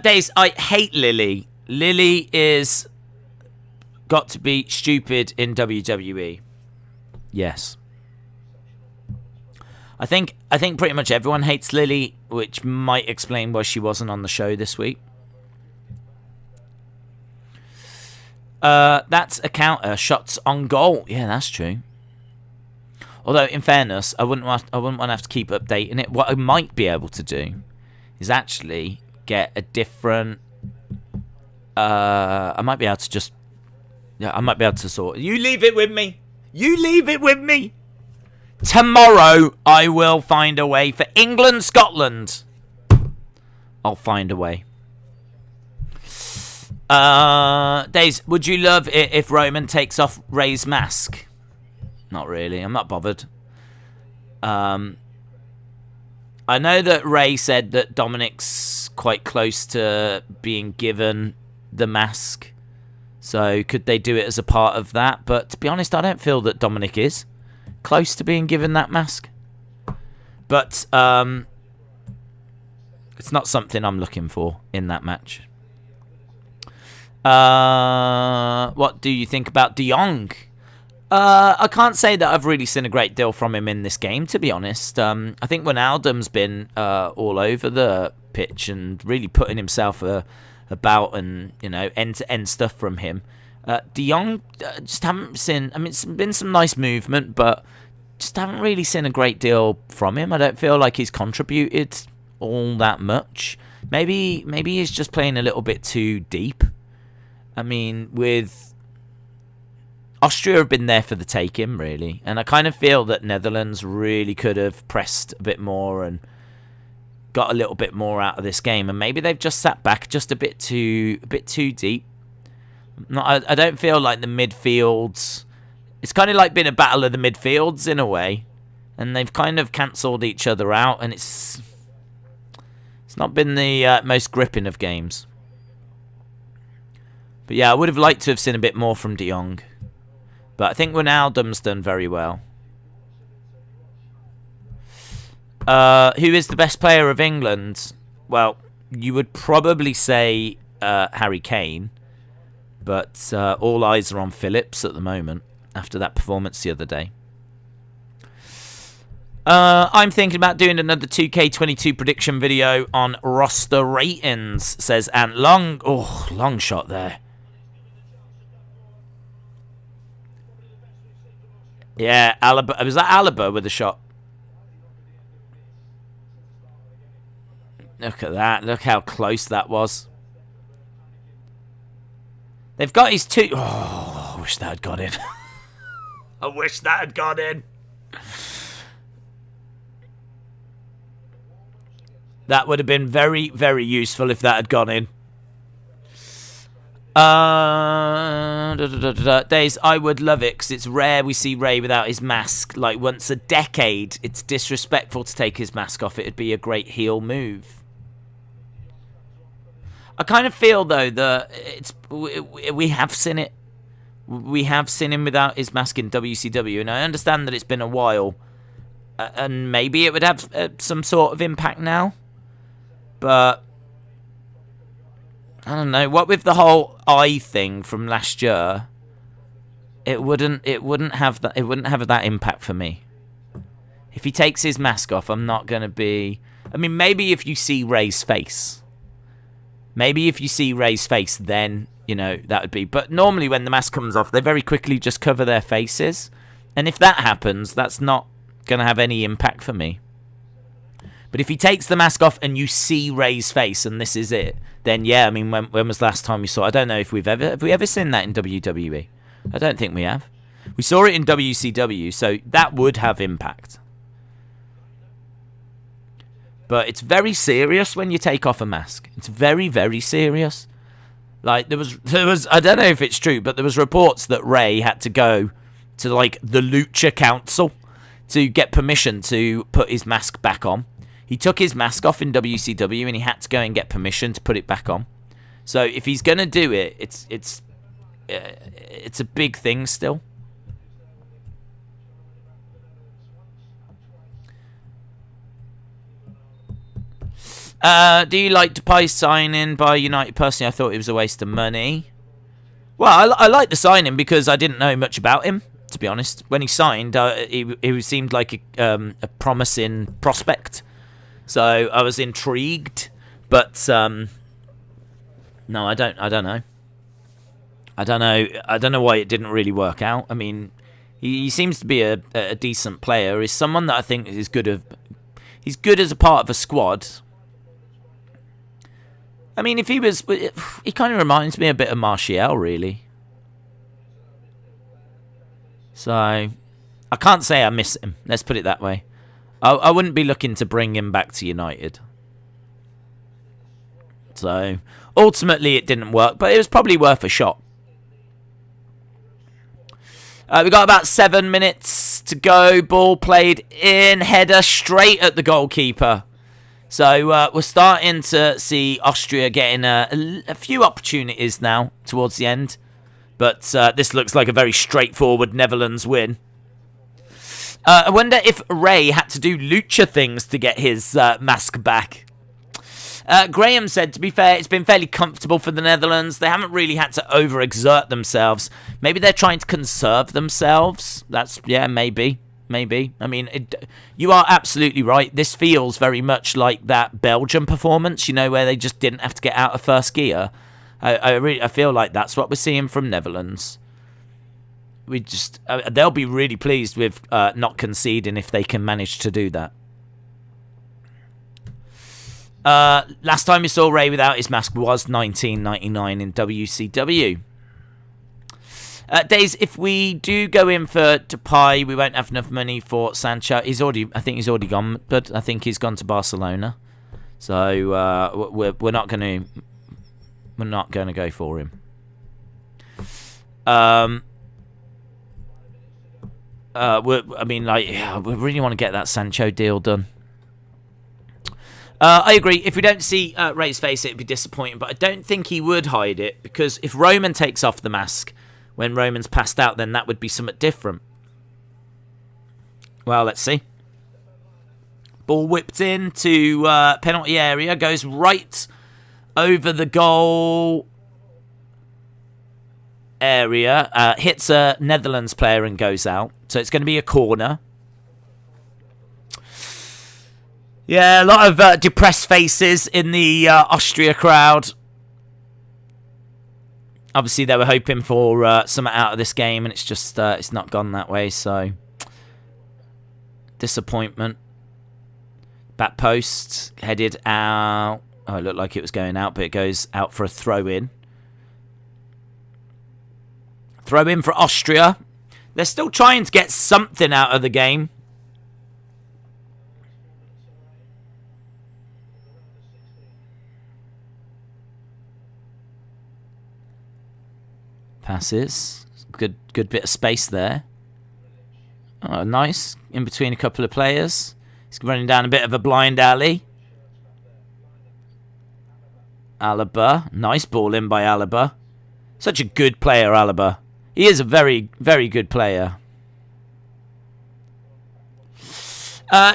Days, I hate Lily. Lily is got to be stupid in WWE. Yes. I think pretty much everyone hates Lily, which might explain why she wasn't on the show this week. That's a counter. Shots on goal. Yeah, that's true. Although, in fairness, I wouldn't want to have to keep updating it. What I might be able to do is actually get a different. I might be able to just. Yeah, I might be able to sort. You leave it with me. You leave it with me. Tomorrow, I will find a way for England, Scotland. I'll find a way. Days, would you love it if Roman takes off Ray's mask? Not really. I'm not bothered. I know that Ray said that Dominic's quite close to being given the mask. So could they do it as a part of that? But to be honest, I don't feel that Dominic is close to being given that mask. But it's not something I'm looking for in that match. What do you think about De Jong? I can't say that I've really seen a great deal from him in this game, to be honest. I think Wijnaldum's been all over the pitch and really putting himself about, and end-to-end stuff from him. De Jong, just haven't seen. I mean, it's been some nice movement, but just haven't really seen a great deal from him. I don't feel like he's contributed all that much. Maybe he's just playing a little bit too deep. I mean, with Austria have been there for the taking, really, and I kind of feel that Netherlands really could have pressed a bit more and got a little bit more out of this game, and maybe they've just sat back just a bit too deep. I don't feel like the midfields. It's kind of like been a battle of the midfields in a way, and they've kind of cancelled each other out, and it's not been the most gripping of games. But yeah, I would have liked to have seen a bit more from De Jong, but I think Wijnaldum's done very well. Who is the best player of England? Well, you would probably say Harry Kane, but all eyes are on Phillips at the moment after that performance the other day. I'm thinking about doing another 2K22 prediction video on roster ratings, says Ant. Long shot there. Yeah, Alaba. Was that Alaba with the shot? Look at that. Look how close that was. They've got his two... Oh, I wish that had got in. I wish that had got in. That would have been very, very useful if that had gone in. Days, I would love it because it's rare we see Ray without his mask. Like once a decade, it's disrespectful to take his mask off. It'd be a great heel move. I kind of feel though that we have seen it. We have seen him without his mask in WCW, and I understand that it's been a while, and maybe it would have some sort of impact now. But I don't know. What with the whole eye thing from last year, it wouldn't have that impact for me. If he takes his mask off, I'm not gonna be. I mean, maybe if you see Ray's face, then that would be. But normally when the mask comes off, they very quickly just cover their faces, and if that happens, that's not gonna have any impact for me. But if he takes the mask off and you see Ray's face and this is it, then yeah, I mean, when was the last time we saw it? I don't know if have we ever seen that in WWE? I don't think we have. We saw it in WCW, so that would have impact. But it's very serious when you take off a mask. It's very, very serious. Like, there was I don't know if it's true, but there was reports that Ray had to go to, like, the Lucha Council to get permission to put his mask back on. He took his mask off in WCW and he had to go and get permission to put it back on. So if he's going to do it, it's a big thing still. Do you like Depay's signing by United? Personally, I thought it was a waste of money. Well, I like the signing because I didn't know much about him, to be honest. When he signed, he seemed like a promising prospect. So I was intrigued, but no, I don't know. I don't know why it didn't really work out. I mean, he seems to be a decent player. He's someone that I think is he's good as a part of a squad. I mean, he kind of reminds me a bit of Martial, really. So I can't say I miss him. Let's put it that way. I wouldn't be looking to bring him back to United. So, ultimately it didn't work, but it was probably worth a shot. We got about 7 minutes to go. Ball played in, header straight at the goalkeeper. So, we're starting to see Austria getting a few opportunities now towards the end. But this looks like a very straightforward Netherlands win. I wonder if Ray had to do lucha things to get his mask back. Graham said, to be fair, it's been fairly comfortable for the Netherlands. They haven't really had to overexert themselves. Maybe they're trying to conserve themselves. That's, yeah, maybe. Maybe. I mean, you are absolutely right. This feels very much like that Belgium performance, you know, where they just didn't have to get out of first gear. I feel like that's what we're seeing from Netherlands. We just they'll be really pleased with not conceding if they can manage to do that. Last time we saw Ray without his mask was 1999 in WCW. Days, if we do go in for Depay, we won't have enough money for Sancho. I think he's already gone, but I think he's gone to Barcelona. So we're not going to go for him. We really want to get that Sancho deal done. I agree. If we don't see Ray's face, it'd be disappointing, but I don't think he would hide it, because if Roman takes off the mask when Roman's passed out, then that would be somewhat different. Well, let's see. Ball whipped into penalty area, goes right over the goal area, hits a Netherlands player and goes out. So it's going to be a corner. Yeah, a lot of depressed faces in the Austria crowd. Obviously, they were hoping for something out of this game, and it's just it's not gone that way. So, disappointment. Back post headed out. Oh, it looked like it was going out, but it goes out for a throw-in. Throw-in for Austria. They're still trying to get something out of the game. Passes. Good bit of space there. Oh, nice. In between a couple of players. He's running down a bit of a blind alley. Alaba. Nice ball in by Alaba. Such a good player, Alaba. He is a very, very good player.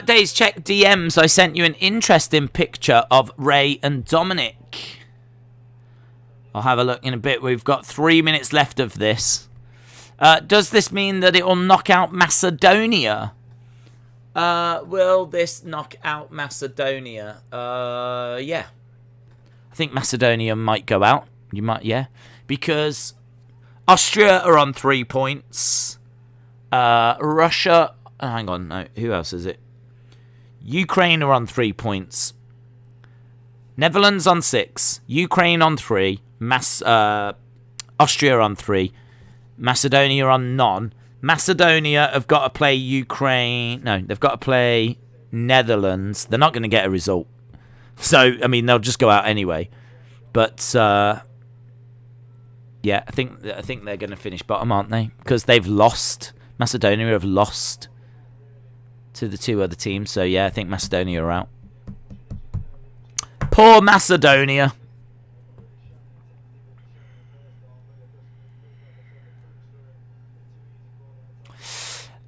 Days, check DMs. I sent you an interesting picture of Ray and Dominic. I'll have a look in a bit. We've got 3 minutes left of this. Does this mean that it will knock out Macedonia? Will this knock out Macedonia? Yeah. I think Macedonia might go out. You might, yeah. Because Austria are on 3 points. Russia... hang on, no. Who else is it? Ukraine are on 3 points. Netherlands on 6. Ukraine on 3. Austria on 3. Macedonia on none. Macedonia have got to play Ukraine. No, they've got to play Netherlands. They're not going to get a result. So, I mean, they'll just go out anyway. But, yeah, I think they're going to finish bottom, aren't they? Because they've lost. Macedonia have lost to the 2 other teams. So, yeah, I think Macedonia are out. Poor Macedonia.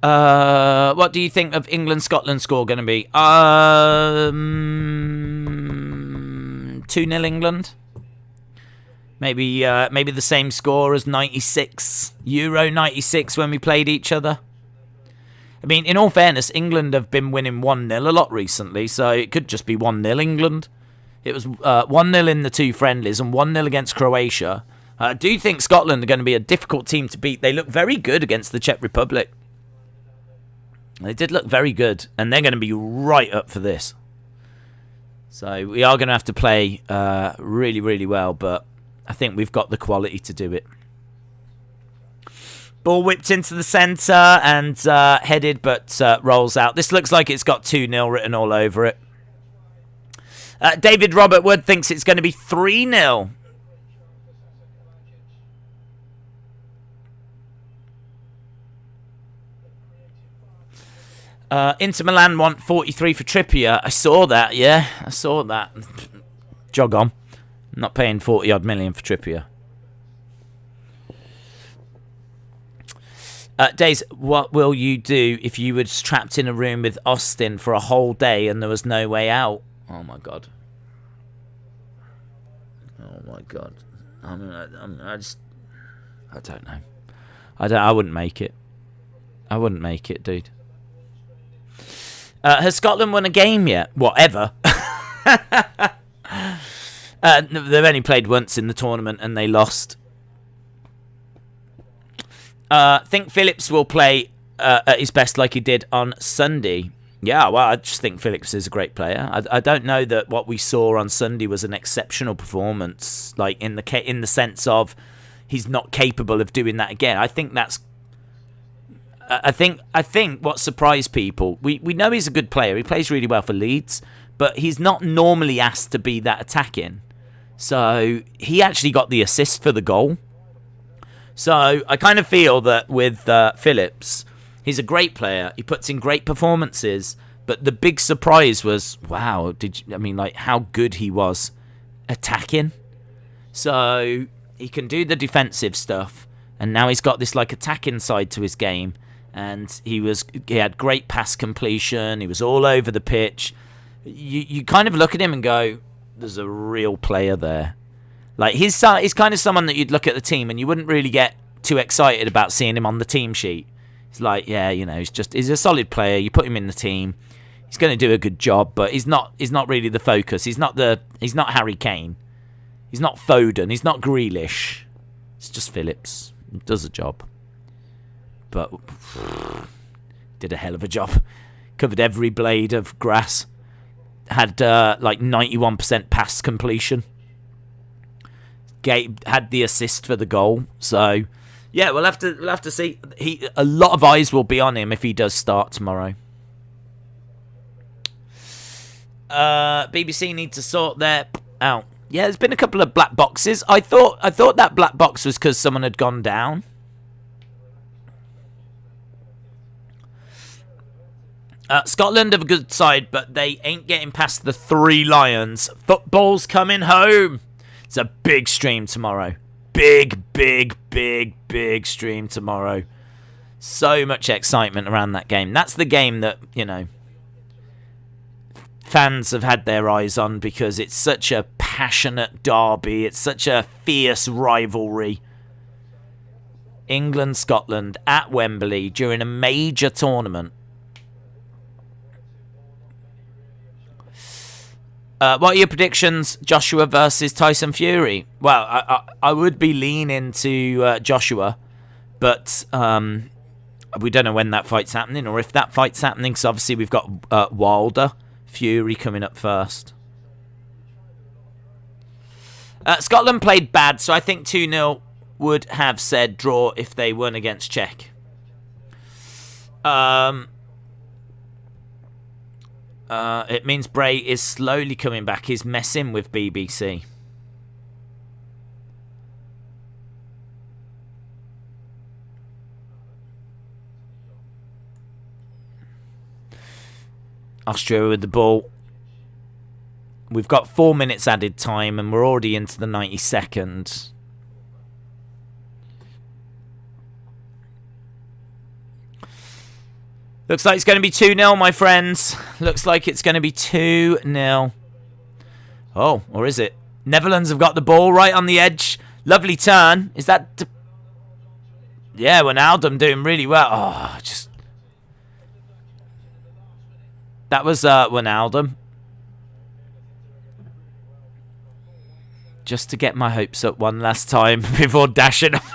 What do you think of England-Scotland score going to be? 2-0 England. Maybe the same score as 96. Euro 96 when we played each other. I mean, in all fairness, England have been winning 1-0 a lot recently, so it could just be 1-0 England. It was 1-0 in the 2 friendlies and 1-0 against Croatia. I do think Scotland are going to be a difficult team to beat. They look very good against the Czech Republic. They did look very good, and they're going to be right up for this. So we are going to have to play really, really well, but I think we've got the quality to do it. Ball whipped into the centre and headed, but rolls out. This looks like it's got 2-0 written all over it. David Robert Wood thinks it's going to be 3-0. Inter Milan want 43 for Trippier. I saw that, yeah. I saw that. Jog on. I'm not paying 40-odd million for Trippier. Days, what will you do if you were trapped in a room with Austin for a whole day and there was no way out? Oh my god. Oh my god. I don't know. I wouldn't make it. I wouldn't make it, dude. Has Scotland won a game yet? Whatever. They've only played once in the tournament and they lost. Think Phillips will play at his best like he did on Sunday. Yeah, well, I just think Phillips is a great player. I don't know that what we saw on Sunday was an exceptional performance, like in the sense of he's not capable of doing that again. I think that's. I think what surprised people. We know he's a good player. He plays really well for Leeds, but he's not normally asked to be that attacking. So he actually got the assist for the goal. So I kind of feel that with Phillips, he's a great player. He puts in great performances. But the big surprise was, wow, how good he was attacking. So he can do the defensive stuff. And now he's got this like attacking side to his game. And he had great pass completion. He was all over the pitch. You kind of look at him and go, there's a real player there. Like he's kind of someone that you'd look at the team and you wouldn't really get too excited about seeing him on the team sheet. It's like, yeah, he's a solid player. You put him in the team, he's going to do a good job, but he's not really the focus. He's not Harry Kane. He's not Foden. He's not Grealish. It's just Phillips. He does a job, but did a hell of a job. Covered every blade of grass. Had like 91% pass completion. Had the assist for the goal. So yeah, we'll have to see. A lot of eyes will be on him if he does start tomorrow. BBC need to sort their out. Yeah, there's been a couple of black boxes. I thought that black box was because someone had gone down. Scotland have a good side, but they ain't getting past the Three Lions. Football's coming home. It's a big stream tomorrow. Big stream tomorrow. So much excitement around that game. That's the game that, fans have had their eyes on because it's such a passionate derby. It's such a fierce rivalry. England-Scotland at Wembley during a major tournament. What are your predictions, Joshua versus Tyson Fury? Well, I would be leaning to Joshua, but we don't know when that fight's happening or if that fight's happening, because obviously we've got Wilder, Fury coming up first. Scotland played bad, so I think 2-0 would have said draw if they won against Czech. It means Bray is slowly coming back. He's messing with BBC. Austria with the ball. We've got 4 minutes added time and we're already into the 92nd. Looks like it's going to be 2-0, my friends. Looks like it's going to be 2-0. Oh, or is it? Netherlands have got the ball right on the edge. Lovely turn. Is that... Yeah, Wijnaldum doing really well. Oh, just... That was Wijnaldum. Just to get my hopes up one last time before dashing off.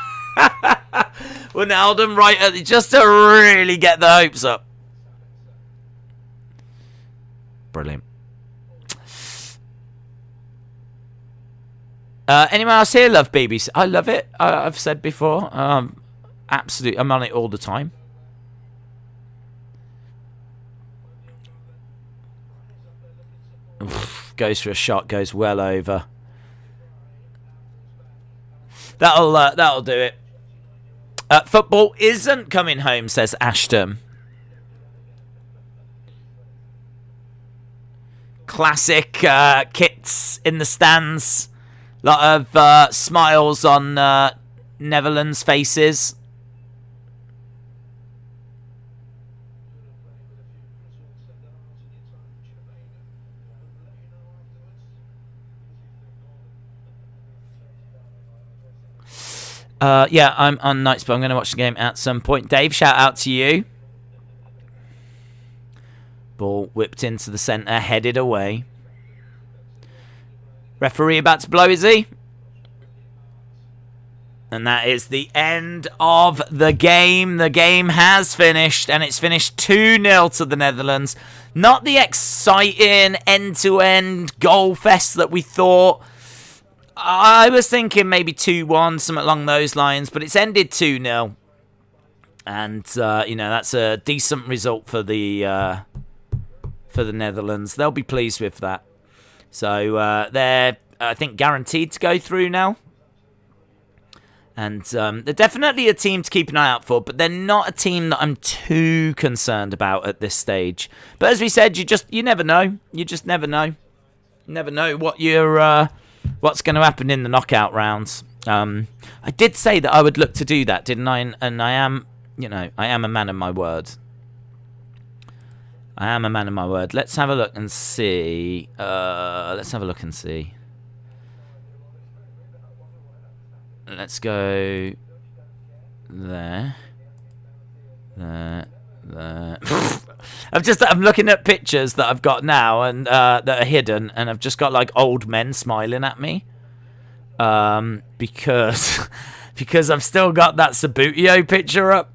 Wijnaldum right at just to really get the hopes up. Brilliant. Anyone else here love BBC? I love it. I've said before. Absolutely, I'm on it all the time. Oof, goes for a shot, goes well over. That'll do it. Football isn't coming home, says Ashton. Classic kits in the stands. Lot of smiles on Netherlands' faces. Yeah, I'm on nights, but I'm going to watch the game at some point. Dave, shout out to you. Ball whipped into the centre, headed away. Referee about to blow, is he? And that is the end of the game. The game has finished, and it's finished 2-0 to the Netherlands. Not the exciting end-to-end goal fest that we thought. I was thinking maybe 2-1, something along those lines, but it's ended 2-0. And, that's a decent result for the Netherlands. They'll be pleased with that. So they're, I think, guaranteed to go through now. And they're definitely a team to keep an eye out for, but they're not a team that I'm too concerned about at this stage. But as we said, you never know. You just never know. You never know what's going to happen in the knockout rounds. I did say that I would look to do that, didn't I? And I am a man of my word. I am a man of my word. Let's have a look and see. Let's go there. I'm looking at pictures that I've got now and that are hidden, and I've just got like old men smiling at me. Because I've still got that Sabutio picture up.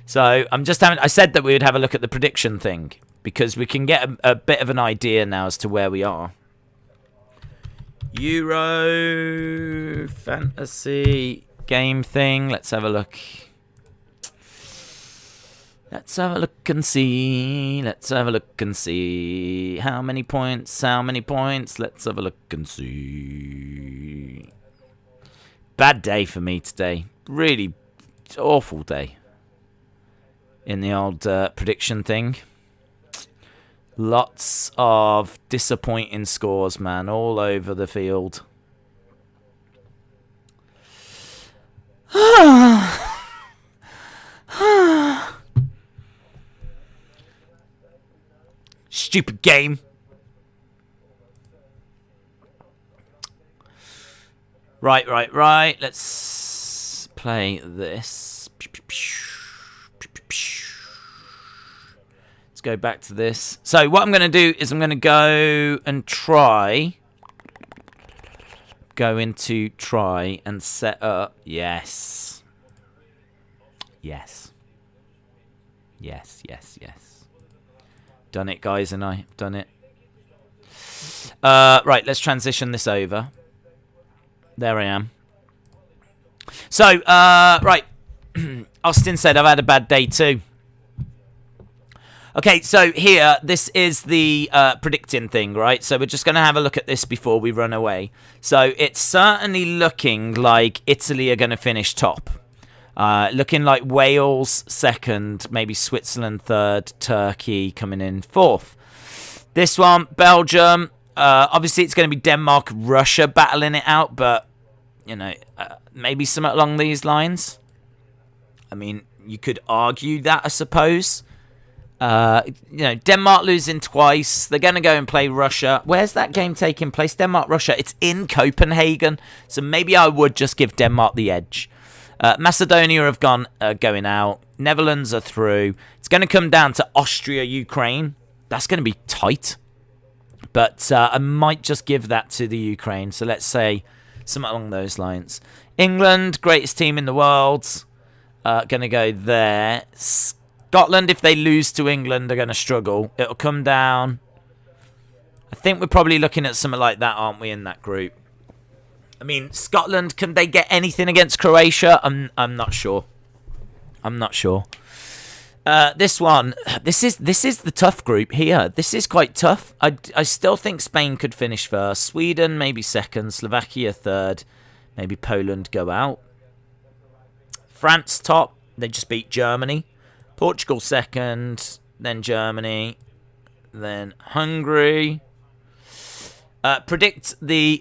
So I said that we would have a look at the prediction thing, because we can get a bit of an idea now as to where we are. Euro fantasy game thing. Let's have a look. Let's have a look and see. How many points? Let's have a look and see. Bad day for me today. Really awful day. In the old prediction thing. Lots of disappointing scores, man, all over the field. Stupid game. Right. Let's play this. Go back to this. So what I'm going to do is I'm going to go and try and set up. Yes. Done it, guys, and I've done it. Right, let's transition this over. There I am. So, right. Austin said I've had a bad day too. Okay, so here, this is the predicting thing, right? So we're just going to have a look at this before we run away. So it's certainly looking like Italy are going to finish top. Looking like Wales second, maybe Switzerland third, Turkey coming in fourth. This one, Belgium. Obviously, it's going to be Denmark, Russia battling it out, but, maybe something along these lines. I mean, you could argue that, I suppose. Denmark losing twice. They're going to go and play Russia. Where's that game taking place? Denmark-Russia. It's in Copenhagen. So maybe I would just give Denmark the edge. Macedonia have going out. Netherlands are through. It's going to come down to Austria-Ukraine. That's going to be tight. But I might just give that to the Ukraine. So let's say something along those lines. England, greatest team in the world. Going to go there. Scotland, if they lose to England, are going to struggle. It'll come down. I think we're probably looking at something like that, aren't we, in that group? I mean, Scotland, can they get anything against Croatia? I'm not sure. This one, this is the tough group here. This is quite tough. I still think Spain could finish first. Sweden maybe second. Slovakia third. Maybe Poland go out. France top. They just beat Germany. Portugal second, then Germany, then Hungary. Predict the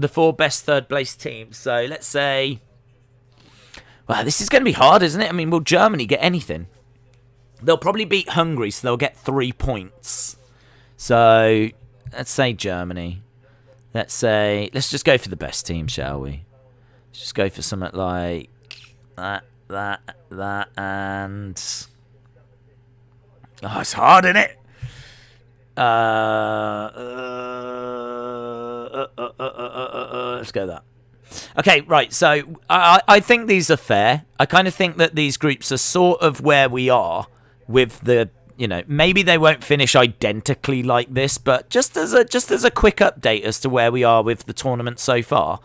four best third place teams. So let's say, well, this is going to be hard, isn't it? I mean, will Germany get anything? They'll probably beat Hungary, so they'll get 3 points. So let's say Germany. Let's just go for the best team, shall we? Let's just go for something like and... Oh, it's hard, isn't it? Let's go that. Okay, right, so I think these are fair. I kind of think that these groups are sort of where we are with the, you know, maybe they won't finish identically like this, but just as a quick update as to where we are with the tournament so far,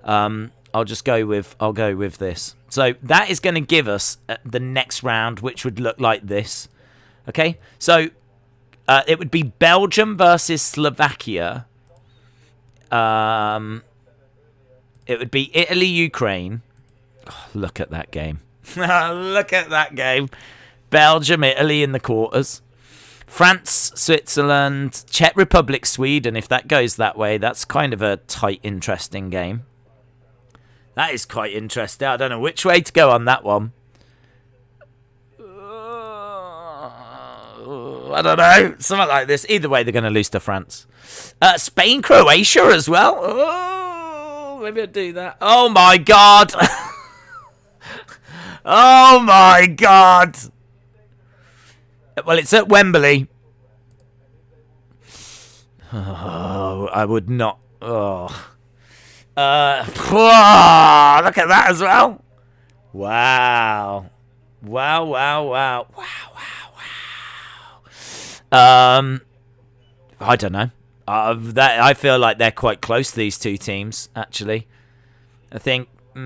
I'll go with this. So that is going to give us the next round, which would look like this. Okay, so it would be Belgium versus Slovakia. It would be Italy, Ukraine. Oh, look at that game. Look at that game. Belgium, Italy in the quarters. France, Switzerland, Czech Republic, Sweden. If that goes that way, that's kind of a tight, interesting game. That is quite interesting. I don't know which way to go on that one. I don't know. Something like this. Either way, they're going to lose to France. Spain, Croatia as well. Oh, maybe I'll do that. Oh, my God. Oh, my God. Well, it's at Wembley. Oh, I would not. Oh. Look at that as well. Wow. Wow, wow, wow. Wow, wow, wow. I don't know. I feel like they're quite close, these two teams, actually. I think they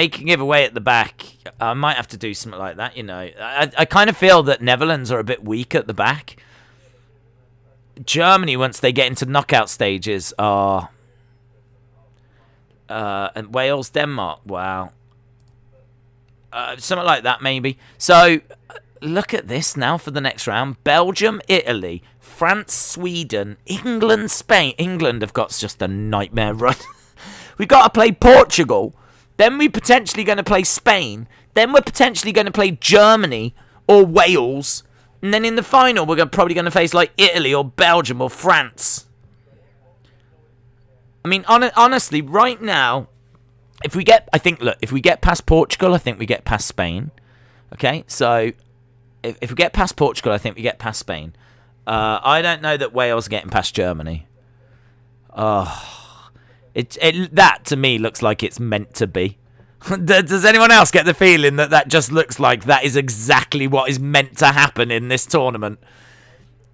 can give away at the back. I might have to do something like that, you know. I kind of feel that Netherlands are a bit weak at the back. Germany, once they get into knockout stages, are... and Wales, Denmark, wow. Something like that, maybe. So, look at this now for the next round. Belgium, Italy, France, Sweden, England, Spain. England have got just a nightmare run. We've got to play Portugal. Then we're potentially going to play Spain. Then we're potentially going to play Germany or Wales. And then in the final, we're probably going to face like Italy or Belgium or France. I mean, honestly, right now, if we get past Portugal, I think we get past Spain. Okay, so if we get past Portugal, I think we get past Spain. I don't know that Wales are getting past Germany. Oh, that to me looks like it's meant to be. Does anyone else get the feeling that just looks like that is exactly what is meant to happen in this tournament?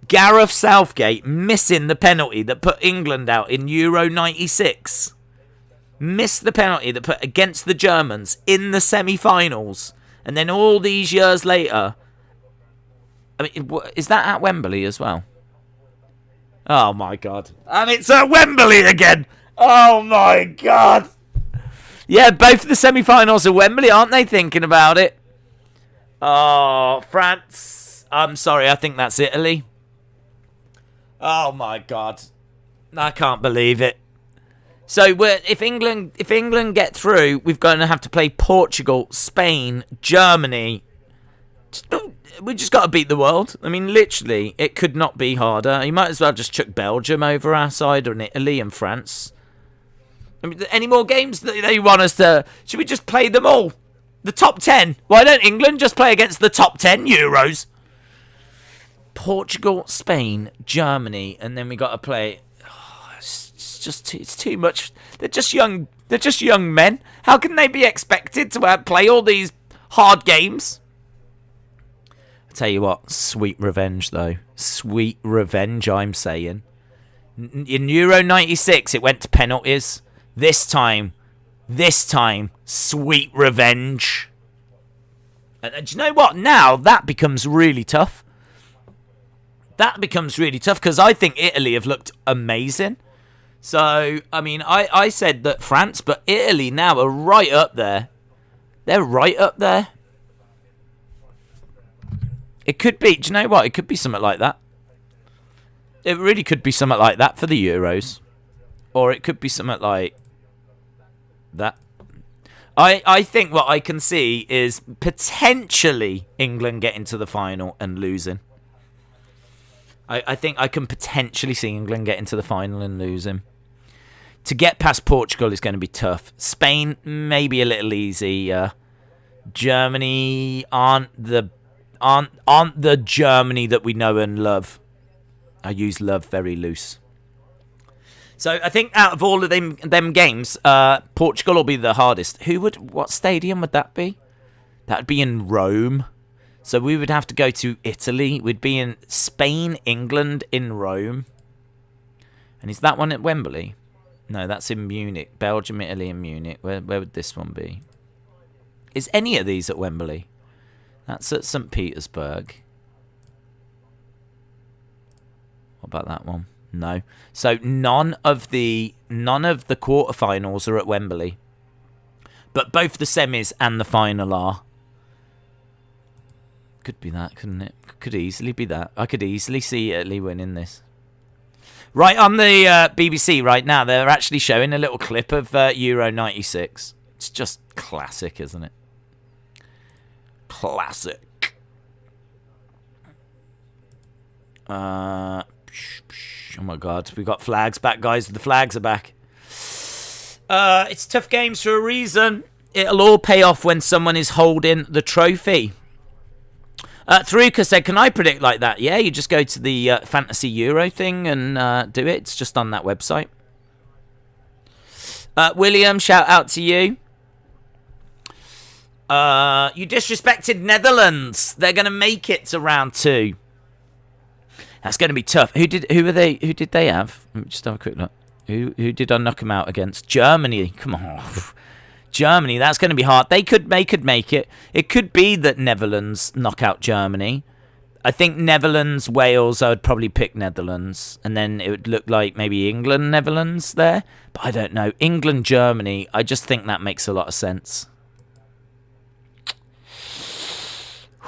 Gareth Southgate missing the penalty that put England out in Euro 96. Missed the penalty that put against the Germans in the semi-finals. And then all these years later... I mean, is that at Wembley as well? Oh, my God. And it's at Wembley again! Oh, my God! Yeah, both of the semi-finals are Wembley, aren't they, thinking about it? Oh, France. I'm sorry, I think that's Italy. Oh, my God. I can't believe it. So, if England get through, we're going to have to play Portugal, Spain, Germany. We just got to beat the world. I mean, literally, it could not be harder. You might as well just chuck Belgium over our side, or Italy and France. I mean, any more games that they want us to... Should we just play them all? The top 10. Why don't England just play against the top 10 Euros? Portugal, Spain, Germany, and then we got to play... Oh, it's too much. They're just young men. How can they be expected to play all these hard games? I tell you what, sweet revenge, though. Sweet revenge, I'm saying. In Euro 96, it went to penalties. This time, sweet revenge. And do you know what? Now, that becomes really tough. That becomes really tough because I think Italy have looked amazing. So, I mean, I said that France, but Italy now are right up there. They're right up there. It could be, do you know what? It could be something like that. It really could be something like that for the Euros. Or it could be something like that. I think what I can see is potentially England getting to the final and losing. I think I can potentially see England getting to the final and losing. To get past Portugal is going to be tough. Spain, maybe a little easy. Germany aren't the Germany that we know and love. I use love very loose. So I think out of all of them games, Portugal will be the hardest. What stadium would that be? That would be in Rome. So we would have to go to Italy. We'd be in Spain, England, in Rome. And is that one at Wembley? No, that's in Munich. Belgium, Italy, and Munich. Where would this one be? Is any of these at Wembley? That's at St. Petersburg. What about that one? No. So none of the quarterfinals are at Wembley. But both the semis and the final are. Could be that, couldn't it? Could easily be that. I could easily see Italy winning this. Right, on the BBC right now, they're actually showing a little clip of Euro 96. It's just classic, isn't it? Classic. Oh my God, we've got flags back, guys. The flags are back. It's tough games for a reason. It'll all pay off when someone is holding the trophy. Tharuka said, can I predict like that? Yeah, you just go to the Fantasy Euro thing and do it. It's just on that website. William, shout out to you. You disrespected Netherlands. They're going to make it to round 2. That's going to be tough. Who did they have? Let me just have a quick look. Who did I knock them out against? Germany. Come on. Germany, that's going to be hard. They could make it. It could be that Netherlands knock out Germany. I think Netherlands, Wales, I would probably pick Netherlands. And then it would look like maybe England, Netherlands there. But I don't know. England, Germany, I just think that makes a lot of sense.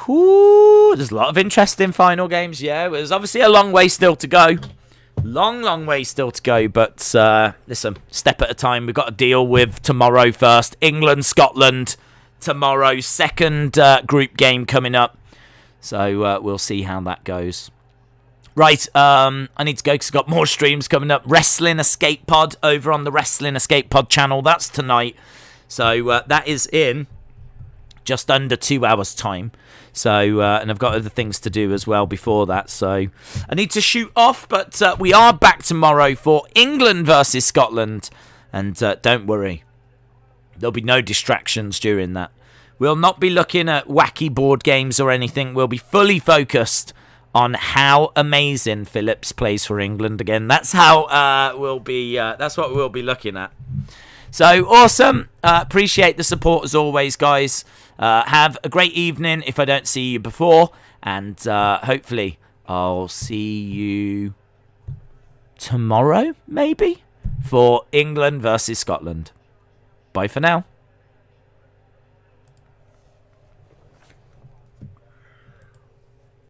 Ooh, there's a lot of interesting final games. Yeah, there's obviously a long way still to go. Long way still to go. But listen, step at a time. We've got to deal with tomorrow first. England, Scotland tomorrow. Second group game coming up. So we'll see how that goes. Right, I need to go because I've got more streams coming up. Wrestling Escape Pod over on the Wrestling Escape Pod channel. That's tonight. So that is in just under 2 hours' time. So, and I've got other things to do as well before that. So I need to shoot off, but we are back tomorrow for England versus Scotland. And don't worry, there'll be no distractions during that. We'll not be looking at wacky board games or anything. We'll be fully focused on how amazing Phillips plays for England again. That's how we'll be. That's what we'll be looking at. So awesome. Appreciate the support as always, guys. Have a great evening if I don't see you before. And hopefully I'll see you tomorrow, maybe, for England versus Scotland. Bye for now.